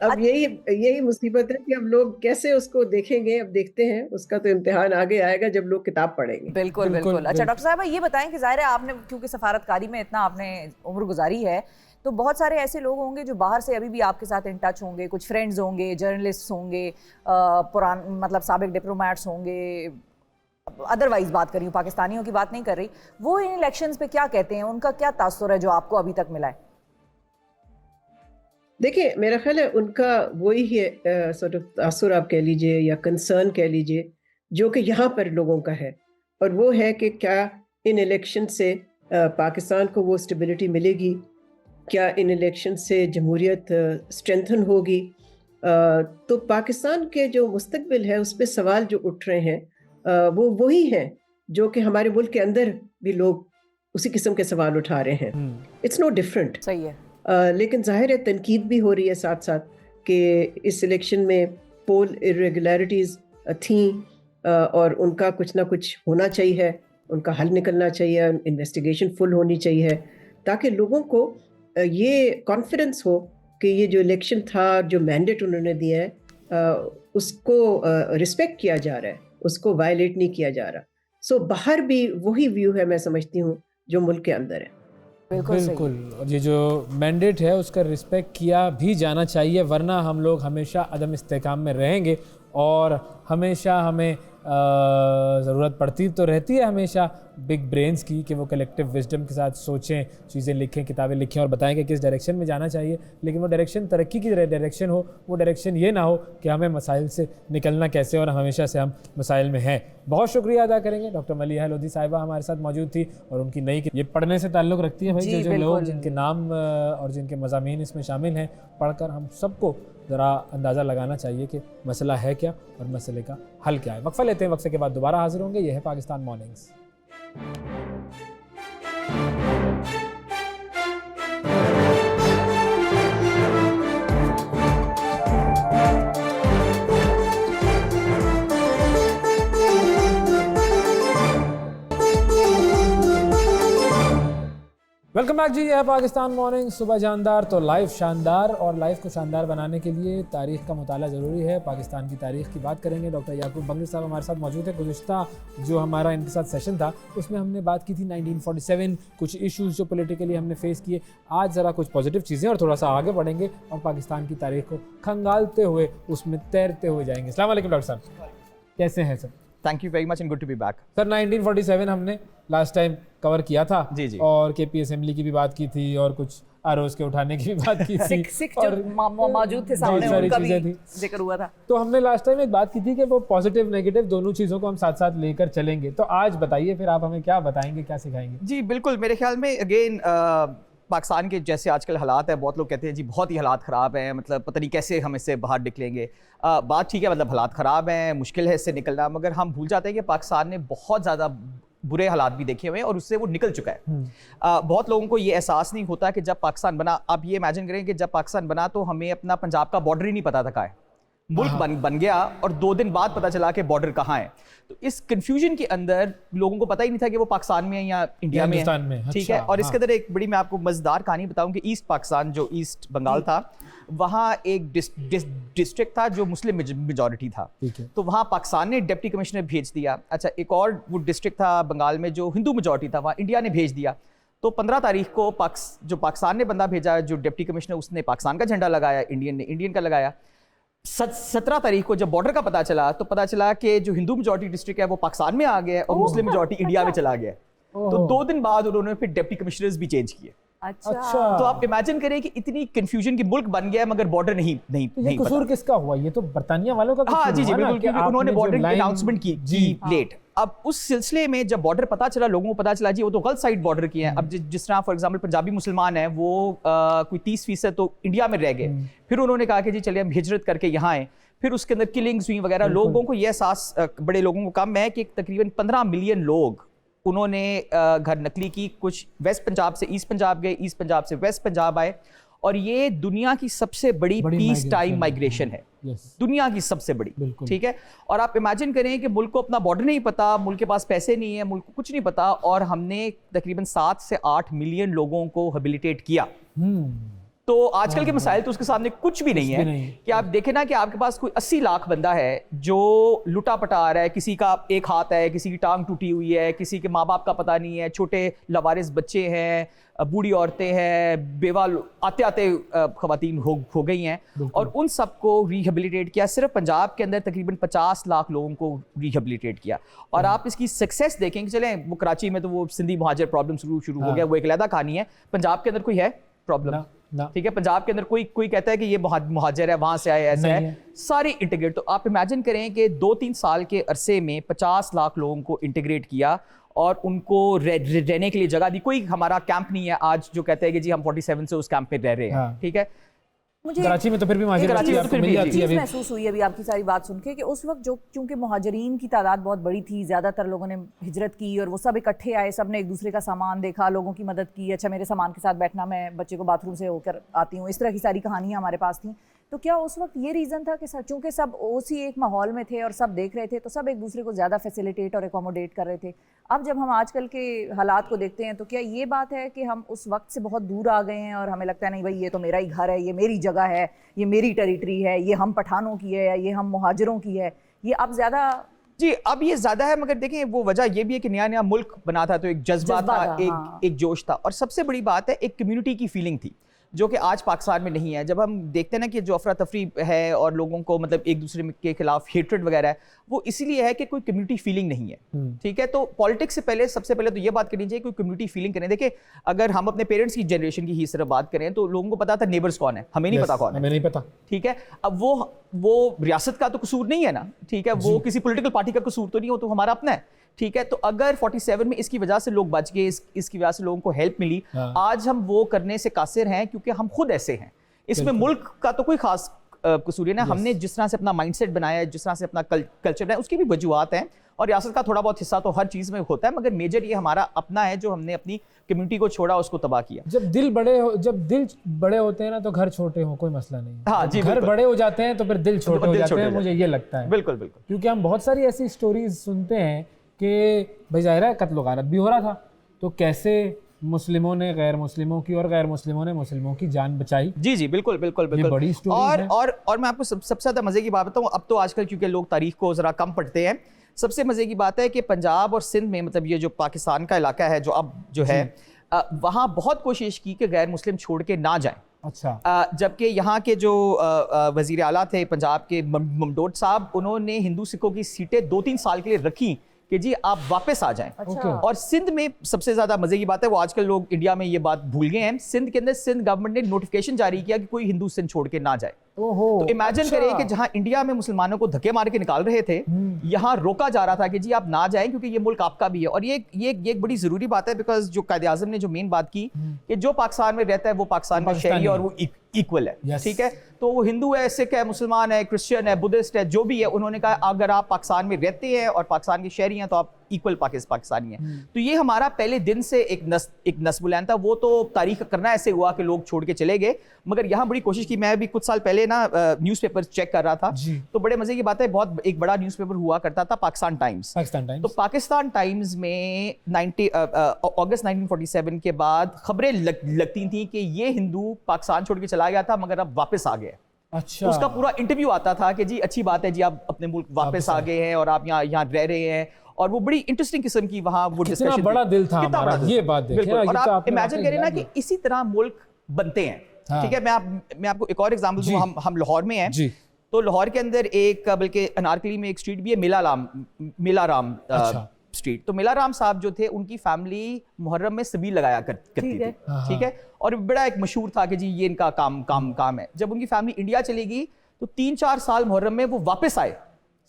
अब यही मुसीबत है कि अब लोग कैसे उसको देखेंगे। अब देखते हैं, उसका तो इम्तिहान आगे आएगा जब लोग किताब पढ़ेंगे। बिल्कुल। अच्छा डॉक्टर साहब, ये बताएं कि जाहिर है आपने क्योंकि सफारतकारी में इतना आपने उम्र गुजारी है, तो बहुत सारे ऐसे लोग होंगे जो बाहर से अभी भी आपके साथ इन टच होंगे, कुछ फ्रेंड्स होंगे, जर्नलिस्ट होंगे, मतलब साबिक डिप्लोमेट्स होंगे, अदरवाइज बात कर रही हूँ, पाकिस्तानियों की बात नहीं कर रही। वो इन इलेक्शंस पे क्या कहते हैं, उनका क्या तासुर है जो आपको अभी तक मिला है? देखिए, मेरा ख्याल है उनका वही है सॉर्ट ऑफ तासुर आप कह लीजिए या कंसर्न कह लीजिए, जो कि यहाँ पर लोगों का है, और वो है कि क्या इन इलेक्शन से पाकिस्तान को वो स्टेबिलिटी मिलेगी, क्या इन इलेक्शन से जमहूरियत स्ट्रेंथन होगी। तो पाकिस्तान के जो मुस्तकबिल है उस पर सवाल जो उठ रहे हैं वो वही हैं जो कि हमारे मुल्क के अंदर भी लोग उसी किस्म के सवाल उठा रहे हैं। It's no different. सही है। लेकिन जाहिर है तनकीद भी हो रही है साथ साथ कि इस इलेक्शन में पोल इरेगुलरिटीज़ थी और उनका कुछ ना कुछ होना चाहिए, उनका हल निकलना चाहिए, इन्वेस्टिगेशन फुल होनी चाहिए, ताकि लोगों को ये कॉन्फिडेंस हो कि ये जो इलेक्शन था, जो मैंडेट उन्होंने दिया है उसको रिस्पेक्ट किया जा रहा है, उसको वायलेट नहीं किया जा रहा। सो बाहर भी वही व्यू है, मैं समझती हूँ, जो मुल्क के अंदर है। बिल्कुल। और ये जो मैंडेट है उसका रिस्पेक्ट किया भी जाना चाहिए, वरना हम लोग हमेशा अदम इस्तेकाम में रहेंगे और हमेशा हमें ज़रूरत पड़ती तो रहती है हमेशा बिग ब्रेन्स की कि वो कलेक्टिव विजडम के साथ सोचें, चीज़ें लिखें, किताबें लिखें और बताएं कि किस डायरेक्शन में जाना चाहिए। लेकिन वो डायरेक्शन तरक्की की डायरेक्शन हो, वो डायरेक्शन ये ना हो कि हमें मसाइल से निकलना कैसे और हमेशा से हम मसाइल में हैं। बहुत शुक्रिया अदा करेंगे। डॉक्टर मलिहा लोधी साहिबा हमारे साथ मौजूद थी और उनकी नई ये पढ़ने से ताल्लुक़ रखती है भाई, जो लोग जिनके नाम और जिनके मज़ामीन इसमें शामिल हैं, पढ़कर हम सबको ज़रा अंदाज़ा लगाना चाहिए कि मसला है क्या और मसले का हल क्या है। वक्फा लेते हैं, वक्फे के बाद दोबारा हाजिर होंगे। यह है पाकिस्तान मॉर्निंग्स। वेलकम बैक जी, ये है पाकिस्तान मॉर्निंग। सुबह जानदार तो लाइफ शानदार, और लाइफ को शानदार बनाने के लिए तारीख़ का मुताला ज़रूरी है। पाकिस्तान की तारीख़ की बात करेंगे। डॉक्टर याकूब बंगली साहब हमारे साथ मौजूद है। गुज़िश्ता जो हमारा इनके साथ सेशन था उसमें हमने बात की थी 1947, कुछ इश्यूज़ जो पॉलिटिकली हमने फेस किए। आज ज़रा कुछ पॉजिटिव चीज़ें और थोड़ा सा आगे बढ़ेंगे और पाकिस्तान की तारीख़ को खंगालते हुए उसमें तैरते हुए जाएंगे। अस्सलाम वालेकुम डॉक्टर साहब, कैसे हैं sir? Thank you very much and good to be back. Sir 1947 हमने लास्ट टाइम कवर किया था जी जी, और केपी असेंबली की भी बात की थी और कुछ आरओज के उठाने की भी बात की थी। सिख जो मौजूद थे सामने उनका भी जिक्र हुआ था। तो हमने लास्ट टाइम एक बात की थी कि वो पॉजिटिव नेगेटिव दोनों चीज़ों को हम साथ साथ लेकर चलेंगे। तो आज बताइए फिर आप हमें क्या बताएंगे, क्या सिखाएंगे? जी बिल्कुल, मेरे ख्याल में अगेन पाकिस्तान के जैसे आजकल हालात है, बहुत लोग कहते हैं जी बहुत ही हालात ख़राब हैं, मतलब पता नहीं कैसे हम इससे बाहर निकलेंगे। बात ठीक है, मतलब हालात ख़राब हैं, मुश्किल है इससे निकलना, मगर हम भूल जाते हैं कि पाकिस्तान ने बहुत ज़्यादा बुरे हालात भी देखे हुए हैं और उससे वो निकल चुका है। बहुत लोगों को ये एहसास नहीं होता कि जब पाकिस्तान बना, आप ये इमेजिन करें कि जब पाकिस्तान बना तो हमें अपना पंजाब का बॉर्डर ही नहीं पता था कहाँ है। मुल्क बन गया और 2 दिन बाद पता चला कि बॉर्डर कहाँ है। तो इस कंफ्यूजन के अंदर लोगों को पता ही नहीं था कि वो पाकिस्तान में है या इंडिया में है। ठीक है, और इसके अंदर एक बड़ी मैं आपको मजेदार कहानी बताऊं कि ईस्ट पाकिस्तान जो ईस्ट बंगाल था, वहाँ एक डिस्ट्रिक्ट था जो मुस्लिम मेजॉरिटी था। तो वहाँ पाकिस्तान ने डिप्टी कमिश्नर भेज दिया। अच्छा, एक और वो डिस्ट्रिक्ट था बंगाल में जो हिंदू मेजॉरिटी था, वहाँ इंडिया ने भेज दिया। तो 15 तारीख को जो पाकिस्तान ने बंदा भेजा, जो डिप्टी कमिश्नर, उसने पाकिस्तान का झंडा लगाया, इंडियन ने इंडियन का लगाया। 17 तारीख को जब बॉर्डर का पता चला तो पता चला कि जो हिंदू मेजॉरिटी डिस्ट्रिक्ट है वो पाकिस्तान में आ गया है और मुस्लिम मेजॉरिटी इंडिया में चला गया। तो 2 दिन बाद उन्होंने फिर डिप्टी कमिश्नर्स भी चेंज किए। अच्छा। तो आप इमेजिन करें कि इतनी कंफ्यूजन की मुल्क बन गया मगर बॉर्डर नहीं कसूर किसका हुआ? ये तो बर्तानिया वालों का। हाँ जी जी बिल्कुल, क्योंकि उन्होंने बॉर्डर की अनाउंसमेंट की लेट। अब उस सिलसिले में जब बॉर्डर पता चला, लोगों को पता चला जी वो तो गलत साइड बॉर्डर की है। अब जिस तरह फॉर एग्जांपल पंजाबी मुसलमान है वो कोई 30% तो इंडिया में रह गए। फिर उन्होंने कहा कि जी चलिए हम हिजरत करके यहाँ आए। फिर उसके अंदर किलिंग्स हुई वगैरह। लोगों को यह एहसास, बड़े लोगों को कम है कि तकरीबन 15 मिलियन लोग उन्होंने घर नकली की। कुछ वेस्ट पंजाब से ईस्ट पंजाब गए, ईस्ट पंजाब से वेस्ट पंजाब आए, और ये दुनिया की सबसे बड़ी पीस टाइम माइग्रेशन है। दुनिया की सबसे बड़ी। ठीक है, और आप इमेजिन करें कि मुल्क को अपना बॉर्डर नहीं पता, मुल्क के पास पैसे नहीं है, मुल्क को कुछ नहीं पता, और हमने तकरीबन 7 से 8 मिलियन लोगों को हैबिलिटेट किया। तो आजकल के मसाइल तो उसके सामने कुछ भी नहीं है। कि आप देखें ना कि आपके पास कोई 80 लाख बंदा है जो लुटा पटा आ रहा है, किसी का एक हाथ है, किसी की टांग टूटी हुई है, किसी के माँ बाप का पता नहीं है, छोटे लवारिस बच्चे हैं, बूढ़ी औरतें हैं, बेवा आते आते खवातीन हो गई हैं, और उन सबको रिहेबिलिटेट किया। सिर्फ पंजाब के अंदर तकरीबन 50 लाख लोगों को रिहेबिलिटेट किया। और आप इसकी सक्सेस देखें कि चलें वो कराची में तो वो सिंधी मुहाजिर प्रॉब्लम शुरू हो गया, वो एक अलग कहानी है। पंजाब के अंदर कोई है प्रॉब्लम? ठीक है, पंजाब के अंदर कोई कहता है कि ये मुहाजिर है, वहां से आए, ऐसा है, सारे इंटीग्रेट। तो आप इमेजिन करें कि 2-3 साल के अरसे में 50 लाख लोगों को इंटीग्रेट किया और उनको रहने के लिए जगह दी। कोई हमारा कैंप नहीं है आज जो कहते हैं कि जी हम 47 से उस कैंप में रह रहे हैं। ठीक है, मुझे कराची में तो फिर भी महसूस हुई अभी आपकी सारी बात सुन के कि उस वक्त जो क्योंकि मुहाजिरीन की तादाद बहुत बड़ी थी, ज़्यादातर लोगों ने हिजरत की और वो सब इकट्ठे आए, सब ने एक दूसरे का सामान देखा, लोगों की मदद की। अच्छा, मेरे सामान के साथ बैठना, मैं बच्चे को बाथरूम से होकर आती हूँ, इस तरह की सारी कहानियाँ हमारे पास थी। तो क्या उस वक्त ये रीज़न था कि चूँकि सब उसी एक माहौल में थे और सब देख रहे थे तो सब एक दूसरे को ज़्यादा फैसिलिटेट और एकोमोडेट कर रहे थे? अब जब हम आजकल के हालात को देखते हैं तो क्या ये बात है कि हम उस वक्त से बहुत दूर आ गए हैं और हमें लगता है नहीं भाई ये तो मेरा ही घर है, ये मेरी जगह है, ये मेरी टेरिटरी है, ये हम पठानों की है, ये हम मुहाजिरों की है, ये अब ज़्यादा? जी अब ये ज़्यादा है, मगर देखें वो वजह ये भी है कि नया नया मुल्क बना था तो एक जज्बा था, एक जोश था, और सबसे बड़ी बात है एक कम्युनिटी की फीलिंग थी जो कि आज पाकिस्तान में नहीं है। जब हम देखते हैं ना कि जो अफरा तफरी है और लोगों को मतलब एक दूसरे के खिलाफ हेट्रेड वगैरह है, वो इसीलिए है कि कोई कम्युनिटी फीलिंग नहीं है। ठीक है, तो पॉलिटिक्स से पहले सबसे पहले तो ये बात करनी चाहिए कोई कम्युनिटी फीलिंग करें। देखिए, अगर हम अपने पेरेंट्स की जनरेशन की ही सिर्फ बात करें तो लोगों को पता था नेबर्स कौन है, हमें नहीं पता कौन है, हमें नहीं पता। ठीक है, अब वो रियासत का तो कसूर नहीं है ना, ठीक है, वो किसी पॉलिटिकल पार्टी का कसूर तो नहीं हो, तो हमारा अपना है। ठीक है, तो अगर 47 में इसकी वजह से लोग बच गए, इसकी वजह से लोगों को हेल्प मिली, आज हम वो करने से कासिर हैं क्योंकि हम खुद ऐसे हैं। इसमें मुल्क का तो कोई खास कसूर है ना। हमने जिस तरह से अपना माइंडसेट बनाया है, जिस तरह से अपना कल्चर बनाया, उसकी भी वजूहात हैं और रियासत का थोड़ा बहुत हिस्सा तो हर चीज़ में होता है, मगर मेजर ये हमारा अपना है जो हमने अपनी कम्युनिटी को छोड़ा, उसको तबाह किया। जब दिल बड़े होते हैं ना तो घर छोटे हो कोई मसला नहीं। हाँ जी, घर बड़े हो जाते हैं तो फिर दिल छोटे हो जाते हैं, मुझे ये लगता है। बिल्कुल बिल्कुल, क्योंकि हम बहुत सारी ऐसी स्टोरीज सुनते हैं कि भाई ज़ाहिर है कत्ल गारत भी हो रहा था, तो कैसे मुस्लिमों ने गैर मुस्लिमों की और गैर मुस्लिमों ने मुस्लिमों की जान बचाई। जी जी बिल्कुल बिल्कुल बिल्कुल। बड़ी स्टोरी है। और मैं आपको सबसे ज़्यादा मज़े की बात बताऊँ, अब तो आजकल क्योंकि लोग तारीख को ज़रा कम पढ़ते हैं, सबसे मज़े की बात है कि पंजाब और सिंध में, मतलब ये जो पाकिस्तान का इलाका है जो अब जो है, वहाँ बहुत कोशिश की कि गैर मुस्लिम छोड़ के ना जाएं। अच्छा। जबकि यहाँ के जो वज़ीर आला थे पंजाब के ममडोट साहब, उन्होंने हिंदू सिखों की सीटें 2-3 साल के लिए रखी कि जी आप वापस आ जाएं। अच्छा। और सिंध में सबसे ज्यादा मजे की बात है, वो आजकल लोग इंडिया में ये बात भूल गए हैं, सिंध के अंदर सिंध गवर्नमेंट ने नोटिफिकेशन जारी किया कि कोई हिंदू सिंध छोड़ के ना जाए। तो इमेजिन करें कि जहां इंडिया में मुसलमानों को धक्के मार के निकाल रहे थे, यहाँ रोका जा रहा था कि जी आप ना जाएं क्योंकि ये मुल्क आपका भी है। और ये एक बड़ी जरूरी बात है, बिकॉज जो कायदे आज़म ने जो मेन बात की कि जो पाकिस्तान में रहता है वो पाकिस्तान का शहरी और वो इक्वल है। ठीक है, तो वो हिंदू है, सिख है, मुसलमान है, क्रिश्चियन है, बुद्धिस्ट है, जो भी है, उन्होंने कहा अगर आप पाकिस्तान में रहते हैं और पाकिस्तान के शहरी हैं तो आप इक्वल पाकिस्तानी हैं। तो ये हमारा पहले दिन से एक नस्बुलैन था। वो तो तारीख करना ऐसे हुआ कि लोग छोड़ के चले गए, मगर यहाँ बड़ी कोशिश की। मैं भी कुछ साल पहले ना न्यूज़पेपर चेक कर रहा था, तो बड़े मजे की बात है, बहुत एक बड़ा न्यूज़पेपर हुआ करता था पाकिस्तान टाइम्स। तो पाकिस्तान टाइम्स में अगस्त 1947 के बाद खबरें लगती थी कि ये हिंदू पाकिस्तान छोड़ के चला गया था मगर अब वापस आ गया। अच्छा। उसका पूरा इंटरव्यू आता था कि जी अच्छी बात है जी आप अपने मुल्क वापस आ गए हैं और आप यहाँ रह रहे हैं। और वो बड़ी इंटरेस्टिंग किस्म की वहाँ वो कितना बड़ा दिल था हमारा, ये बात देखिए। और आप इमेजिन करें ना कि इसी तरह मुल्क बनते हैं। ठीक है, मैं आपको एक और एग्जांपल दूं। हम लाहौर में हैं, तो लाहौर के अंदर एक, बल्कि अनारकली में एक स्ट्रीट भी है, मिला राम स्ट्रीट। तो मिला राम साहब जो थे, उनकी फैमिली मुहर्रम में सबील लगाया करती थी। ठीक है, और बड़ा एक मशहूर था कि जी ये इनका काम है। जब उनकी फैमिली इंडिया चली गई तो 3-4 साल मुहर्रम में वो वापस आए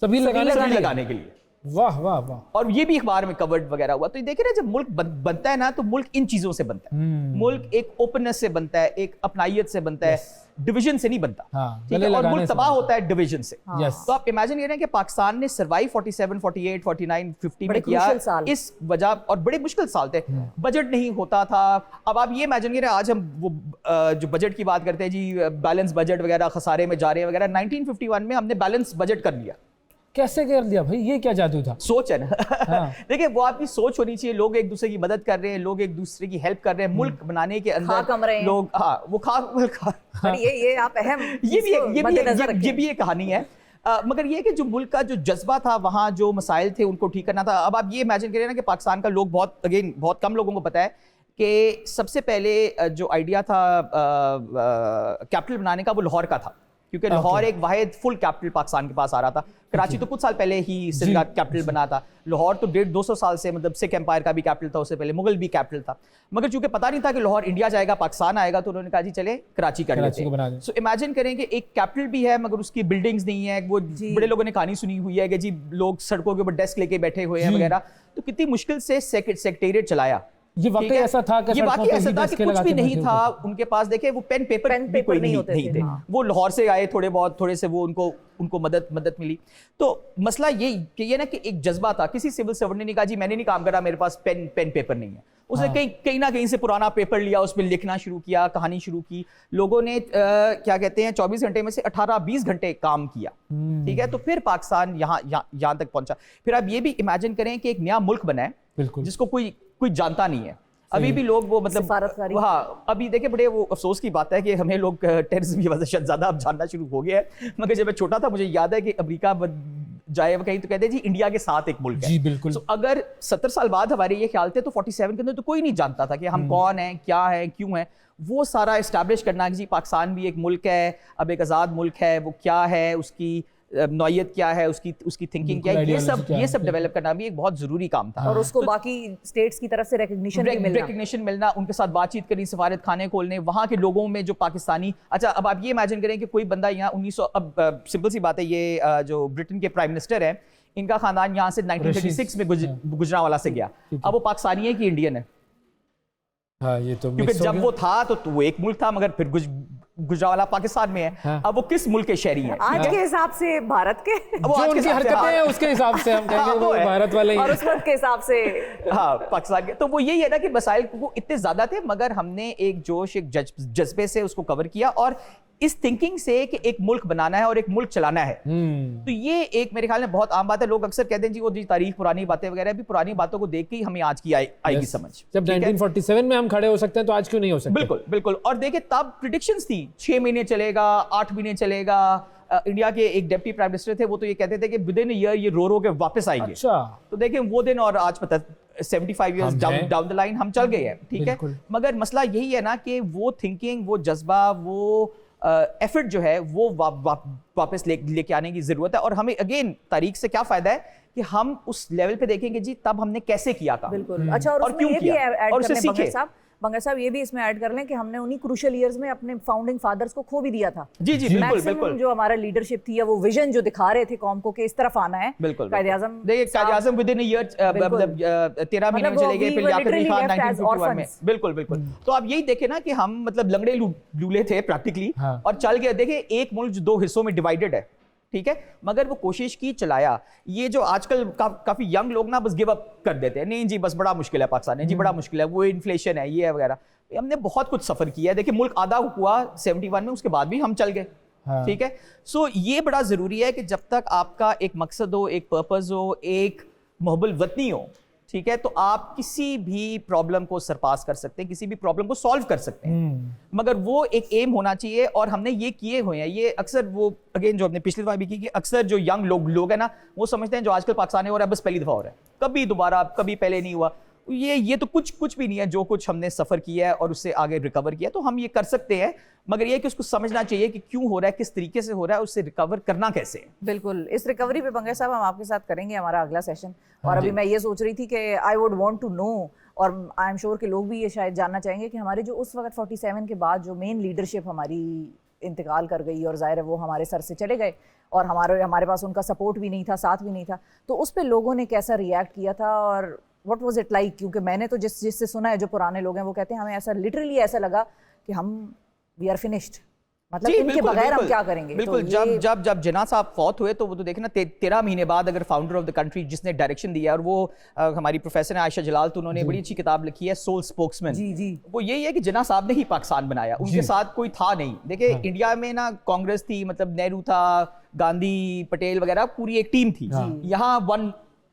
सबील लगाने के लिए। वाह वाह वाह। और ये भी अखबार में कवर्ड वगैरह हुआ। तो ये देखे ना, जब मुल्क बनता है ना, तो मुल्क इन चीजों से बनता है। मुल्क एक ओपननेस से बनता है, एक अपनाइयत से बनता है, डिवीजन से नहीं बनता। ठीक है, और मुल्क तबाह होता है डिवीजन से। तो आप इमेजिन करें कि पाकिस्तान ने सर्वाइव 47, 48, 49, 50 में किया इस वजह, और बड़े मुश्किल साल थे, बजट नहीं होता था। अब आप ये इमेजिन करें, आज हम वो जो बजट की बात करते हैं जी, बैलेंस बजट वगैरह, खसारे में जा रहे हैं वगैरह, 1951 में हमने बैलेंस बजट कर लिया। कैसे कर दिया भाई, ये क्या जादू था? सोच है ना। देखिए, वो आपकी सोच होनी चाहिए। लोग एक दूसरे की मदद कर रहे हैं, लोग एक दूसरे की हेल्प कर रहे हैं, मुल्क बनाने के अंदर लोग, हाँ वो ये आप अहम ये भी एक कहानी है। मगर ये कि जो मुल्क का जो जज्बा था, वहाँ जो मसाइल थे उनको ठीक करना था। अब आप ये इमेजिन करें ना कि पाकिस्तान का लोग बहुत कम लोगों को पता है कि सबसे पहले जो आइडिया था कैपिटल बनाने का, वो लाहौर का था, क्योंकि लाहौर एक वाहिद फुल कैपिटल पाकिस्तान के पास आ रहा था। कराची तो कुछ साल पहले ही सिंध का कैपिटल बना था। लाहौर तो 150-200 साल से, मतलब सिख एम्पायर का भी कैपिटल था, उससे पहले मुगल भी कैपिटल था। मगर चूंकि पता नहीं था कि लाहौर इंडिया जाएगा, पाकिस्तान आएगा, तो उन्होंने कहा जी चले कराची कर लेते हैं। सो इमेजिन करें कि एक कैपिटल भी है मगर उसकी बिल्डिंग्स नहीं है। वो बड़े लोगों ने कहानी सुनी हुई है कि जी लोग सड़कों के ऊपर डेस्क लेके बैठे हुए हैं वगैरह। तो कितनी मुश्किल से सेक्रेटेरिएट चलाया। ये वाकई ऐसा था कि कुछ भी नहीं था उनके पास। देखे, वो पेन पेपर भी कोई नहीं थे। वो लाहौर से आए, थोड़े से वो उनको मदद मिली। तो मसला ये ना कि एक जज्बा था। किसी सिविल सर्वेंट ने नहीं कहा जी मैंने नहीं काम करा, मेरे पास पेन पेपर नहीं है। उसने कहीं ना कहीं से पुराना पेपर लिया, उस पर लिखना शुरू किया, कहानी शुरू की। लोगों ने क्या कहते हैं 24 घंटे में से 18-20 घंटे काम किया। ठीक है, तो फिर पाकिस्तान यहाँ तक पहुंचा। फिर आप ये भी इमेजिन करें कि एक नया मुल्क बना है जिसको कोई जानता नहीं है। अभी भी लोग वो मतलब, हाँ अभी देखे, बड़े वो अफसोस की बात है कि हमें लोग टेररिज्म की वजह से ज्यादा अब जानना शुरू हो गया है। मगर जब मैं छोटा था मुझे याद है कि अमेरिका जाए कहीं तो कहते हैं जी इंडिया के साथ एक मुल्क है। जी बिल्कुल। तो अगर 70 साल बाद हमारे ये ख्याल थे, तो 47 के अंदर तो कोई नहीं जानता था कि हम कौन हैं, क्या है, क्यों है। वो सारा इस्टेब्लिश करना कि जी पाकिस्तान भी एक मुल्क है, अब एक आज़ाद मुल्क है, वो क्या है, उसकी नौयत क्या है, उसकी थिंकिंग क्या है, ये सब डेवलप करना भी एक बहुत जरूरी काम था। और उसको बाकी स्टेट्स की तरफ से रिकग्निशन मिलना, उनके साथ बातचीत करनी, सफारत खाने खोलने, वहाँ के लोगों में जो पाकिस्तानी। अच्छा, अब आप ये इमेजिन करें कि कोई बंदा यहाँ 1900, अब सिंपल सी बात है, ये जो ब्रिटेन के प्राइम मिनिस्टर है, इनका खानदान यहाँ से 1936 में गुजरांवाला से गया। अब वो पाकिस्तानी है कि इंडियन है? हाँ, ये तो क्योंकि जब वो था तो वो एक मुल्क था, मगर फिर गुजरांवाला पाकिस्तान में है। हाँ। अब वो किस मुल्क के शहरी हैं? आज के हिसाब से भारत के, वो आज की हरकतें हैं उसके हिसाब से हम कहेंगे वो भारत वाले, और उस वक्त के हिसाब से हाँ पाकिस्तान के। तो वो यही है ना कि मसाइल वो इतने ज्यादा थे, मगर हमने एक जोश, एक जज्बे से उसको कवर किया। और इस थिंकिंग से कि एक मुल्क बनाना है और एक मुल्क चलाना है। तो ये एक मेरे ख्याल में बहुत आम बात है। लोग अक्सर कहते हैं जी वो जी तारीख पुरानी बातें वगैरह, भी पुरानी बातों को देख के ही हमें आज की आएगी समझ। जब 1947 में हम खड़े हो सकते हैं तो आज क्यों नहीं हो सकते? बिल्कुल बिल्कुल। और देखिए तब प्रिडिक्शंस थी 6 महीने चलेगा, 8 महीने चलेगा। इंडिया के एक डिप्टी प्राइम मिनिस्टर थे, वो तो ये कहते थे कि विद इन ईयर ये रो के वापस आएंगे। अच्छा। तो देखिए वो दिन और आज पता 75 इयर्स डाउन द लाइन हम चल गए हैं, ठीक है। मगर मसला यही है ना कि वो थिंकिंग, वो जज्बा, वो एफर्ट जो है वो वापस लेके आने की जरूरत है। और हमें अगेन तारीख से क्या फायदा है कि हम उस लेवल पे देखेंगे जी तब हमने कैसे किया काम। बिल्कुल। अच्छा, और क्यों ये भी किया ऐड और कर उससे लें सीखे। बंगर साहब ये भी इसमें ऐड कर लें कि हमने उन्हीं क्रूशियल ईयर्स में अपने फाउंडिंग फादर्स को खो भी दिया था। जी जी बिल्कुल बिल्कुल। जो हमारा लीडरशिप थी या वो विजन जो दिखा रहे थे कौम को कि इस तरफ आना है। बिल्कुल। कायद-ए-आज़म देखिए कायद-ए-आज़म विद इन ईयर 13 महीने में चले गए, फिर याकूब अली खान 1951 में। बिल्कुल बिल्कुल। तो आप यही देखें ना कि हम मतलब लंगड़े लूले थे प्रैक्टिकली, और चल गए। देखिए एक मुल्क 2 हिस्सों में डिवाइडेड है, ठीक है, मगर वो कोशिश की, चलाया। ये जो आजकल काफी यंग लोग ना बस गिव अप कर देते हैं, नहीं जी बस बड़ा मुश्किल है पाकिस्तान है जी, बड़ा मुश्किल है, वो इन्फ्लेशन है, ये है वगैरह। हमने बहुत कुछ सफर किया है। देखिए मुल्क आधा हुआ 71 में, उसके बाद भी हम चल गए। हाँ। ठीक है। सो ये बड़ा जरूरी है कि जब तक आपका एक मकसद हो, एक पर्पस हो, एक मोहब्बत वतनी हो, ठीक है, तो आप किसी भी प्रॉब्लम को सरपास कर सकते हैं, किसी भी प्रॉब्लम को सॉल्व कर सकते हैं। मगर वो एक एम होना चाहिए, और हमने ये किए हुए हैं। ये अक्सर वो अगेन जो हमने पिछली दफा भी की कि अक्सर जो यंग लोग हैं ना, वो समझते हैं जो आजकल पाकिस्तान में हो रहा है बस पहली दफा हो रहा है, कभी दोबारा कभी पहले नहीं हुआ। ये तो कुछ भी नहीं है। जो कुछ हमने सफर किया है और उससे आगे रिकवर किया, तो हम ये कर सकते हैं। मगर ये कि उसको समझना चाहिए कि क्यों हो रहा है, किस तरीके से हो रहा है, उससे रिकवर करना कैसे है। बिल्कुल। इस रिकवरी पे बंगर साहब हम आपके साथ करेंगे हमारा अगला सेशन। और अभी मैं ये सोच रही थी कि I would want to know, और आई एम श्योर कि लोग भी ये शायद जानना चाहेंगे कि हमारे जो उस वक्त 47 के बाद जो मेन लीडरशिप हमारी इंतकाल कर गई, और जाहिर है वो हमारे सर से चले गए, और हमारे पास उनका सपोर्ट भी नहीं था, साथ भी नहीं था, तो उस पर लोगों ने कैसा रिएक्ट किया था और व्हाट वाज इट लाइक? क्योंकि मैंने तो जिससे सुना है, जो पुराने लोग हैं वो कहते हैं हमें ऐसा लिटरली ऐसा लगा कि हम वी आर फिनिश्ड, मतलब इनके बगैर हम क्या करेंगे। बिल्कुल। तो जब जिन्ना साहब फौत हुए तो वो तो देखना 13 महीने बाद अगर फाउंडर ऑफ द कंट्री जिसने डायरेक्शन दिया, और वो हमारी प्रोफेसर है आयशा जलाल, तो उन्होंने बड़ी अच्छी किताब लिखी है सोल स्पोक्समैन। जी जी। वो यही है कि जिन्ना साहब ने ही पाकिस्तान बनाया, उनके साथ कोई था नहीं। देखिए इंडिया में ना कांग्रेस थी, मतलब नेहरू था, गांधी, पटेल वगैरह, पूरी एक टीम थी। यहाँ वन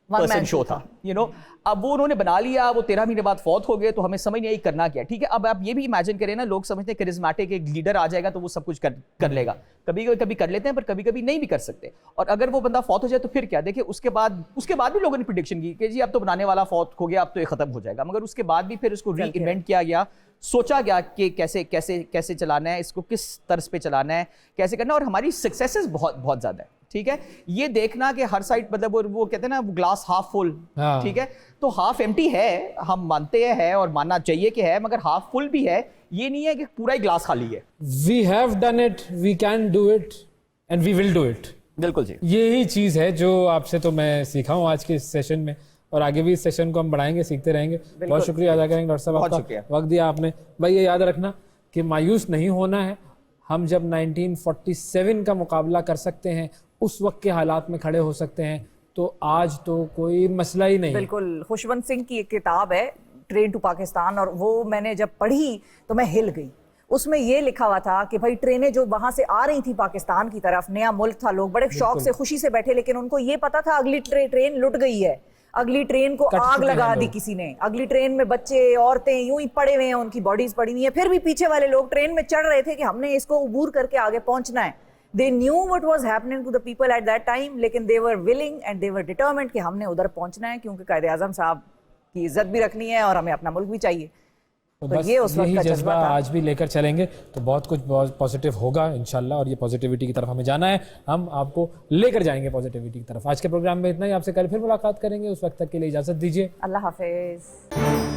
पर्सन शो था, यू नो। अब वो उन्होंने बना लिया, वो 13 महीने बाद फौत हो गए, तो हमें समझ नहीं आई करना क्या। ठीक है, अब आप ये भी इमेजिन करें ना, लोग समझते हैं करिज्मेटिक एक लीडर आ जाएगा तो वो सब कुछ कर लेगा। कभी कर लेते हैं, पर कभी कभी नहीं भी कर सकते। और अगर वो बंदा फौत हो जाए तो फिर क्या? देखिए उसके बाद भी लोगों ने प्रेडिक्शन की कि जी अब तो बनाने वाला फौत हो गया, अब तो ये खत्म हो जाएगा। मगर उसके बाद भी फिर उसको री इन्वेंट किया गया, सोचा गया कि कैसे चलाना है इसको, किस तर्ज पे चलाना है, कैसे करना है। और हमारी सक्सेसेस बहुत ज्यादा है। ठीक है, ये देखना कि हर साइड मतलब वो कहते हैं ना ग्लास हाफ फुल, ठीक है, तो हाफ एम्प्टी है, हम मानते हैं और मानना चाहिए कि है, मगर हाफ फुल भी है। ये नहीं है कि पूरा ही ग्लास खाली है। We have done it, we can do it and we will do it. बिल्कुल जी, यही चीज़ है जो आपसे तो मैं सीखा हूँ आज के इस सेशन में, और आगे भी इस सेशन को हम बढ़ाएंगे, सीखते रहेंगे। बहुत शुक्रिया अदा करेंगे डॉक्टर साहब, आपका वक्त दिया आपने। भाई ये याद रखना कि मायूस नहीं होना है। हम जब 1947 का मुकाबला कर सकते हैं, उस वक्त के हालात में खड़े हो सकते हैं, तो आज तो कोई मसला ही नहीं। बिल्कुल। खुशवंत सिंह की एक किताब है ट्रेन टू पाकिस्तान, और वो मैंने जब पढ़ी तो मैं हिल गई। उसमें ये लिखा हुआ था कि भाई ट्रेनें जो वहां से आ रही थी पाकिस्तान की तरफ, नया मुल्क था, लोग बड़े शौक से खुशी से बैठे, लेकिन उनको ये पता था अगली ट्रेन लुट गई है, अगली ट्रेन को आग लगा दी किसी ने, अगली ट्रेन में बच्चे औरतें यूं ही पड़े हुए हैं, उनकी बॉडीज पड़ी हुई है। फिर भी पीछे वाले लोग ट्रेन में चढ़ रहे थे कि हमने इसको उबूर करके आगे पहुंचना है। They knew what was happening to the people at that time, लेकिन they were willing and they were determined कि हमने उधर पहुंचना है, क्योंकि कायद-ए-आज़म साहब की इज्जत भी रखनी है और हमें अपना मुल्क भी चाहिए। तो ये उस वक्त का जज्बा आज भी लेकर चलेंगे तो बहुत कुछ बहुत पॉजिटिव होगा इंशाल्लाह, और ये पॉजिटिविटी की तरफ हमें जाना है। हम आपको लेकर जाएंगे पॉजिटिविटी की तरफ। आज के प्रोग्राम में इतना ही, आपसे कल फिर मुलाकात करेंगे। उस वक्त तक के लिए इजाजत दीजिए। अल्लाह हाफिज।